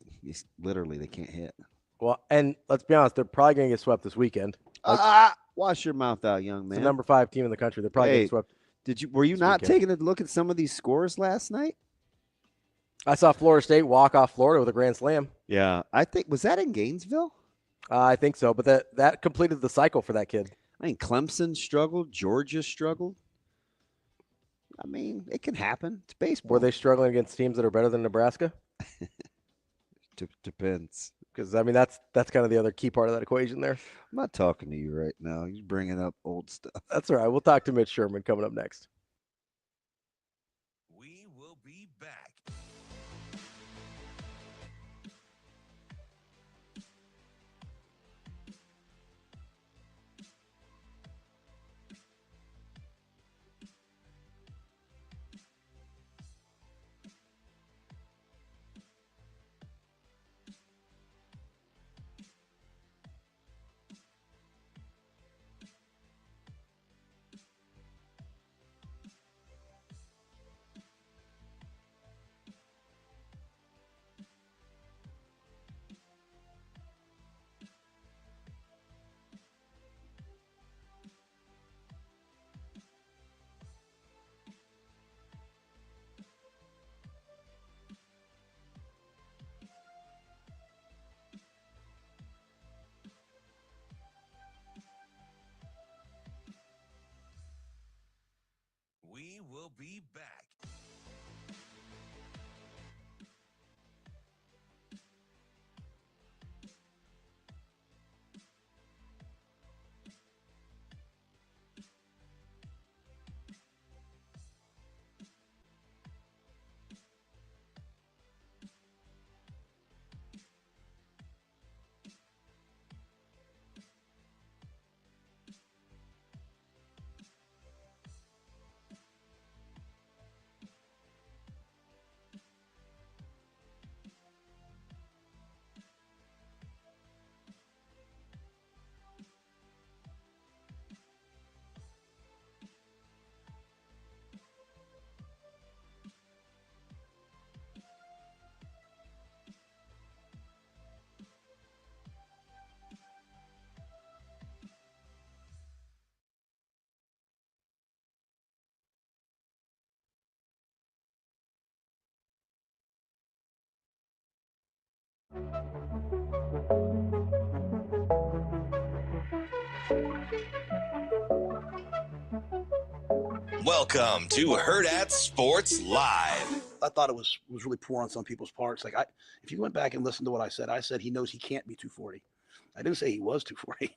D: literally they can't hit.
C: Well, and let's be honest, they're probably going to get swept this weekend.
D: Wash your mouth out, young man.
C: It's the number 5 team in the country. They're probably getting swept.
D: Were you not taking a look at some of these scores last night?
C: I saw Florida State walk off Florida with a grand slam.
D: Yeah, was that in Gainesville?
C: I think so, but that completed the cycle for that kid.
D: I mean, Clemson struggled, Georgia struggled. I mean, it can happen. It's baseball.
C: Were they struggling against teams that are better than Nebraska?
D: Depends.
C: Because, I mean, that's kind of the other key part of that equation there.
D: I'm not talking to you right now. You're bringing up old stuff.
C: That's all right. We'll talk to Mitch Sherman coming up next.
A: We will be back. We will be back. Welcome to Hurrdat Sports Live.
B: I thought it was really poor on some people's parts. Like if you went back and listened to what I said he knows he can't be 240. I didn't say he was 240.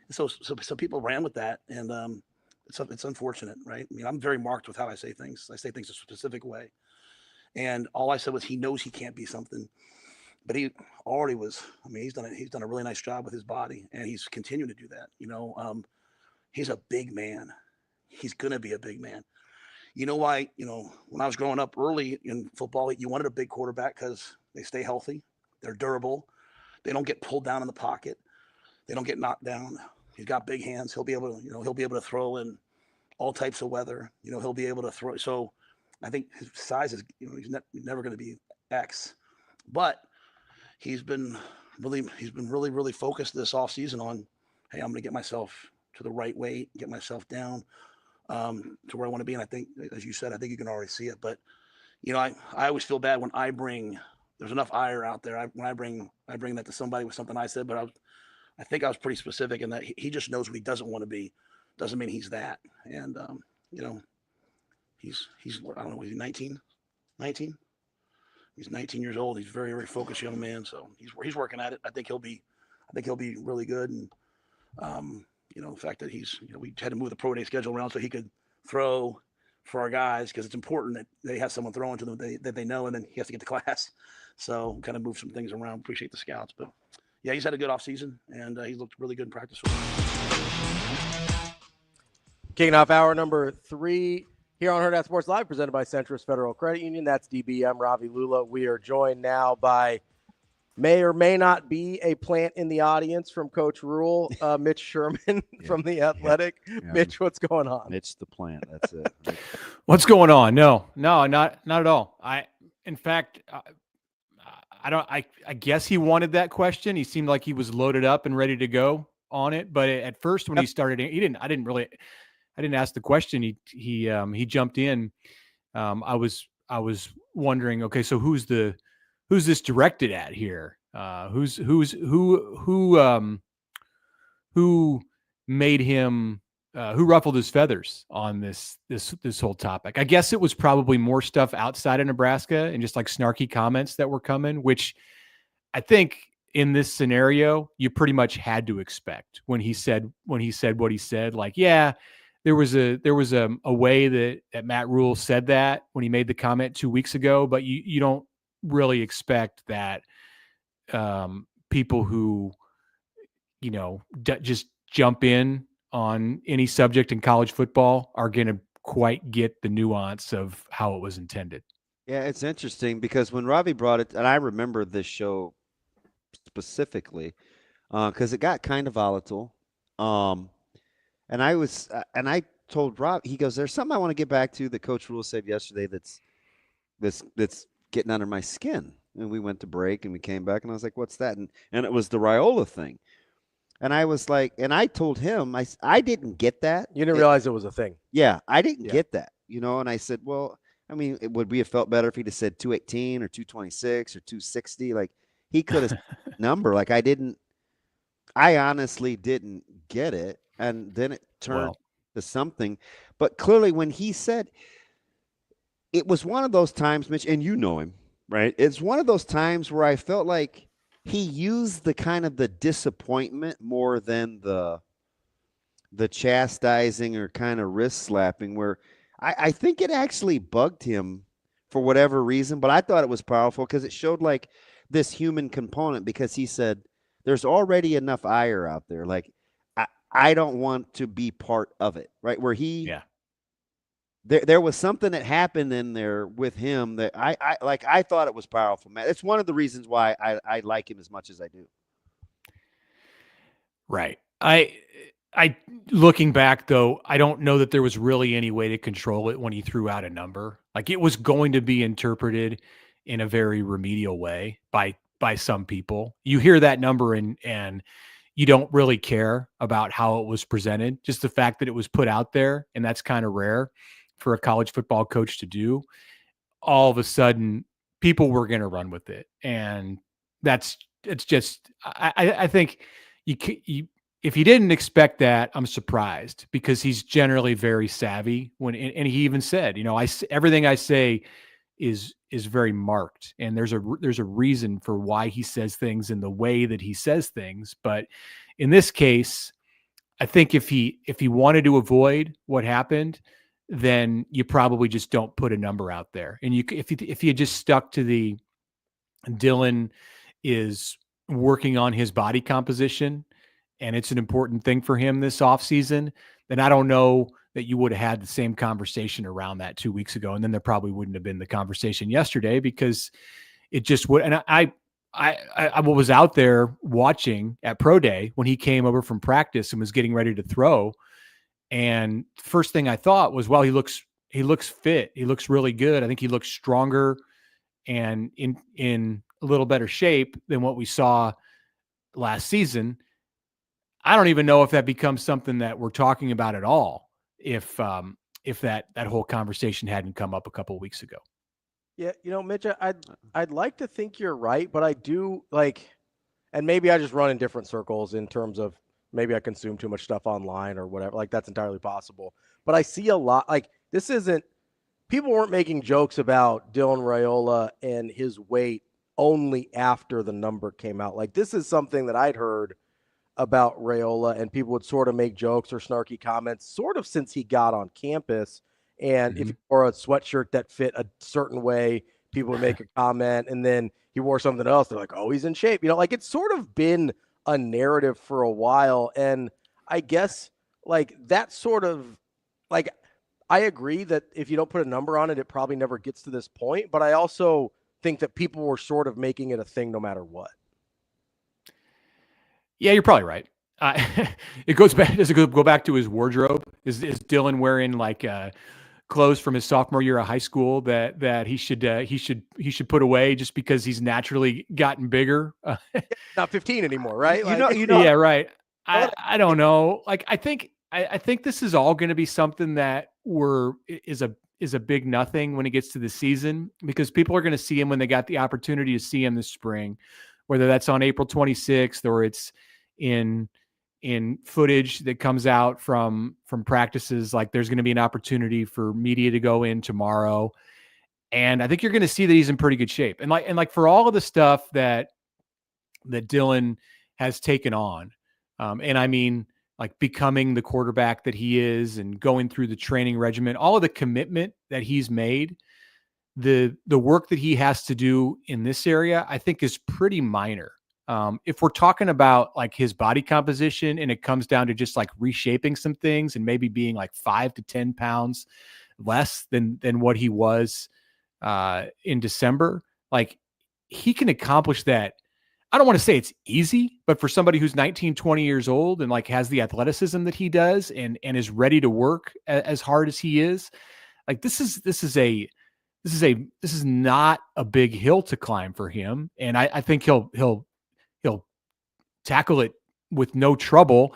B: so people ran with that, and it's unfortunate, right? I mean, I'm very marked with how I say things. I say things a specific way, and all I said was he knows he can't be something, but he already was. I mean, he's done a really nice job with his body, and he's continuing to do that. He's a big man. He's gonna be a big man. You know why? When I was growing up early in football, you wanted a big quarterback because they stay healthy, they're durable, they don't get pulled down in the pocket, they don't get knocked down. He's got big hands. He'll be able to throw in all types of weather. He'll be able to throw. So I think his size is, he's never going to be X, but he's been really focused this off season on, hey, I'm going to get myself to the right weight, get myself down to where I want to be. And I think, as you said, I think you can already see it. But I always feel bad when there's enough ire out there. When I bring that to somebody with something I said, but I think I was pretty specific in that he just knows what he doesn't want to be. Doesn't mean he's that. And he's I don't know, is he 19? He's 19 years old. He's a very, very focused young man. So he's working at it. I think he'll be really good. And the fact that we had to move the pro day schedule around so he could throw for our guys, because it's important that they have someone throwing to them that they know, and then he has to get to class. So kind of move some things around. Appreciate the scouts, but yeah, he's had a good offseason, and he's looked really good in practice.
C: Kicking off hour number 3 here on Hurrdat Sports Live, presented by Centris Federal Credit Union. That's DB. I'm Ravi Lulla. We are joined now by may or may not be a plant in the audience from Coach Rule, Mitch Sherman from The Athletic. Yeah. Mitch, what's going on?
D: Mitch the plant. That's it.
T: What's going on? No, not at all. In fact, I guess he wanted that question. He seemed like he was loaded up and ready to go on it. But at first, when he started, I didn't ask the question. He jumped in. I was wondering, okay, so who's this directed at here? Who made him? Who ruffled his feathers on this whole topic? I guess it was probably more stuff outside of Nebraska and just like snarky comments that were coming, which I think in this scenario you pretty much had to expect when he said what he said. Like, yeah, there was a way that Matt Rule said that when he made the comment 2 weeks ago, but you don't really expect that people who just jump in on any subject in college football are going to quite get the nuance of how it was intended.
D: Yeah, it's interesting because when Ravi brought it, and I remember this show specifically because it got kind of volatile. And I told Rob, he goes, "There's something I want to get back to that Coach Rule said yesterday that's getting under my skin." And we went to break and we came back and I was like, "What's that?" And it was the Raiola thing. And I was like, and I told him, I didn't get that.
C: You didn't realize it was a thing.
D: Yeah, I didn't get that, and I said, well, I mean, would we have felt better if he'd have said 218 or 226 or 260? Like, he could have number. Like, I honestly didn't get it. And then it turned to something. But clearly when he said, it was one of those times, Mitch, and you know him, right? It's one of those times where I felt like he used the kind of the disappointment more than the chastising or kind of wrist slapping, where I think it actually bugged him for whatever reason, but I thought it was powerful because it showed like this human component, because he said there's already enough ire out there. Like, I don't want to be part of it, right? Where there was something that happened in there with him that I thought it was powerful, man. It's one of the reasons why I like him as much as I do.
T: Right. I looking back though, I don't know that there was really any way to control it when he threw out a number. Like, it was going to be interpreted in a very remedial way by some people. You hear that number and you don't really care about how it was presented. Just the fact that it was put out there, and that's kind of rare for a college football coach to do. All of a sudden, people were going to run with it, and I think if he didn't expect that, I'm surprised, because he's generally very savvy and he even said, everything I say is very marked, and there's a reason for why he says things in the way that he says things. But in this case, I think if he wanted to avoid what happened, then you probably just don't put a number out there. And if he had just stuck to the Dylan is working on his body composition and it's an important thing for him this offseason, then I don't know that you would have had the same conversation around that 2 weeks ago. And then there probably wouldn't have been the conversation yesterday, because it just would. And I was out there watching at Pro Day when he came over from practice and was getting ready to throw. And first thing I thought was, well, he looks fit. He looks really good. I think he looks stronger and in a little better shape than what we saw last season. I don't even know if that becomes something that we're talking about at all, if that whole conversation hadn't come up a couple of weeks ago.
C: Yeah, Mitch, I'd like to think you're right, but I do and maybe I just run in different circles in terms of maybe I consume too much stuff online or whatever. That's entirely possible. But I see a lot, people weren't making jokes about Dylan Raiola and his weight only after the number came out. This is something that I'd heard about Raiola, and people would sort of make jokes or snarky comments sort of since he got on campus. And if he wore a sweatshirt that fit a certain way, people would make a comment, and then he wore something else. They're like, oh, he's in shape. It's sort of been a narrative for a while. And I guess that sort of I agree that if you don't put a number on it, it probably never gets to this point. But I also think that people were sort of making it a thing no matter what.
T: Yeah, you're probably right. It goes back. Does it go back to his wardrobe? Is Dylan wearing clothes from his sophomore year of high school that he should put away just because he's naturally gotten bigger?
C: Not 15 anymore, right?
T: Yeah, right. I don't know. I think this is all going to be something that is a big nothing when it gets to the season, because people are going to see him when they got the opportunity to see him this spring, whether that's on April 26th or it's in footage that comes out from practices. There's going to be an opportunity for media to go in tomorrow. And I think you're going to see that he's in pretty good shape. And for all of the stuff that Dylan has taken on, and I mean, becoming the quarterback that he is and going through the training regimen, all of the commitment that he's made, the work that he has to do in this area, I think is pretty minor. If we're talking about his body composition and it comes down to just reshaping some things and maybe being 5 to 10 pounds less than what he was in December, he can accomplish that. I don't want to say it's easy, but for somebody who's 19, 20 years old and has the athleticism that he does and is ready to work as hard as he is, this is not a big hill to climb for him. And I think he'll tackle it with no trouble.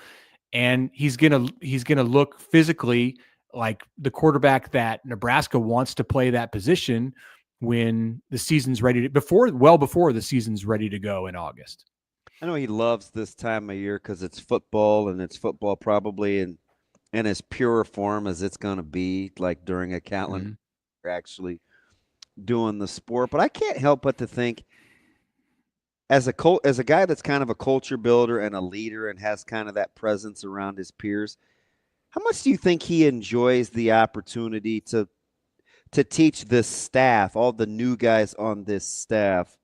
T: And he's going to look physically like the quarterback that Nebraska wants to play that position when the season's ready to, well before the season's ready to go in August.
D: I know he loves this time of year because it's football, and it's football probably in as pure form as it's going to be, during a calendar, actually doing the sport. But I can't help but to think, as a guy that's kind of a culture builder and a leader and has kind of that presence around his peers, how much do you think he enjoys the opportunity to teach this staff, all the new guys on this staff,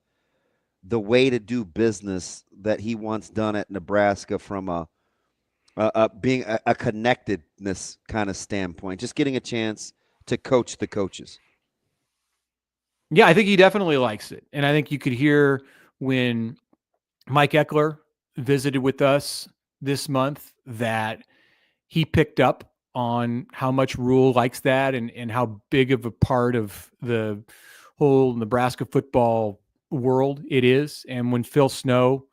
D: the way to do business that he wants done at Nebraska from being a connectedness kind of standpoint, just getting a chance to coach the coaches?
T: Yeah, I think he definitely likes it. And I think you could hear when Mike Eckler visited with us this month that he picked up on how much Rule likes that and how big of a part of the whole Nebraska football world it is. And when Phil Snow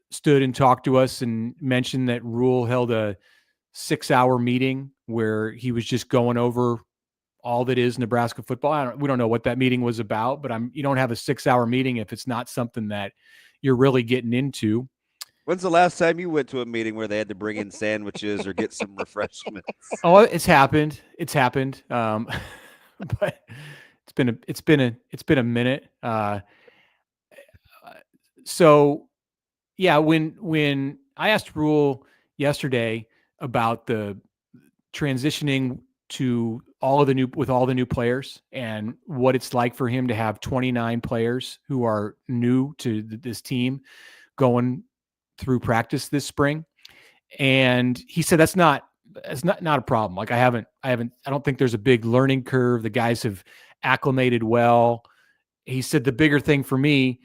T: stood and talked to us and mentioned that Rule held a 6-hour meeting where he was just going over all that is Nebraska football. We don't know what that meeting was about, but you don't have a 6-hour meeting if it's not something that you're really getting into.
D: When's the last time you went to a meeting where they had to bring in sandwiches or get some refreshments?
T: Oh, it's happened. It's happened. But it's been a minute. So yeah, when I asked Rule yesterday about the transitioning to all the new players and what it's like for him to have 29 players who are new to this team going through practice this spring. And he said that's not a problem. Like I don't think there's a big learning curve. The guys have acclimated well. He said the bigger thing for me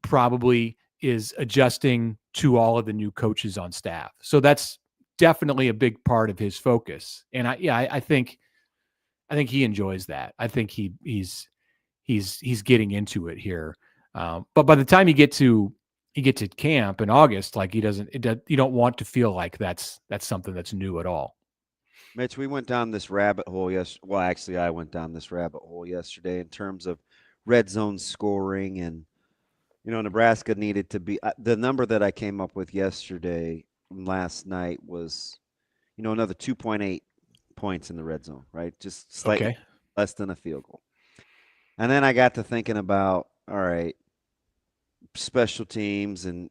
T: probably is adjusting to all of the new coaches on staff. So that's definitely a big part of his focus. And I think he enjoys that. I think he's getting into it here. But by the time you get to camp in August, like you don't want to feel like that's something that's new at all.
D: Mitch, we went down this rabbit hole Well, actually, I went down this rabbit hole yesterday in terms of red zone scoring. And, Nebraska needed to be the number that I came up with last night was, another 2.8 points in the red zone, right? Just slightly less than a field goal. And then I got to thinking about, all right, special teams and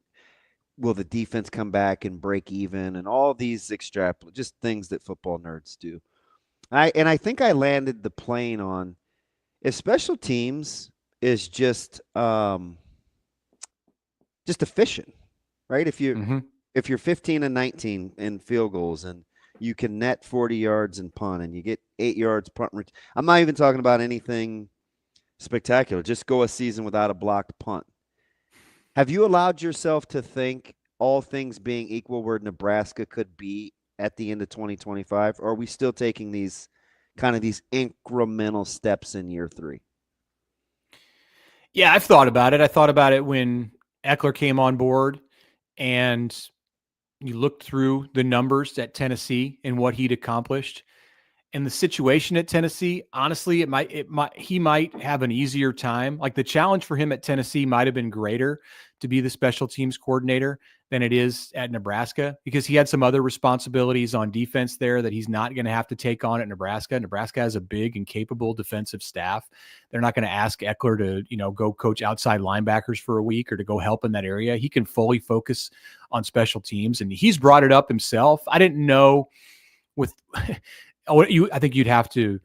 D: will the defense come back and break even and all these just things that football nerds do. I think I landed the plane on if special teams is just efficient, right? If you're 15 and 19 in field goals and you can net 40 yards and punt and you get 8 yards punt. I'm not even talking about anything spectacular. Just go a season without a blocked punt. Have you allowed yourself to think, all things being equal, where Nebraska could be at the end of 2025? Or are we still taking these incremental steps in year 3?
T: Yeah, I've thought about it. I thought about it when Eckler came on board and you looked through the numbers at Tennessee and what he'd accomplished. And the situation at Tennessee, honestly, he might have an easier time. Like the challenge for him at Tennessee might have been greater to be the special teams coordinator than it is at Nebraska, because he had some other responsibilities on defense there that he's not going to have to take on at Nebraska. Nebraska has a big and capable defensive staff. They're not going to ask Eckler to, go coach outside linebackers for a week or to go help in that area. He can fully focus on special teams, and he's brought it up himself. I didn't know I think you'd have to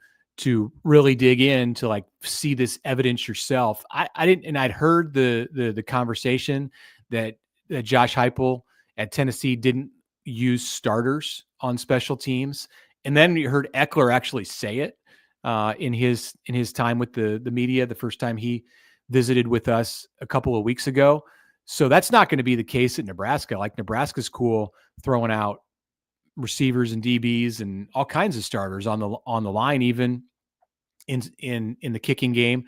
T: really dig in to like see this evidence yourself. I didn't, and I'd heard the conversation that Josh Heupel at Tennessee didn't use starters on special teams, and then you heard Eckler actually say it in his time with the media the first time he visited with us a couple of weeks ago. So that's not going to be the case at Nebraska. Like Nebraska's cool throwing out receivers and DBs and all kinds of starters on the line, even in the kicking game.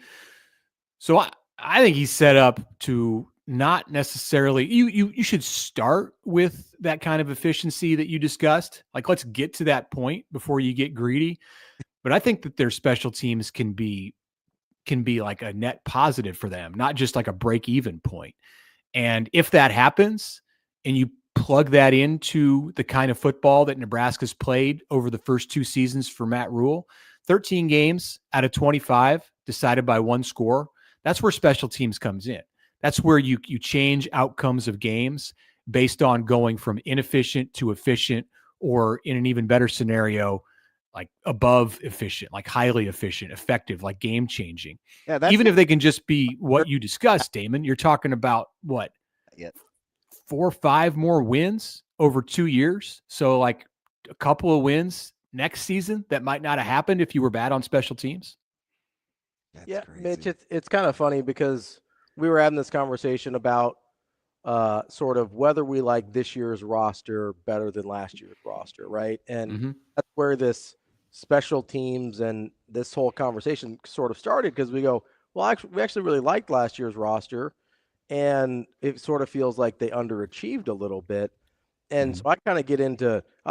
T: So I think he's set up to not necessarily, you should start with that kind of efficiency that you discussed. Like, let's get to that point before you get greedy. But I think that their special teams can be like a net positive for them, not just like a break-even point. And if that happens and you plug that into the kind of football that Nebraska's played over the first 2 seasons for Matt Rule, 13 games out of 25 decided by 1 score. That's where special teams comes in. That's where you change outcomes of games based on going from inefficient to efficient, or in an even better scenario, like above efficient, like highly efficient, effective, like game changing. Yeah, even if they can just be what you discussed, Damon, you're talking about what?
D: Yeah.
T: 4 or 5 more wins over 2 years. So like a couple of wins next season that might not have happened if you were bad on special teams.
C: That's crazy. Mitch, it's kind of funny because we were having this conversation about sort of whether we like this year's roster better than last year's roster, right? And that's where this special teams and this whole conversation sort of started, because we go, well, we actually really liked last year's roster, and it sort of feels like they underachieved a little bit. And so I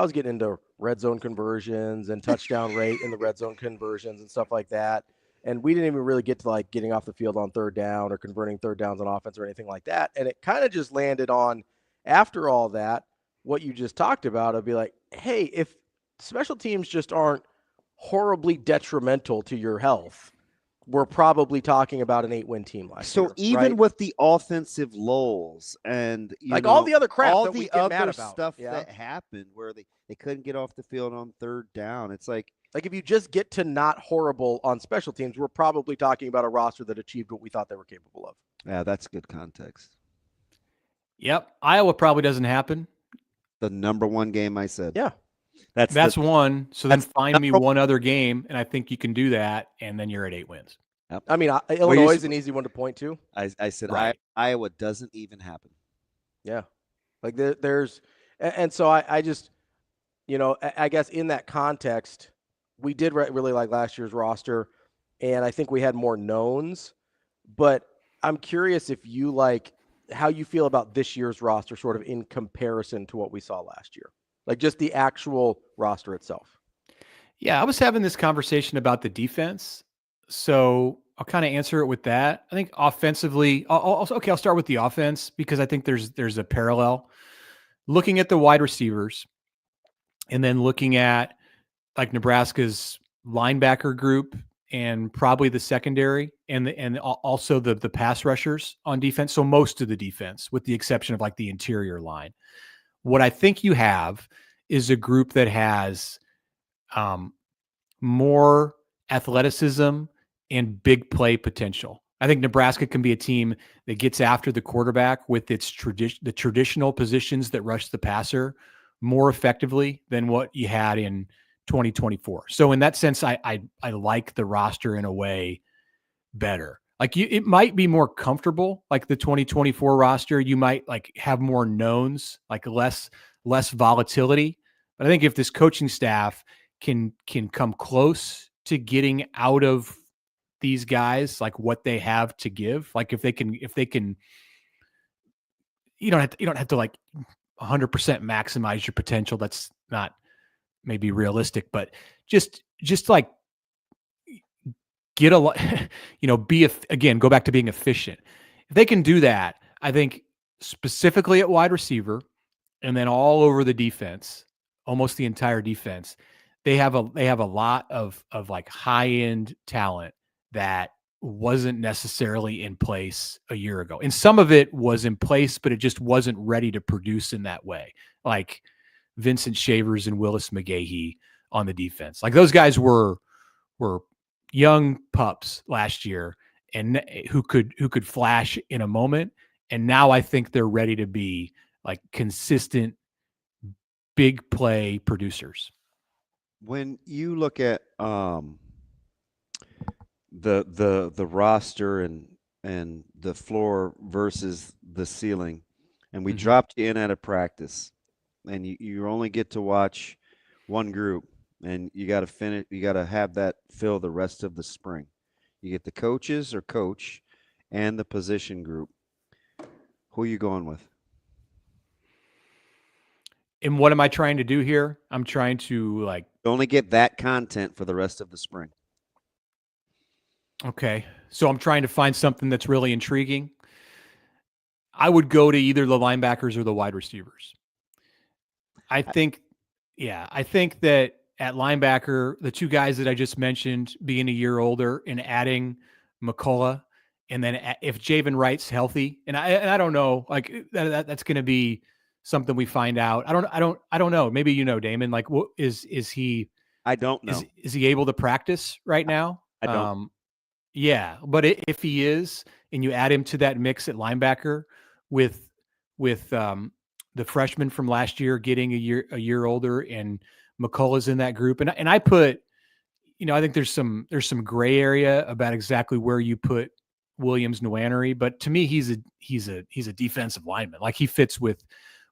C: was getting into red zone conversions and touchdown rate in the red zone conversions and stuff like that. And we didn't even really get to like getting off the field on 3rd down or converting 3rd downs on offense or anything like that. And it kind of just landed on after all that, what you just talked about, I'd be like, hey, if special teams just aren't horribly detrimental to your health, we're probably talking about an 8-win team last year.
D: So even with the offensive lulls and
C: all the other crap
D: all
C: that we
D: the
C: get mad
D: other
C: about,
D: stuff that happened where they couldn't get off the field on third down, it's like
C: if you just get to not horrible on special teams, we're probably talking about a roster that achieved what we thought they were capable of.
D: Yeah, that's good context.
T: Yep. Iowa probably doesn't happen.
D: The number one game I said.
C: Yeah.
T: That's one. So then find me one other game, and I think you can do that, and then you're at 8 wins.
D: Yep.
C: I mean, Illinois is an easy one to point to.
D: I said
T: Right.
D: Iowa doesn't even happen.
C: Yeah. Like there's – and so I just – I guess in that context, we did really like last year's roster, and I think we had more knowns. But I'm curious if you like how you feel about this year's roster sort of in comparison to what we saw last year. Like just the actual roster itself.
T: Yeah, I was having this conversation about the defense. So I'll kind of answer it with that. I think offensively, I'll start with the offense because I think there's a parallel. Looking at the wide receivers and then looking at like Nebraska's linebacker group and probably the secondary and also the pass rushers on defense. So most of the defense, with the exception of like the interior line. What I think you have is a group that has more athleticism and big play potential. I think Nebraska can be a team that gets after the quarterback with its the traditional positions that rush the passer more effectively than what you had in 2024. So in that sense, I like the roster in a way better. Like it might be more comfortable, like the 2024 roster. You might like have more knowns, like less volatility. But I think if this coaching staff can come close to getting out of these guys, like what they have to give, like if they can, you don't have to like 100% maximize your potential. That's not maybe realistic, but just like get a lot, go back to being efficient. If they can do that, I think specifically at wide receiver and then all over the defense, almost the entire defense, they have a lot of like high end talent that wasn't necessarily in place a year ago. And some of it was in place, but it just wasn't ready to produce in that way. Like Vincent Shavers and Willis McGahee on the defense. Like those guys were young pups last year and who could flash in a moment. And now I think they're ready to be like consistent big play producers.
D: When you look at the roster and the floor versus the ceiling, and we dropped you in at a practice, and you only get to watch one group, and you got to have that fill the rest of the spring. You get the coaches or coach and the position group. Who are you going with?
T: And what am I trying to do here? I'm trying to like
D: only get that content for the rest of the spring.
T: Okay. So I'm trying to find something that's really intriguing. I would go to either the linebackers or the wide receivers. I think that at linebacker, the two guys that I just mentioned being a year older and adding McCullough, and then if Javen Wright's healthy, and I don't know, like that's going to be something we find out. I don't know. Maybe Damon. Like, what is he?
D: I don't know.
T: Is he able to practice right now?
D: I don't.
T: Yeah, but if he is, and you add him to that mix at linebacker with the freshman from last year getting a year older, and McCullough's in that group, and I put, I think there's some gray area about exactly where you put Williams Nwaneri, but to me he's a defensive lineman. Like he fits with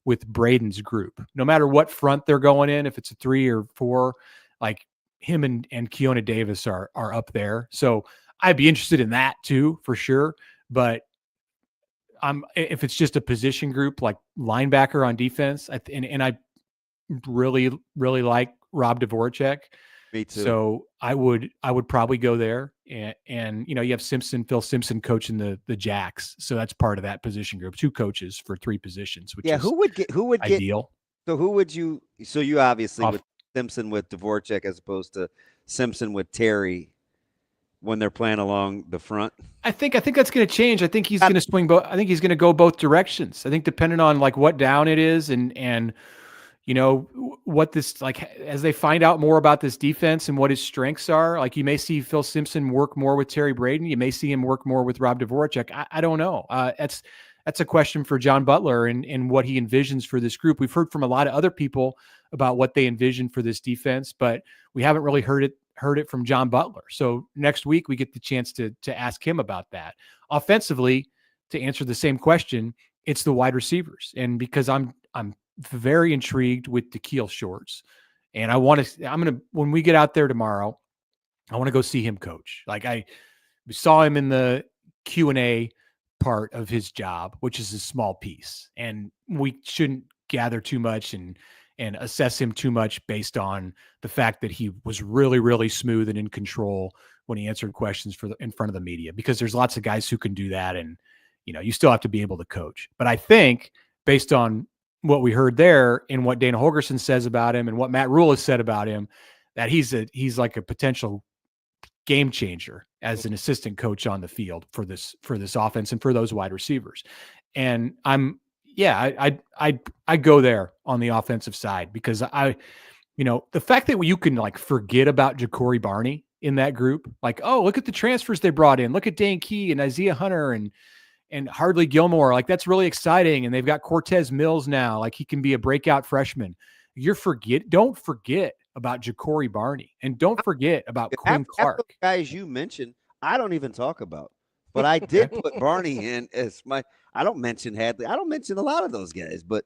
T: Braden's group, no matter what front they're going in, if it's a 3 or 4, like him and Keona Davis are up there. So I'd be interested in that too, for sure. But if it's just a position group like linebacker on defense, and I really, really like Rob Dvorak.
D: Me too.
T: So I would probably go there, and you have Phil Simpson coaching the Jacks, so that's part of that position group. 2 coaches for 3 positions, which is
D: who would get
T: ideal.
D: So who would you? So you obviously with Simpson with Dvorak as opposed to Simpson with Terry when they're playing along the front.
T: I think that's going to change. I think he's going to swing both. I think he's going to go both directions. I think depending on like what down it is and what this like as they find out more about this defense and what his strengths are. Like you may see Phil Simpson work more with Terry Braden. You may see him work more with Rob Dvorak. I don't know. That's a question for John Butler and what he envisions for this group. We've heard from a lot of other people about what they envision for this defense, but we haven't really heard it from John Butler. So next week we get the chance to ask him about that. Offensively, to answer the same question, it's the wide receivers. And because I'm very intrigued with Da'Keil Shorts, and when we get out there tomorrow, I want to go see him coach. Like we saw him in the Q&A part of his job, which is a small piece, and we shouldn't gather too much and assess him too much based on the fact that he was really, really smooth and in control when he answered questions in front of the media, because there's lots of guys who can do that. And, you still have to be able to coach. But I think based on what we heard there and what Dana Holgorsen says about him and what Matt Rule has said about him, that he's like a potential game changer as an assistant coach on the field for this offense and for those wide receivers. And I go there on the offensive side because the fact that you can like forget about Ja'Cory Barney in that group, like, oh, look at the transfers they brought in. Look at Dane Key and Isaiah Hunter and Hardly Gilmore. Like that's really exciting. And they've got Cortez Mills now. Like he can be a breakout freshman. Don't forget about Ja'Cory Barney, and don't forget about Quinn Clark.
D: The guys you mentioned, I don't even talk about, but I did put Barney in as my. I don't mention Hadley. I don't mention a lot of those guys, but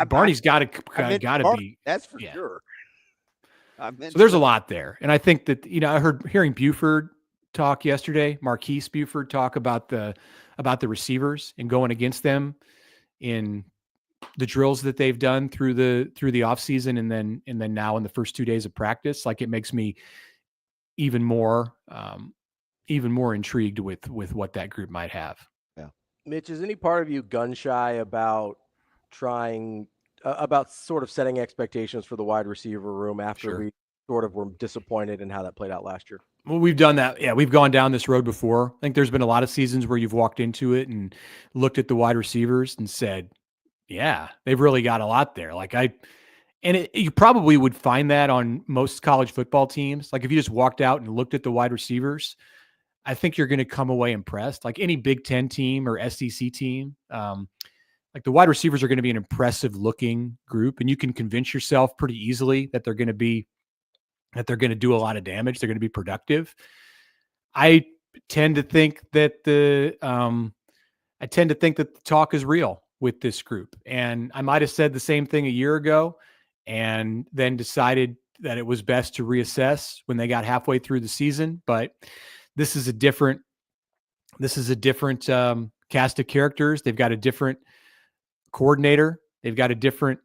T: Barney's got to be.
D: That's for sure.
T: So there's a lot there, and I think that I hearing Buford talk yesterday, Marquise Buford talk about the receivers and going against them in the drills that they've done through the offseason and then now in the first 2 days of practice. Like it makes me even more intrigued with what that group might have.
D: Yeah.
C: Mitch, is any part of you gun shy about trying about sort of setting expectations for the wide receiver room after we sort of were disappointed in how that played out last year?
T: Well, we've done that. Yeah, we've gone down this road before. I think there's been a lot of seasons where you've walked into it and looked at the wide receivers and said, yeah, they've really got a lot there. You probably would find that on most college football teams. Like if you just walked out and looked at the wide receivers, I think you're going to come away impressed. Like any Big Ten team or SEC team, like the wide receivers are going to be an impressive looking group, and you can convince yourself pretty easily that they're going to do a lot of damage. They're going to be productive. I tend to think that the talk is real with this group. And I might have said the same thing a year ago and then decided that it was best to reassess when they got halfway through the season. But this is a different cast of characters. They've got a different coordinator. They've got a different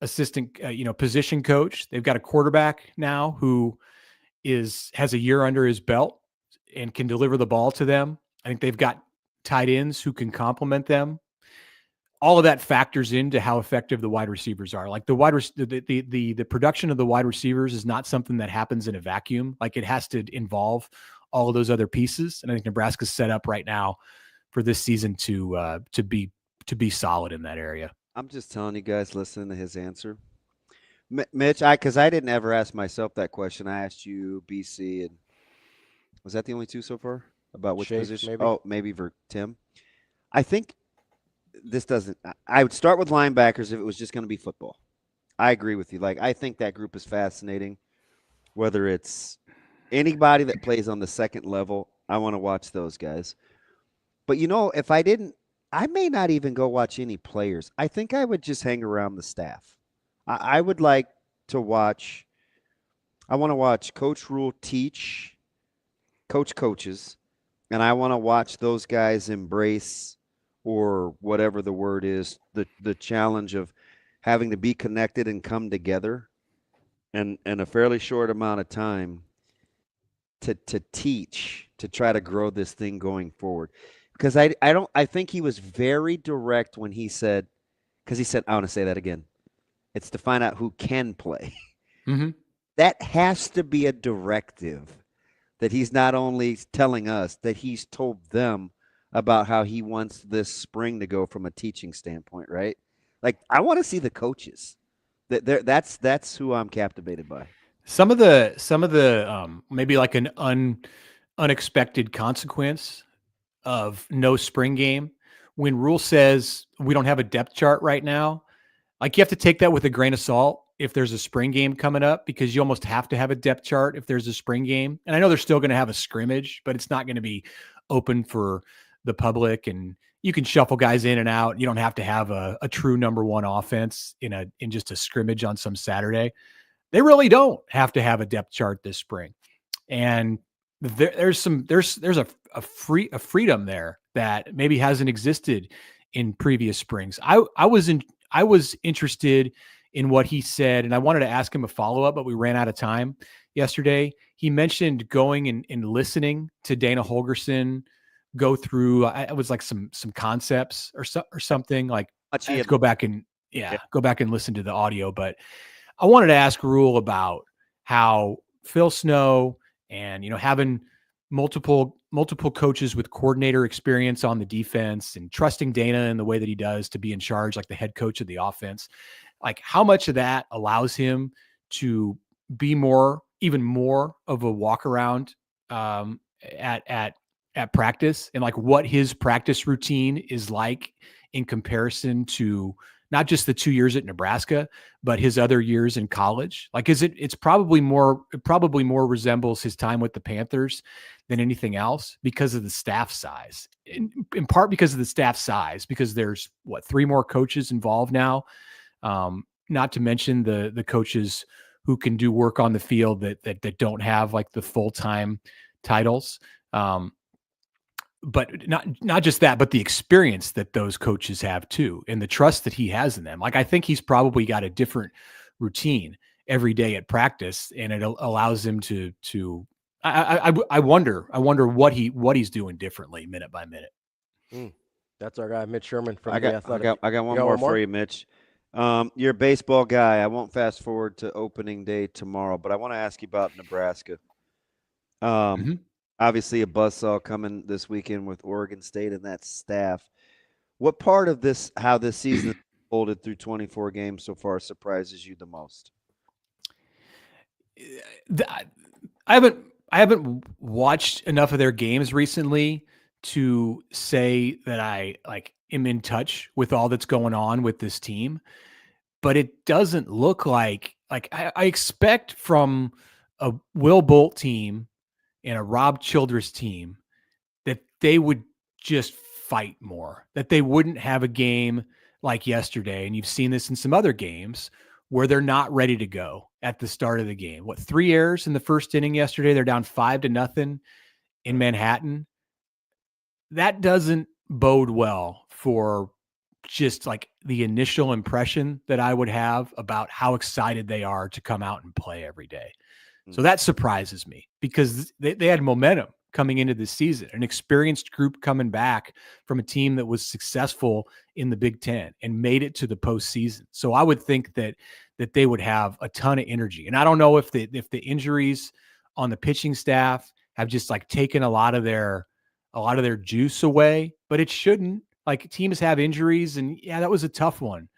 T: assistant, position coach. They've got a quarterback now who has a year under his belt and can deliver the ball to them. I think they've got tight ends who can complement them. All of that factors into how effective the wide receivers are. Like the production of the wide receivers is not something that happens in a vacuum. Like it has to involve all of those other pieces. And I think Nebraska's set up right now for this season to be solid in that area.
D: I'm just telling you guys, listening to his answer, Mitch. Because I didn't ever ask myself that question. I asked you, BC, and was that the only two so far about which position?
C: Maybe.
D: Oh, maybe for Tim. I think. This doesn't. I would start with linebackers if it was just going to be football. I agree with you. Like I think that group is fascinating. Whether it's anybody that plays on the second level, I want to watch those guys. But if I didn't, I may not even go watch any players. I think I would just hang around the staff. I would like to watch. I want to watch Coach Rule teach, coaches, and I want to watch those guys embrace, or whatever the word is, the challenge of having to be connected and come together. in a fairly short amount of time to teach, to try to grow this thing going forward. Because I think he was very direct when he said, because he said, I want to say that again. It's to find out who can play.
T: Mm-hmm.
D: That has to be a directive that he's not only telling us, that he's told them about how he wants this spring to go from a teaching standpoint, right? Like, I want to see the coaches. That's who I'm captivated by.
T: Some of the maybe like an unexpected consequence of no spring game, when Rule says we don't have a depth chart right now, like you have to take that with a grain of salt if there's a spring game coming up, because you almost have to have a depth chart if there's a spring game. And I know they're still going to have a scrimmage, but it's not going to be open for the public, and you can shuffle guys in and out. You don't have to have a true number one offense in just a scrimmage on some Saturday. They really don't have to have a depth chart this spring. And there's a freedom there that maybe hasn't existed in previous springs. I was interested in what he said, and I wanted to ask him a follow-up, but we ran out of time yesterday. He mentioned going and listening to Dana Holgorsen go through, it was like some concepts or something, like go back and listen to the audio. But I wanted to ask Rule about how Phil Snow and, having multiple coaches with coordinator experience on the defense and trusting Dana in the way that he does to be in charge, like the head coach of the offense, like how much of that allows him to be even more of a walk around at practice, and like what his practice routine is like in comparison to not just the 2 years at Nebraska, but his other years in college. Like, it probably more resembles his time with the Panthers than anything else because of the staff size, in part because of the staff size, because there's 3 more coaches involved now. Not to mention the coaches who can do work on the field that don't have like the full-time titles. But not just that, but the experience that those coaches have too, and the trust that he has in them. Like, I think he's probably got a different routine every day at practice, and it allows him to. I wonder what he's doing differently minute by minute.
C: That's our guy, Mitch Sherman from
D: I
C: the
D: got
C: Athletic.
D: one more for you, Mitch. You're a baseball guy. I won't fast forward to opening day tomorrow, but I want to ask you about Nebraska. Obviously, a buzzsaw coming this weekend with Oregon State and that staff. What part of this, how this season unfolded through 24 games so far, surprises you the most?
T: I haven't watched enough of their games recently to say that I am in touch with all that's going on with this team, but it doesn't look like I expect from a Will Bolt team and a Rob Childress team that they would just fight more, that they wouldn't have a game like yesterday. And you've seen this in some other games where they're not ready to go at the start of the game. 3 errors in the first inning yesterday? They're down 5-0 in Manhattan. That doesn't bode well for just like the initial impression that I would have about how excited they are to come out and play every day. So that surprises me, because they had momentum coming into this season, an experienced group coming back from a team that was successful in the Big Ten and made it to the postseason. So I would think that they would have a ton of energy. And I don't know if the injuries on the pitching staff have just like taken a lot of their juice away, but it shouldn't. Like, teams have injuries, and yeah, that was a tough one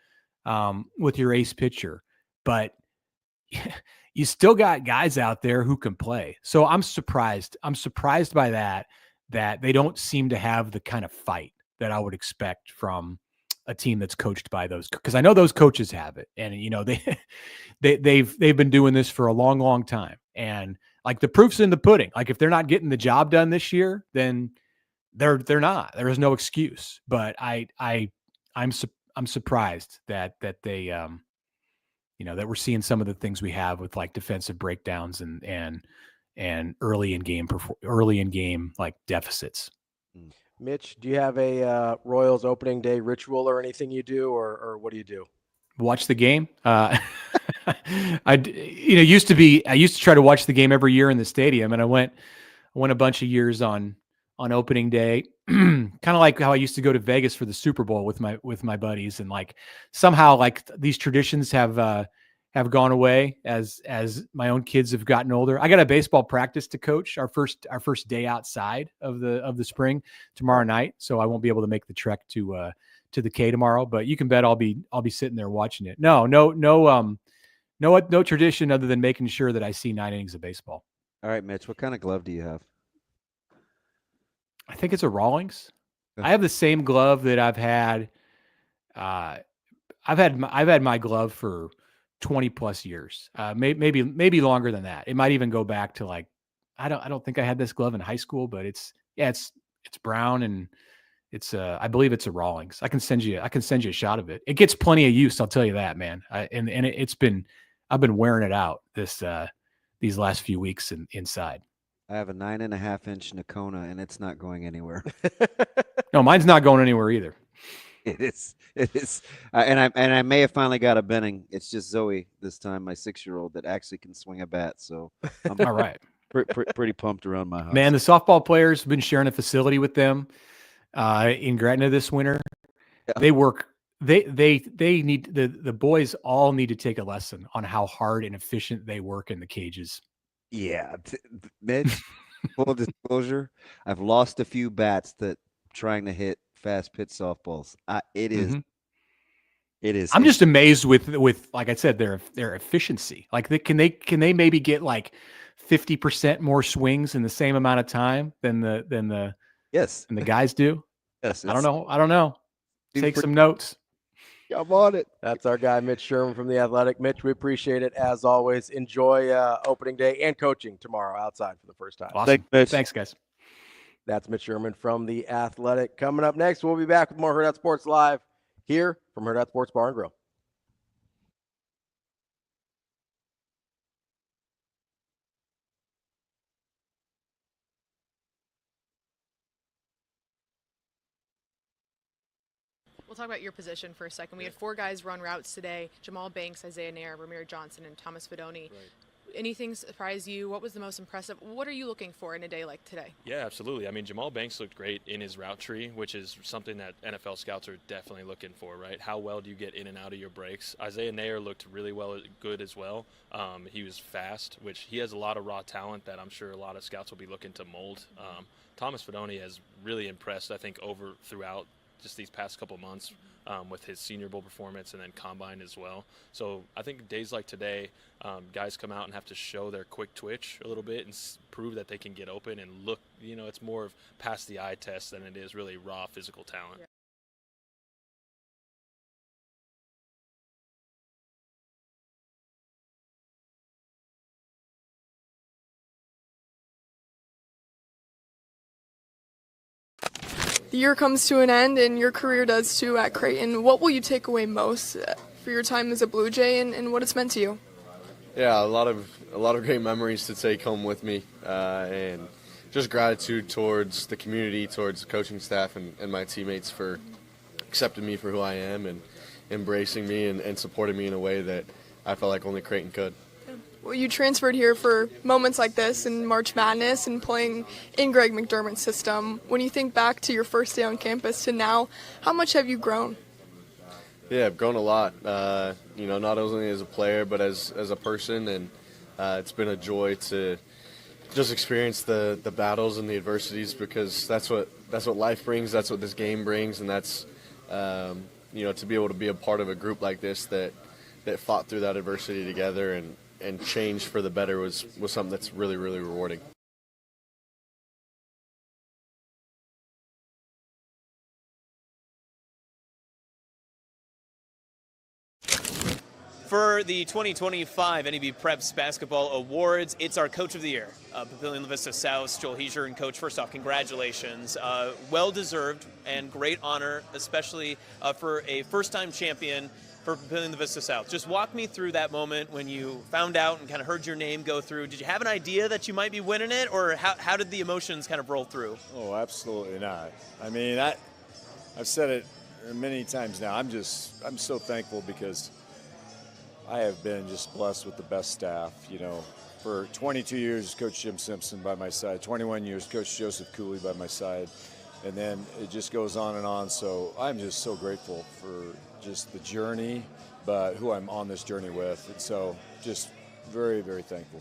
T: with your ace pitcher, but you still got guys out there who can play. So I'm surprised. I'm surprised by that they don't seem to have the kind of fight that I would expect from a team that's coached by those, because I know those coaches have it, and they've been doing this for a long, long time. And like, the proof's in the pudding. Like, if they're not getting the job done this year, then they're not. There is no excuse. But I'm surprised that they that we're seeing some of the things we have with like defensive breakdowns and early in game like deficits.
C: Mitch, do you have a Royals opening day ritual or anything you do, or what do you do?
T: Watch the game. I used to try to watch the game every year in the stadium, and I went a bunch of years on opening day, kind of like how I used to go to Vegas for the Super Bowl with my buddies, and like somehow like these traditions have gone away as my own kids have gotten older. I got a baseball practice to coach our first day outside of the spring tomorrow night, so I won't be able to make the trek to the K tomorrow, but you can bet I'll be sitting there watching it. No tradition other than making sure that I see 9 innings of baseball.
D: All right, Mitch, what kind of glove do you have?
T: I think it's a Rawlings. I have the same glove that I've had. I've had my glove for 20 plus years. Maybe longer than that. It might even go back to like, I don't think I had this glove in high school, but it's brown, and it's I believe it's a Rawlings. I can send you a shot of it. It gets plenty of use, I'll tell you that, man. I've been wearing it out these last few weeks inside.
D: I have a 9.5-inch Nakona, and it's not going anywhere.
T: No, mine's not going anywhere either.
D: It is. And I may have finally got a Benning. It's just Zoe this time, my 6-year-old, that actually can swing a bat. So I'm
T: all right.
D: Pretty pumped around my house.
T: Man, the softball players have been sharing a facility with them in Gretna this winter. Yeah. They work. They need the boys all need to take a lesson on how hard and efficient they work in the cages.
D: Yeah, Mitch, full disclosure, I've lost a few bats that trying to hit fast pitch softballs. It is.
T: I'm just amazed with like I said, their efficiency. Like can they maybe get like 50% more swings in the same amount of time than the guys do?
D: Yes.
T: I don't know. Take some notes.
D: I'm on it.
C: That's our guy, Mitch Sherman from The Athletic. Mitch, we appreciate it as always. Enjoy opening day and coaching tomorrow outside for the first time.
T: Awesome. Thanks, guys.
C: That's Mitch Sherman from The Athletic. Coming up next, we'll be back with more Hurrdat Sports Live here from Hurrdat Sports Bar and Grill.
G: We'll talk about your position for a second. We had 4 guys run routes today: Jamal Banks, Isaiah Nair, Ramir Johnson, and Thomas Fedoni. Right. Anything surprise you? What was the most impressive? What are you looking for in a day like today?
H: Yeah, absolutely. I mean, Jamal Banks looked great in his route tree, which is something that NFL scouts are definitely looking for, right? How well do you get in and out of your breaks? Isaiah Nair looked really good as well. He was fast, which he has a lot of raw talent that I'm sure a lot of scouts will be looking to mold. Thomas Fedoni has really impressed, I think, throughout just these past couple months with his Senior Bowl performance and then Combine as well. So I think days like today, guys come out and have to show their quick twitch a little bit and prove that they can get open and look, it's more of past the eye test than it is really raw physical talent. Yeah.
I: The year comes to an end, and your career does too at Creighton. What will you take away most for your time as a Blue Jay, and what it's meant to you?
J: Yeah, a lot of great memories to take home with me, and just gratitude towards the community, towards the coaching staff, and my teammates for accepting me for who I am and embracing me and supporting me in a way that I felt like only Creighton could.
I: Well, you transferred here for moments like this in March Madness and playing in Greg McDermott's system. When you think back to your first day on campus to now, how much have you grown?
J: Yeah, I've grown a lot, not only as a player but as a person, and it's been a joy to just experience the battles and the adversities, because that's what life brings, that's what this game brings, and that's to be able to be a part of a group like this that fought through that adversity together and change for the better was something that's really, really rewarding.
K: For the 2025 NEB Preps Basketball Awards, it's our Coach of the Year, Papillion La Vista South, Joel Heischer, and Coach. First off, congratulations. Well-deserved and great honor, especially for a first-time champion for Papillion La Vista South. Just walk me through that moment when you found out and kind of heard your name go through. Did you have an idea that you might be winning it, or how did the emotions kind of roll through?
L: Oh, absolutely not. I mean, I've said it many times now. I'm so thankful because I have been just blessed with the best staff. You know, for 22 years, Coach Jim Simpson by my side, 21 years, Coach Joseph Cooley by my side, and then it just goes on and on. So I'm just so grateful for just the journey, but who I'm on this journey with. And so just very, very thankful.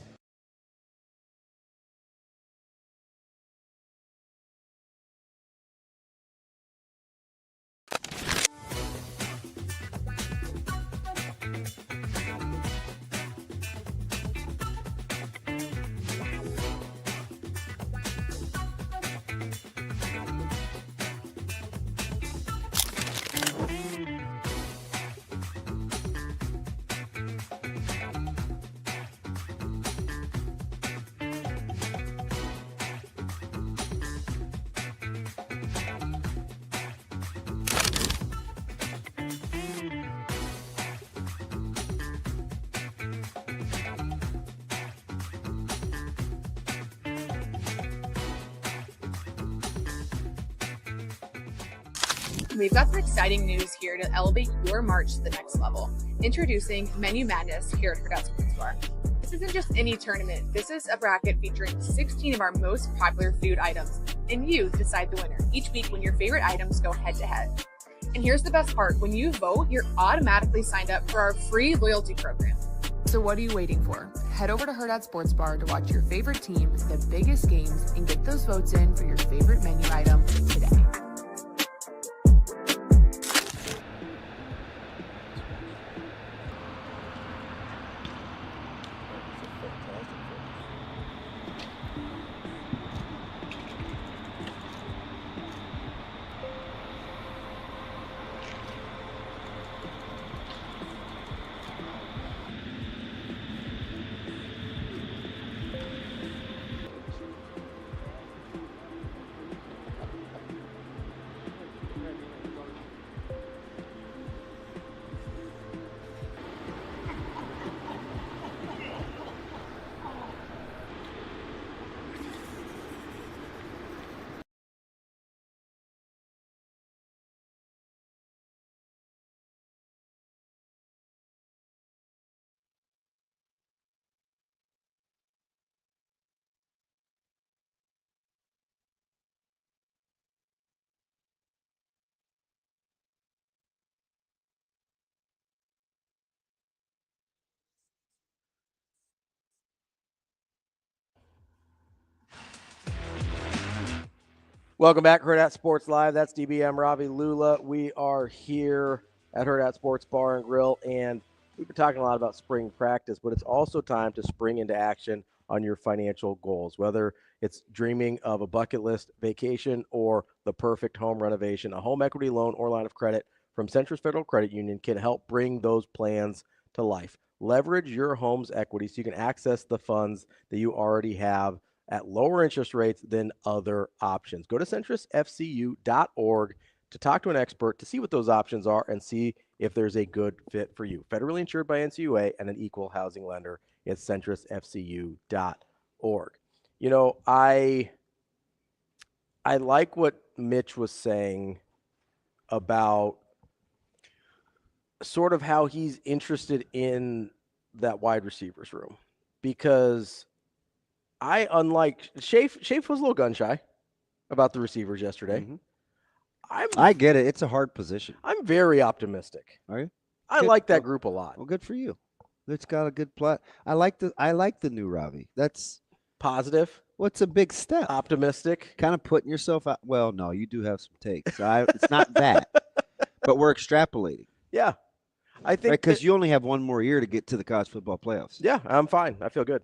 G: We've got some exciting news here to elevate your March to the next level. Introducing Menu Madness here at Hurrdat Sports Bar. This isn't just any tournament. This is a bracket featuring 16 of our most popular food items, and you decide the winner each week when your favorite items go head to head. And here's the best part. When you vote, you're automatically signed up for our free loyalty program. So what are you waiting for? Head over to Hurrdat Sports Bar to watch your favorite team, the biggest games, and get those votes in for your favorite menu item today.
C: Welcome back, Hurrdat Sports Live. That's DBM Ravi, Lulla. We are here at Hurrdat Sports Bar and Grill, and we've been talking a lot about spring practice, but it's also time to spring into action on your financial goals, whether it's dreaming of a bucket list vacation or the perfect home renovation. A home equity loan or line of credit from Centris Federal Credit Union can help bring those plans to life. Leverage your home's equity so you can access the funds that you already have at lower interest rates than other options. Go to centrisfcu.org to talk to an expert to see what those options are and see if there's a good fit for you. Federally insured by NCUA and an equal housing lender. It's centrisfcu.org. You know, I like what Mitch was saying about sort of how he's interested in that wide receivers room, because unlike Shafe was a little gun shy about the receivers yesterday.
D: Mm-hmm. I get it. It's a hard position.
C: I'm very optimistic.
D: Are you?
C: I like that group a lot.
D: Well, good for you. It's got a good plot. I like the new Ravi. That's
C: positive.
D: What's a big step?
C: Optimistic.
D: Kind of putting yourself out. Well, no, you do have some takes. It's not that, but we're extrapolating.
C: Yeah, I think
D: because you only have one more year to get to the college football playoffs.
C: Yeah, I'm fine. I feel good.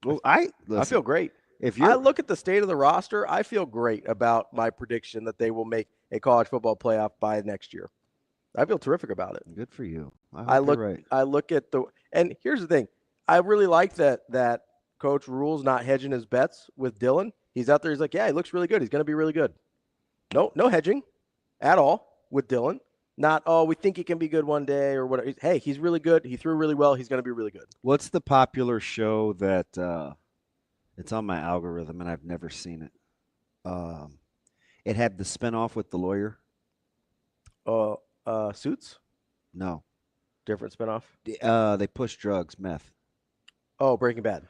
D: Well, I
C: feel great.
D: If
C: I look at the state of the roster, I feel great about my prediction that they will make a college football playoff by next year. I feel terrific about it.
D: Good for you.
C: I look at and here's the thing. I really like that Coach Rule's not hedging his bets with Dylan. He's out there. He's like, yeah, he looks really good. He's going to be really good. No hedging at all with Dylan. Not, we think he can be good one day or whatever. Hey, he's really good. He threw really well. He's going to be really good.
D: What's the popular show that it's on my algorithm and I've never seen it? It had the spinoff with the lawyer.
C: Suits?
D: No.
C: Different spinoff.
D: They push drugs, meth.
C: Oh, Breaking Bad.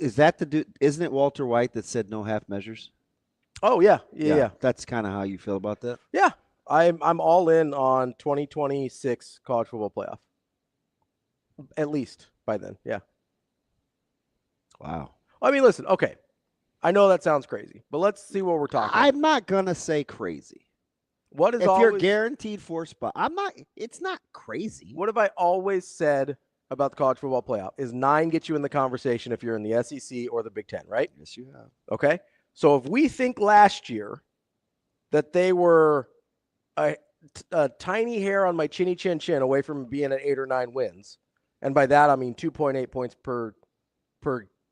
D: Is that the dude? Isn't it Walter White that said no half measures?
C: Oh yeah.
D: That's kind of how you feel about that.
C: Yeah, I'm all in on 2026 college football playoff. At least by then, yeah.
D: Wow.
C: I mean, listen, okay. I know that sounds crazy, but let's see what we're talking about.
D: I'm not gonna say crazy.
C: What is
D: if
C: always,
D: you're guaranteed 4 spots? I'm not. It's not crazy.
C: What have I always said about the college football playoff? Is 9 get you in the conversation if you're in the SEC or the Big Ten, right?
D: Yes, you have.
C: Okay. So if we think last year that they were a tiny hair on my chinny chin chin away from being at 8 or 9 wins, and by that I mean 2.8 points per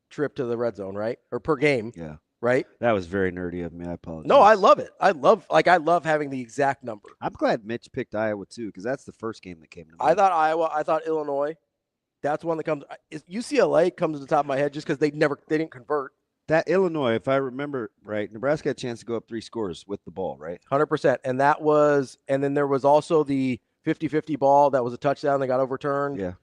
C: trip to the red zone, right? Or per game.
D: Yeah.
C: Right?
D: That was very nerdy of me. I apologize.
C: No, I love it. I love having the exact number.
D: I'm glad Mitch picked Iowa too, because that's the first game that came to mind.
C: I thought Iowa. I thought Illinois. That's one that comes. UCLA comes to the top of my head just because they didn't convert.
D: That Illinois, if I remember right, Nebraska had a chance to go up 3 scores with the ball, right?
C: 100%. And then there was also the 50-50 ball that was a touchdown that got overturned.
D: Yeah.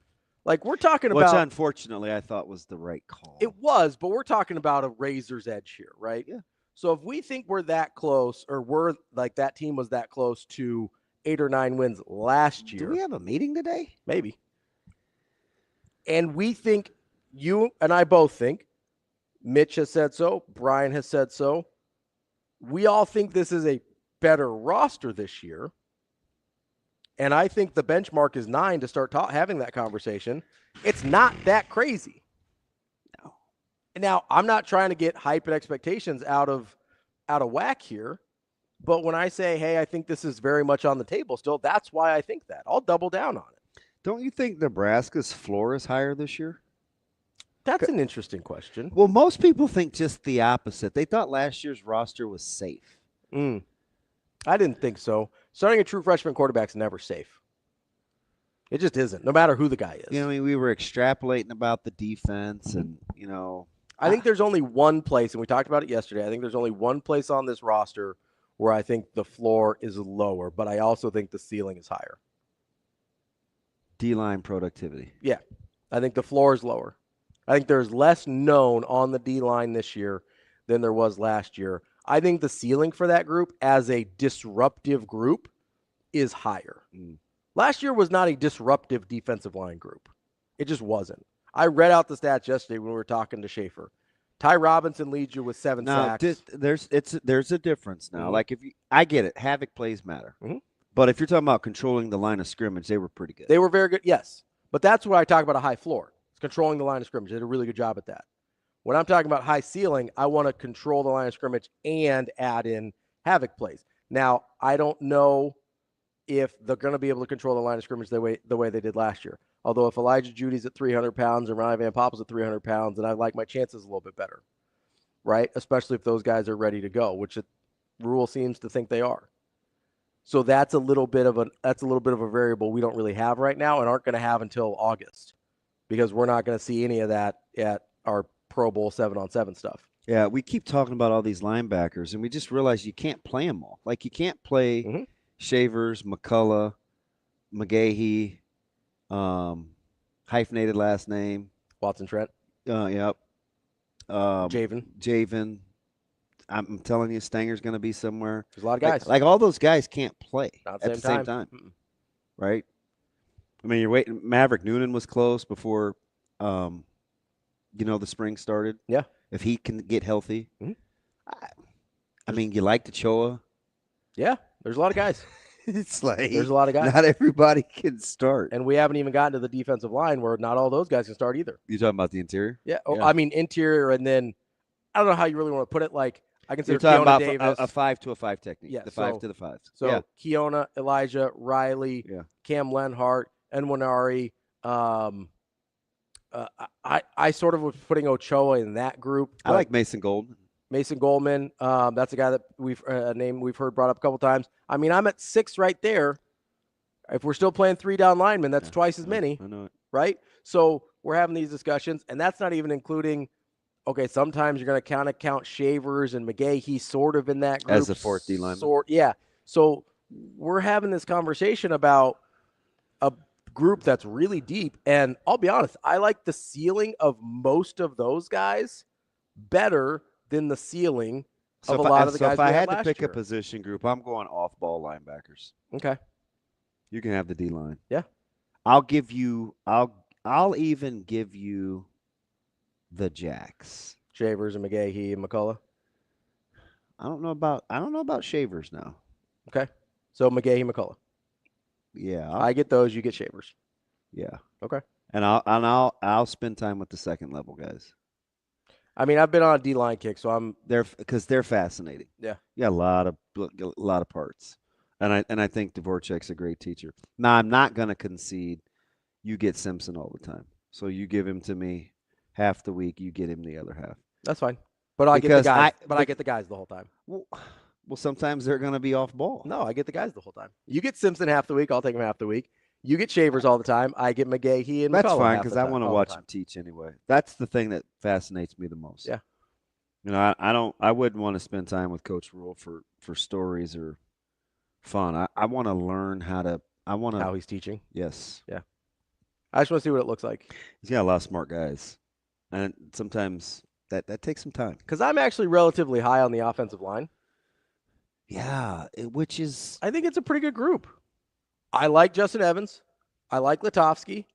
C: Like we're talking
D: Which
C: about.
D: Unfortunately, I thought was the right call.
C: It was, but we're talking about a razor's edge here, right?
D: Yeah.
C: So if we think we're that close, or we're like that team was that close to 8 or 9 wins last year.
D: Do we have a meeting today?
C: Maybe. And we think, you and I both think, Mitch has said so, Brian has said so. We all think this is a better roster this year. And I think the benchmark is 9 to start having that conversation. It's not that crazy. No. Now, I'm not trying to get hype and expectations out of whack here. But when I say, hey, I think this is very much on the table still, that's why I think that. I'll double down on it.
D: Don't you think Nebraska's floor is higher this year?
C: That's an interesting question.
D: Well, most people think just the opposite. They thought last year's roster was safe.
C: I didn't think so. Starting a true freshman quarterback's never safe. It just isn't, no matter who the guy is.
D: You know, I mean, we were extrapolating about the defense and, you know.
C: I think there's only one place, and we talked about it yesterday, I think there's only one place on this roster where I think the floor is lower, but I also think the ceiling is higher.
D: D-line productivity.
C: Yeah. I think the floor is lower. I think there's less known on the D-line this year than there was last year. I think the ceiling for that group as a disruptive group is higher. Last year was not a disruptive defensive line group. It just wasn't. I read out the stats yesterday when we were talking to Schaefer. Ty Robinson leads you with 7 sacks.
D: There's a difference now. Like I get it. Havoc plays matter. But if you're talking about controlling the line of scrimmage, they were pretty good.
C: They were very good, yes. But that's why I talk about a high floor. It's controlling the line of scrimmage. They did a really good job at that. When I'm talking about high ceiling, I want to control the line of scrimmage and add in havoc plays. Now, I don't know if they're going to be able to control the line of scrimmage the way they did last year. Although if Elijah Judy's at 300 pounds and Ryan Van Poppel's at 300 pounds, then I like my chances a little bit better, right? Especially if those guys are ready to go, which the rule seems to think they are. So that's a little bit of a variable we don't really have right now and aren't going to have until August, because we're not going to see any of that at our Pro Bowl 7-on-7 stuff.
D: Yeah, we keep talking about all these linebackers, and we just realize you can't play them all. Like, you can't play Shavers, McCullough, McGahee, hyphenated last name.
C: Watson Trent.
D: Yep.
C: Javen.
D: I'm telling you, Stanger's going to be somewhere.
C: There's a lot of guys.
D: Like all those guys can't play
C: at
D: the same time. Right? I mean, you're waiting. Maverick Noonan was close before, the spring started.
C: Yeah.
D: If he can get healthy. I mean, you like Ochoa.
C: Yeah, there's a lot of guys.
D: It's like
C: there's a lot of guys.
D: Not everybody can start.
C: And we haven't even gotten to the defensive line where not all those guys can start either.
D: You talking about the interior?
C: Yeah. I mean, interior, and then I don't know how you really want to put it. Like, I consider
D: You're talking
C: Keona
D: about
C: Davis
D: a 5 to a 5 technique.
C: Yeah,
D: the 5 to the 5s.
C: So Keona, Elijah, Riley, Cam Lenhart, Enwinari. I sort of was putting Ochoa in that group.
D: I like Mason Goldman.
C: Mason Goldman. That's a guy that we've heard brought up a couple times. I mean, I'm at 6 right there. If we're still playing 3 down linemen, that's twice as many.
D: I know it.
C: Right? So we're having these discussions, and that's not even including, okay, sometimes you're going to count Shavers and McGahee sort of in that group.
D: As the 4th D lineman.
C: Yeah. So we're having this conversation about group that's really deep. And I'll be honest, I like the ceiling of most of those guys better than the ceiling of a lot of the guys.
D: So if I had to
C: last
D: pick
C: year.
D: a position group, I'm going off-ball linebackers.
C: Okay.
D: You can have the D line.
C: Yeah.
D: I'll even give you the Jacks.
C: Shavers and McGahee and McCullough.
D: I don't know about Shavers now.
C: Okay. So McGahee, McCullough.
D: Yeah.
C: I get those, you get Shavers.
D: Yeah.
C: Okay.
D: And I'll spend time with the second level guys.
C: I mean, I've been on a D-line kick, so
D: because they're fascinating.
C: Yeah.
D: Yeah, a lot of parts. And I think Dvorak's a great teacher. Now, I'm not going to concede you get Simpson all the time. So you give him to me half the week, you get him the other half.
C: That's fine. But I get the guys. I get the guys the whole time.
D: Well, sometimes they're going to be off ball.
C: No, I get the guys the whole time. You get Simpson half the week, I'll take him half the week. You get Shavers all the time. I get McGahee and
D: That's
C: McCullough
D: fine
C: half
D: because
C: the
D: I
C: time,
D: want to
C: all the
D: watch
C: time.
D: him teach anyway. That's the thing that fascinates me the most.
C: Yeah.
D: You know, I wouldn't want to spend time with Coach Rule for stories or fun. I want to learn how
C: he's teaching.
D: Yes.
C: Yeah. I just want to see what it looks like.
D: He's got a lot of smart guys. And sometimes that takes some time.
C: Because I'm actually relatively high on the offensive line.
D: Yeah, which is...
C: I think it's a pretty good group. I like Justin Evans. I like Latovsky.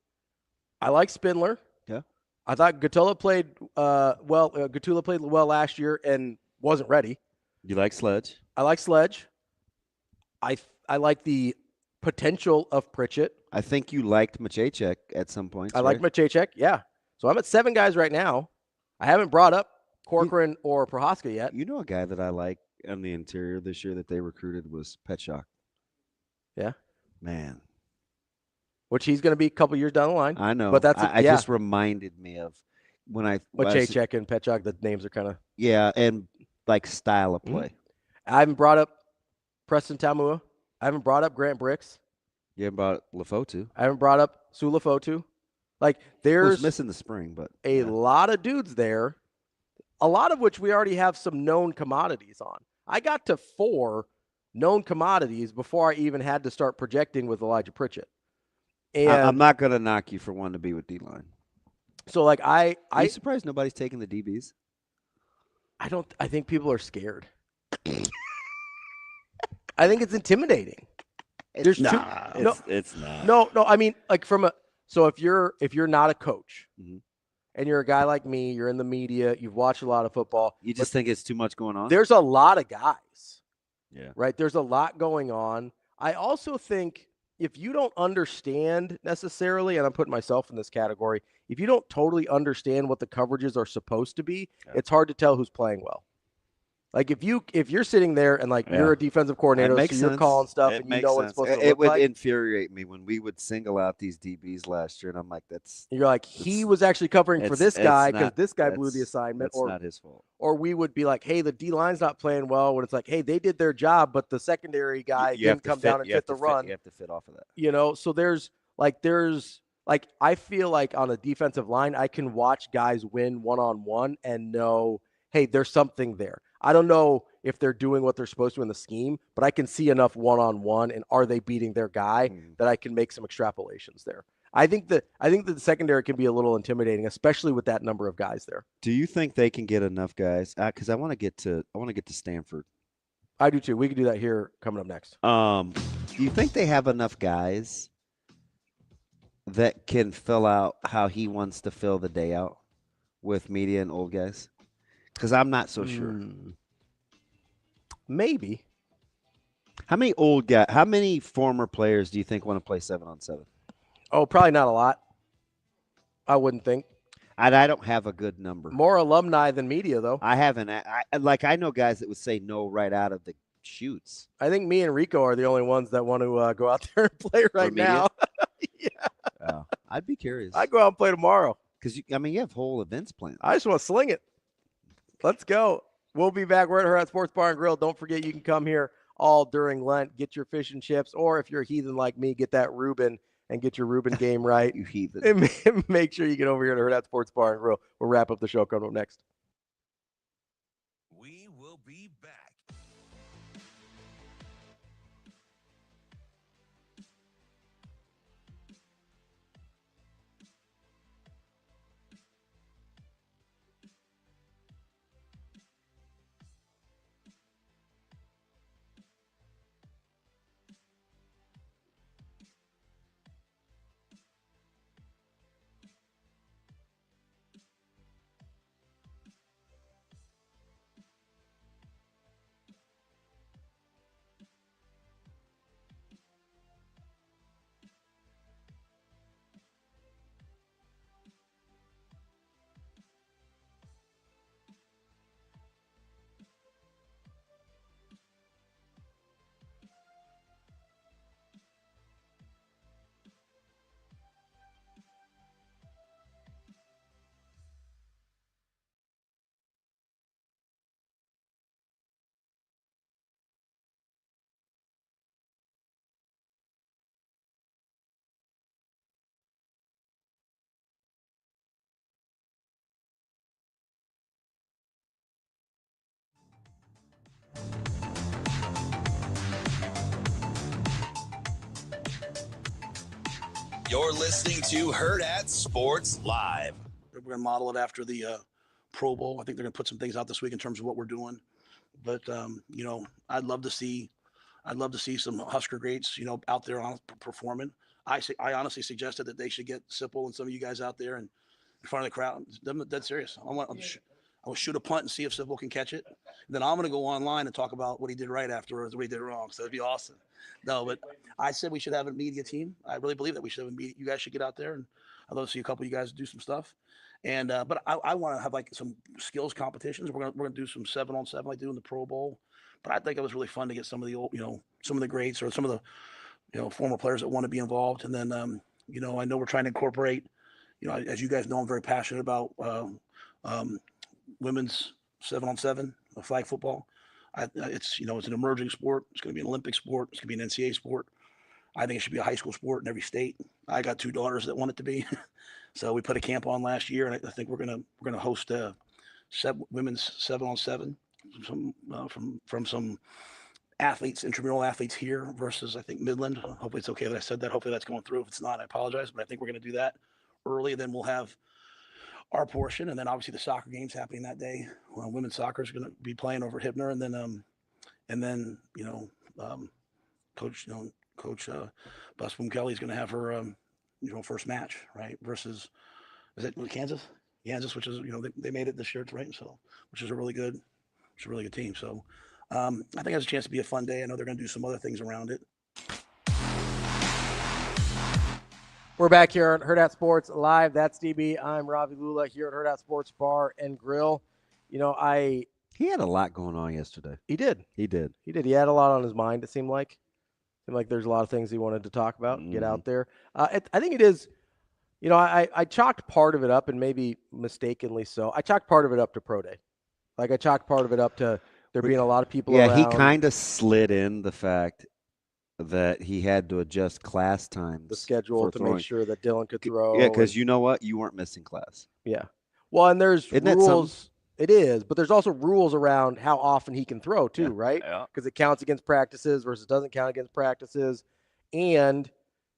C: I like Spindler.
D: Yeah.
C: I thought Gatula played well. Gatula played well last year and wasn't ready.
D: You like Sledge?
C: I like Sledge. I like the potential of Pritchett.
D: I think you liked Maciejczak at some point.
C: I like Maciejczak, yeah. So I'm at 7 guys right now. I haven't brought up Corcoran or Prohaska yet.
D: You know a guy that I like on the interior this year that they recruited was Petchak.
C: Yeah.
D: Man.
C: Which he's going to be a couple years down the line.
D: I know.
C: But that's
D: I just reminded me of when
C: Maciejczak and Petchak, the names are kind of...
D: Yeah, and like style of play.
C: I haven't brought up Preston Tamua. I haven't brought up Grant Bricks.
D: You haven't brought Lafotu.
C: I haven't brought up Sulafotu. Like, there's
D: Who's missing the spring, but
C: a lot of dudes there, a lot of which we already have some known commodities on. I got to 4 known commodities before I even had to start projecting with Elijah Pritchett. And
D: I'm not going to knock you for wanting to be with D-line.
C: So, like,
D: Are you surprised nobody's taking the DBs?
C: I think people are scared. I think it's intimidating.
D: It's not.
C: No, I mean, like so if you're not a coach and you're a guy like me, you're in the media, you've watched a lot of football.
D: You just think it's too much going on?
C: There's a lot of guys.
D: Yeah.
C: Right? There's a lot going on. I also think if you don't understand necessarily, and I'm putting myself in this category, if you don't totally understand what the coverages are supposed to be, it's hard to tell who's playing well. Like if you're sitting there and like you're a defensive coordinator, so you're calling stuff and you know what's supposed to look like.
D: It would infuriate me when we would single out these DBs last year, and I'm like, you're
C: like, he was actually covering for this guy because this guy blew the assignment.
D: It's not his fault.
C: Or we would be like, hey, the D line's not playing well. When it's like, hey, they did their job, but the secondary guy didn't come down and fit the run.
D: You have to fit off of that.
C: You know, so there's I feel like on a defensive line, I can watch guys win one-on-one and know, hey, there's something there. I don't know if they're doing what they're supposed to in the scheme, but I can see enough one-on-one and are they beating their guy that I can make some extrapolations there. I think that the secondary can be a little intimidating, especially with that number of guys there.
D: Do you think they can get enough guys? Because I want to get to Stanford.
C: I do too. We can do that here coming up next.
D: Do you think they have enough guys that can fill out how he wants to fill the day out with media and old guys? Because I'm not so sure.
C: Maybe.
D: How many former players do you think want to play 7-on-7?
C: Oh, probably not a lot. I wouldn't think.
D: I don't have a good number.
C: More alumni than media, though.
D: I haven't. I know guys that would say no right out of the shoots.
C: I think me and Rico are the only ones that want to go out there and play right now.
D: Yeah. I'd be curious.
C: I'd go out and play tomorrow.
D: Because, you have whole events planned.
C: I just want to sling it. Let's go. We'll be back. We're at Hurrdat Sports Bar and Grill. Don't forget you can come here all during Lent. Get your fish and chips. Or if you're a heathen like me, get that Reuben and get your Reuben game right.
D: You heathen.
C: And make sure you get over here to Hurrdat Sports Bar and Grill. We'll wrap up the show coming up next.
A: We will be back. You're listening to Hurrdat Sports Live.
B: We're going to model it after the Pro Bowl. I think they're going to put some things out this week in terms of what we're doing. But I'd love to see some Husker greats, out there on performing. I honestly suggested that they should get Sipple and some of you guys out there and in front of the crowd. I'm dead serious. I'll shoot a punt and see if Sipple can catch it. And then I'm going to go online and talk about what he did right afterwards, what he did wrong. So it'd be awesome. No, but I said we should have a media team. I really believe that we should have a media. You guys should get out there, and I'd love to see a couple of you guys do some stuff. And but I want to have like some skills competitions. We're gonna do some 7-on-7 like do in the Pro Bowl. But I think it was really fun to get some of the old, some of the greats or some of the, former players that want to be involved. And then, I know we're trying to incorporate, as you guys know, I'm very passionate about women's 7-on-7 flag football. It's an emerging sport. It's going to be an Olympic sport. It's going to be an NCAA sport. I think it should be a high school sport in every state. I got 2 daughters that want it to be. So we put a camp on last year, and I think we're gonna host a women's 7-on-7 from some athletes, intramural athletes here versus I think Midland. Hopefully it's okay that I said that. Hopefully that's going through. If it's not, I apologize, but I think we're going to do that early. Then we'll have our portion, and then obviously the soccer games happening that day. Women's soccer is going to be playing over at Hibner, and then Coach Busboom Kelly is going to have her first match, right? Versus is it Kansas, which is they made it this year, right? So which is a really good team. So I think it has a chance to be a fun day. I know they're going to do some other things around it.
C: We're back here on Hurrdat Sports Live. That's DB. I'm Ravi Lulla here at Hurrdat Sports Bar and Grill. He
D: had a lot going on yesterday.
C: He did. He had a lot on his mind. It seemed like there's a lot of things he wanted to talk about, get out there. I think it is. I chalked part of it up, and maybe mistakenly so. I chalked part of it up to Pro Day. Like I chalked part of it up to there being a lot of people around.
D: Yeah, he kind of slid in the fact that he had to adjust class times.
C: The schedule to make sure that Dylan could throw.
D: Yeah, because you know what? You weren't missing class.
C: Yeah. Well, and there's rules. It is, but there's also rules around how often he can throw too, right?
D: Yeah.
C: Because it counts against practices versus doesn't count against practices. And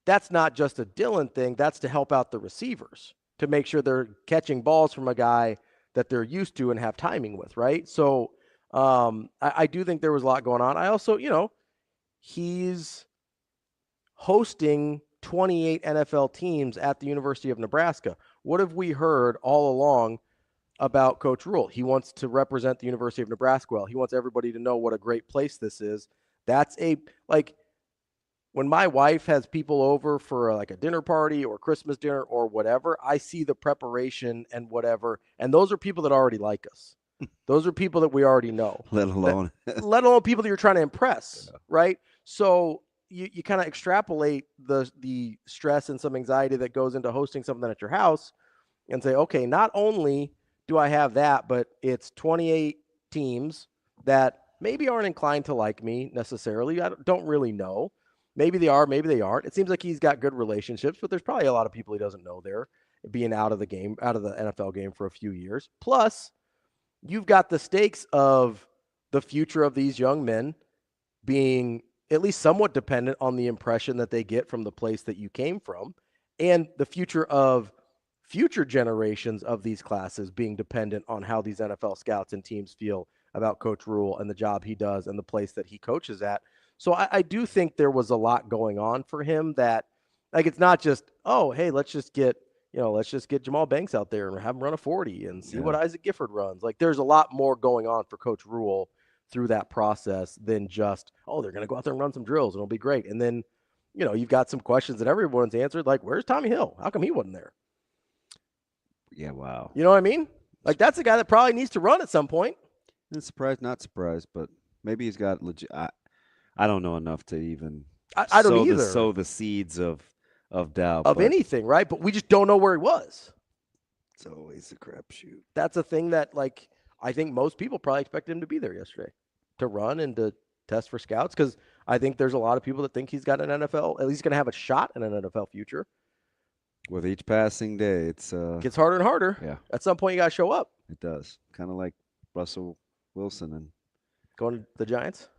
C: that's not just a Dylan thing. That's to help out the receivers to make sure they're catching balls from a guy that they're used to and have timing with, right? So I do think there was a lot going on. I also, he's hosting 28 NFL teams at the University of Nebraska. What have we heard all along about Coach Rule? He wants to represent the University of Nebraska well. He wants everybody to know what a great place this is. That's when my wife has people over for like a dinner party or Christmas dinner or whatever, I see the preparation and whatever. And those are people that already like us. Those are people that we already know.
D: Let alone
C: people that you're trying to impress, right? So you kind of extrapolate the stress and some anxiety that goes into hosting something at your house and say, okay, not only do I have that, but it's 28 teams that maybe aren't inclined to like me necessarily. I don't really know. Maybe they are, maybe they aren't. It seems like he's got good relationships, but there's probably a lot of people he doesn't know there, being out of the NFL game for a few years. Plus, you've got the stakes of the future of these young men being at least somewhat dependent on the impression that they get from the place that you came from, and the future of future generations of these classes being dependent on how these NFL scouts and teams feel about Coach Rule and the job he does and the place that he coaches at. So I do think there was a lot going on for him that, like, it's not just, oh, hey, let's just get Jamal Banks out there and have him run a 40 and see what Isaac Gifford runs. Like, there's a lot more going on for Coach Rule through that process than just, oh, they're going to go out there and run some drills and it'll be great. And then, you've got some questions that everyone's answered, like, where's Tommy Hill? How come he wasn't there?
D: Yeah, wow.
C: You know what I mean? Like, that's a guy that probably needs to run at some point.
D: Not surprised, but maybe he's got legit. I don't know enough to even
C: I don't either.
D: sow the seeds of doubt.
C: Of anything, right? But we just don't know where he was.
D: It's always a crapshoot.
C: That's a thing that, like, I think most people probably expected him to be there yesterday to run and to test for scouts, because I think there's a lot of people that think he's got an NFL, at least going to have a shot in an NFL future.
D: With each passing day, it's
C: gets harder and harder.
D: Yeah.
C: At some point, you got to show up.
D: It does. Kind of like Russell Wilson and
C: going to the Giants.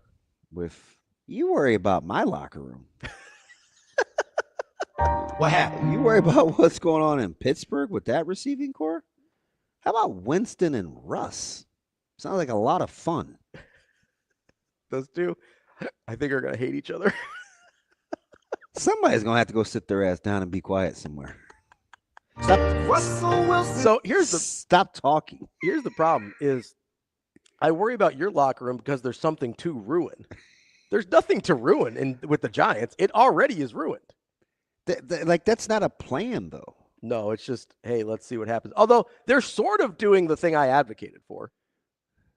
D: You worry about my locker room. What happened? You worry about what's going on in Pittsburgh with that receiving core? How about Winston and Russ? Sounds like a lot of fun.
C: Those two, I think, are going to hate each other.
D: Somebody's going to have to go sit their ass down and be quiet somewhere. Stop talking.
C: Here's the problem is I worry about your locker room because there's something to ruin. There's nothing to ruin with the Giants. It already is ruined.
D: That's not a plan, though.
C: No, it's just, hey, let's see what happens. Although they're sort of doing the thing I advocated for,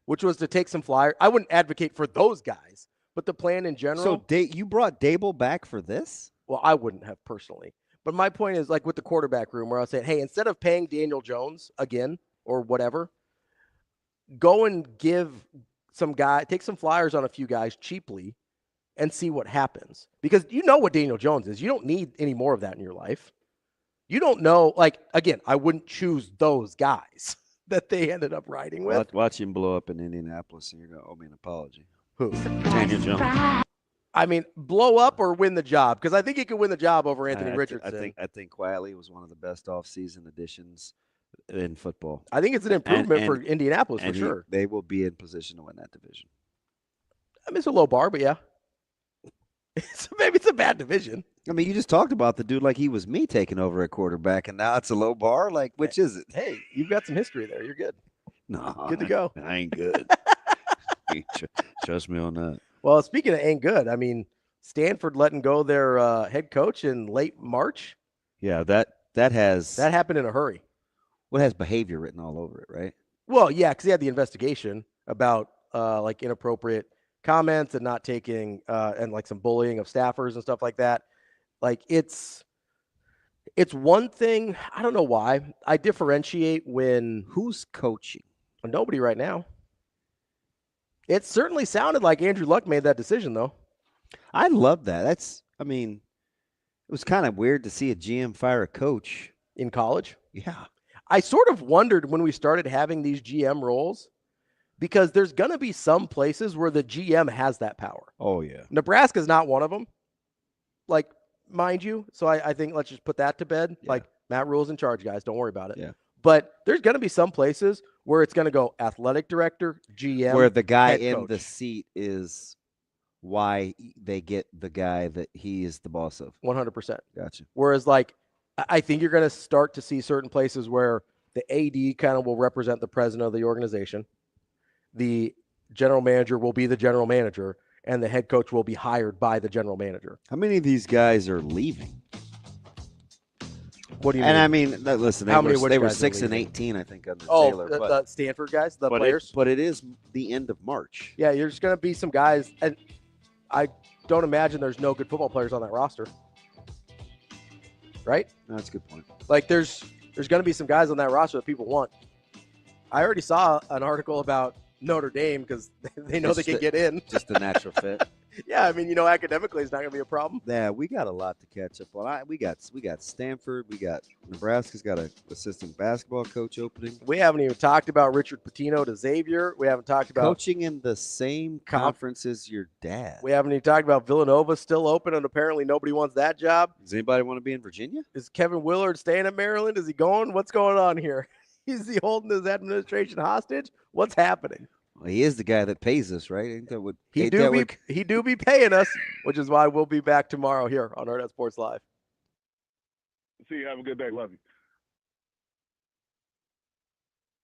C: which was to take some flyers. I wouldn't advocate for those guys, but the plan in general.
D: So you brought Dable back for this?
C: Well, I wouldn't have personally. But my point is, like with the quarterback room, where I was saying, hey, instead of paying Daniel Jones again or whatever, go and give take some flyers on a few guys cheaply and see what happens. Because you know what Daniel Jones is. You don't need any more of that in your life. You don't know, again, I wouldn't choose those guys that they ended up riding with.
D: Watch him blow up in Indianapolis, and you're going to owe me an apology.
C: Who?
D: Daniel Jones.
C: I mean, blow up or win the job? Because I think he could win the job over Anthony Richardson.
D: I think quietly it was one of the best off-season additions in football.
C: I think it's an improvement for Indianapolis for sure.
D: They will be in position to win that division.
C: I mean, it's a low bar, but yeah. Maybe it's a bad division.
D: I mean, you just talked about the dude like he was me taking over at quarterback, and now it's a low bar? Like, which is it?
C: Hey, you've got some history there. You're good.
D: No.
C: Good to go.
D: I ain't good. Trust me on that.
C: Well, speaking of ain't good, I mean, Stanford letting go their head coach in late March.
D: Yeah, that
C: happened in a hurry.
D: Well, it has behavior written all over it, right?
C: Well, yeah, because he had the investigation about inappropriate comments and not taking and some bullying of staffers and stuff like that. It's one thing. I don't know why I differentiate when
D: who's coaching.
C: Nobody right now. It certainly sounded like Andrew Luck made that decision, though.
D: I love that. It was kind of weird to see a GM fire a coach
C: in college.
D: Yeah.
C: I sort of wondered when we started having these GM roles, because there's going to be some places where the GM has that power.
D: Oh, yeah.
C: Nebraska's not one of them, mind you. So I think let's just put that to bed. Yeah. Matt Rule's in charge, guys. Don't worry about it.
D: Yeah.
C: But there's going to be some places where it's going to go athletic director, GM,
D: where the guy
C: head
D: in
C: coach.
D: the seat is why they get the guy that he is the boss of.
C: 100%.
D: Gotcha.
C: Whereas, I think you're going to start to see certain places where the AD kind of will represent the president of the organization. The general manager will be the general manager, and the head coach will be hired by the general manager.
D: How many of these guys are leaving?
C: What do you mean?
D: And I mean, listen, they were 6 and 18, I think, under Taylor.
C: The Stanford guys, the players.
D: But it is the end of March.
C: Yeah, there's going to be some guys, and I don't imagine there's no good football players on that roster. Right?
D: No, that's a good point.
C: There's going to be some guys on that roster that people want. I already saw an article about Notre Dame because they know they can get in.
D: Just a natural fit.
C: Yeah, I mean, academically it's not going to be a problem.
D: Yeah, we got a lot to catch up on. We got Stanford. We got Nebraska's got an assistant basketball coach opening.
C: We haven't even talked about Richard Pitino to Xavier. We haven't talked about
D: coaching in the same conference as your dad.
C: We haven't even talked about Villanova still open, and apparently nobody wants that job.
D: Does anybody want to be in Virginia?
C: Is Kevin Willard staying at Maryland? Is he going? What's going on here? Is he holding his administration hostage? What's happening?
D: Well, he is the guy that pays us, right? Ain't that what
C: he do be paying us, which is why we'll be back tomorrow here on Hurrdat Sports Live.
U: See you. Have a good day. Love you.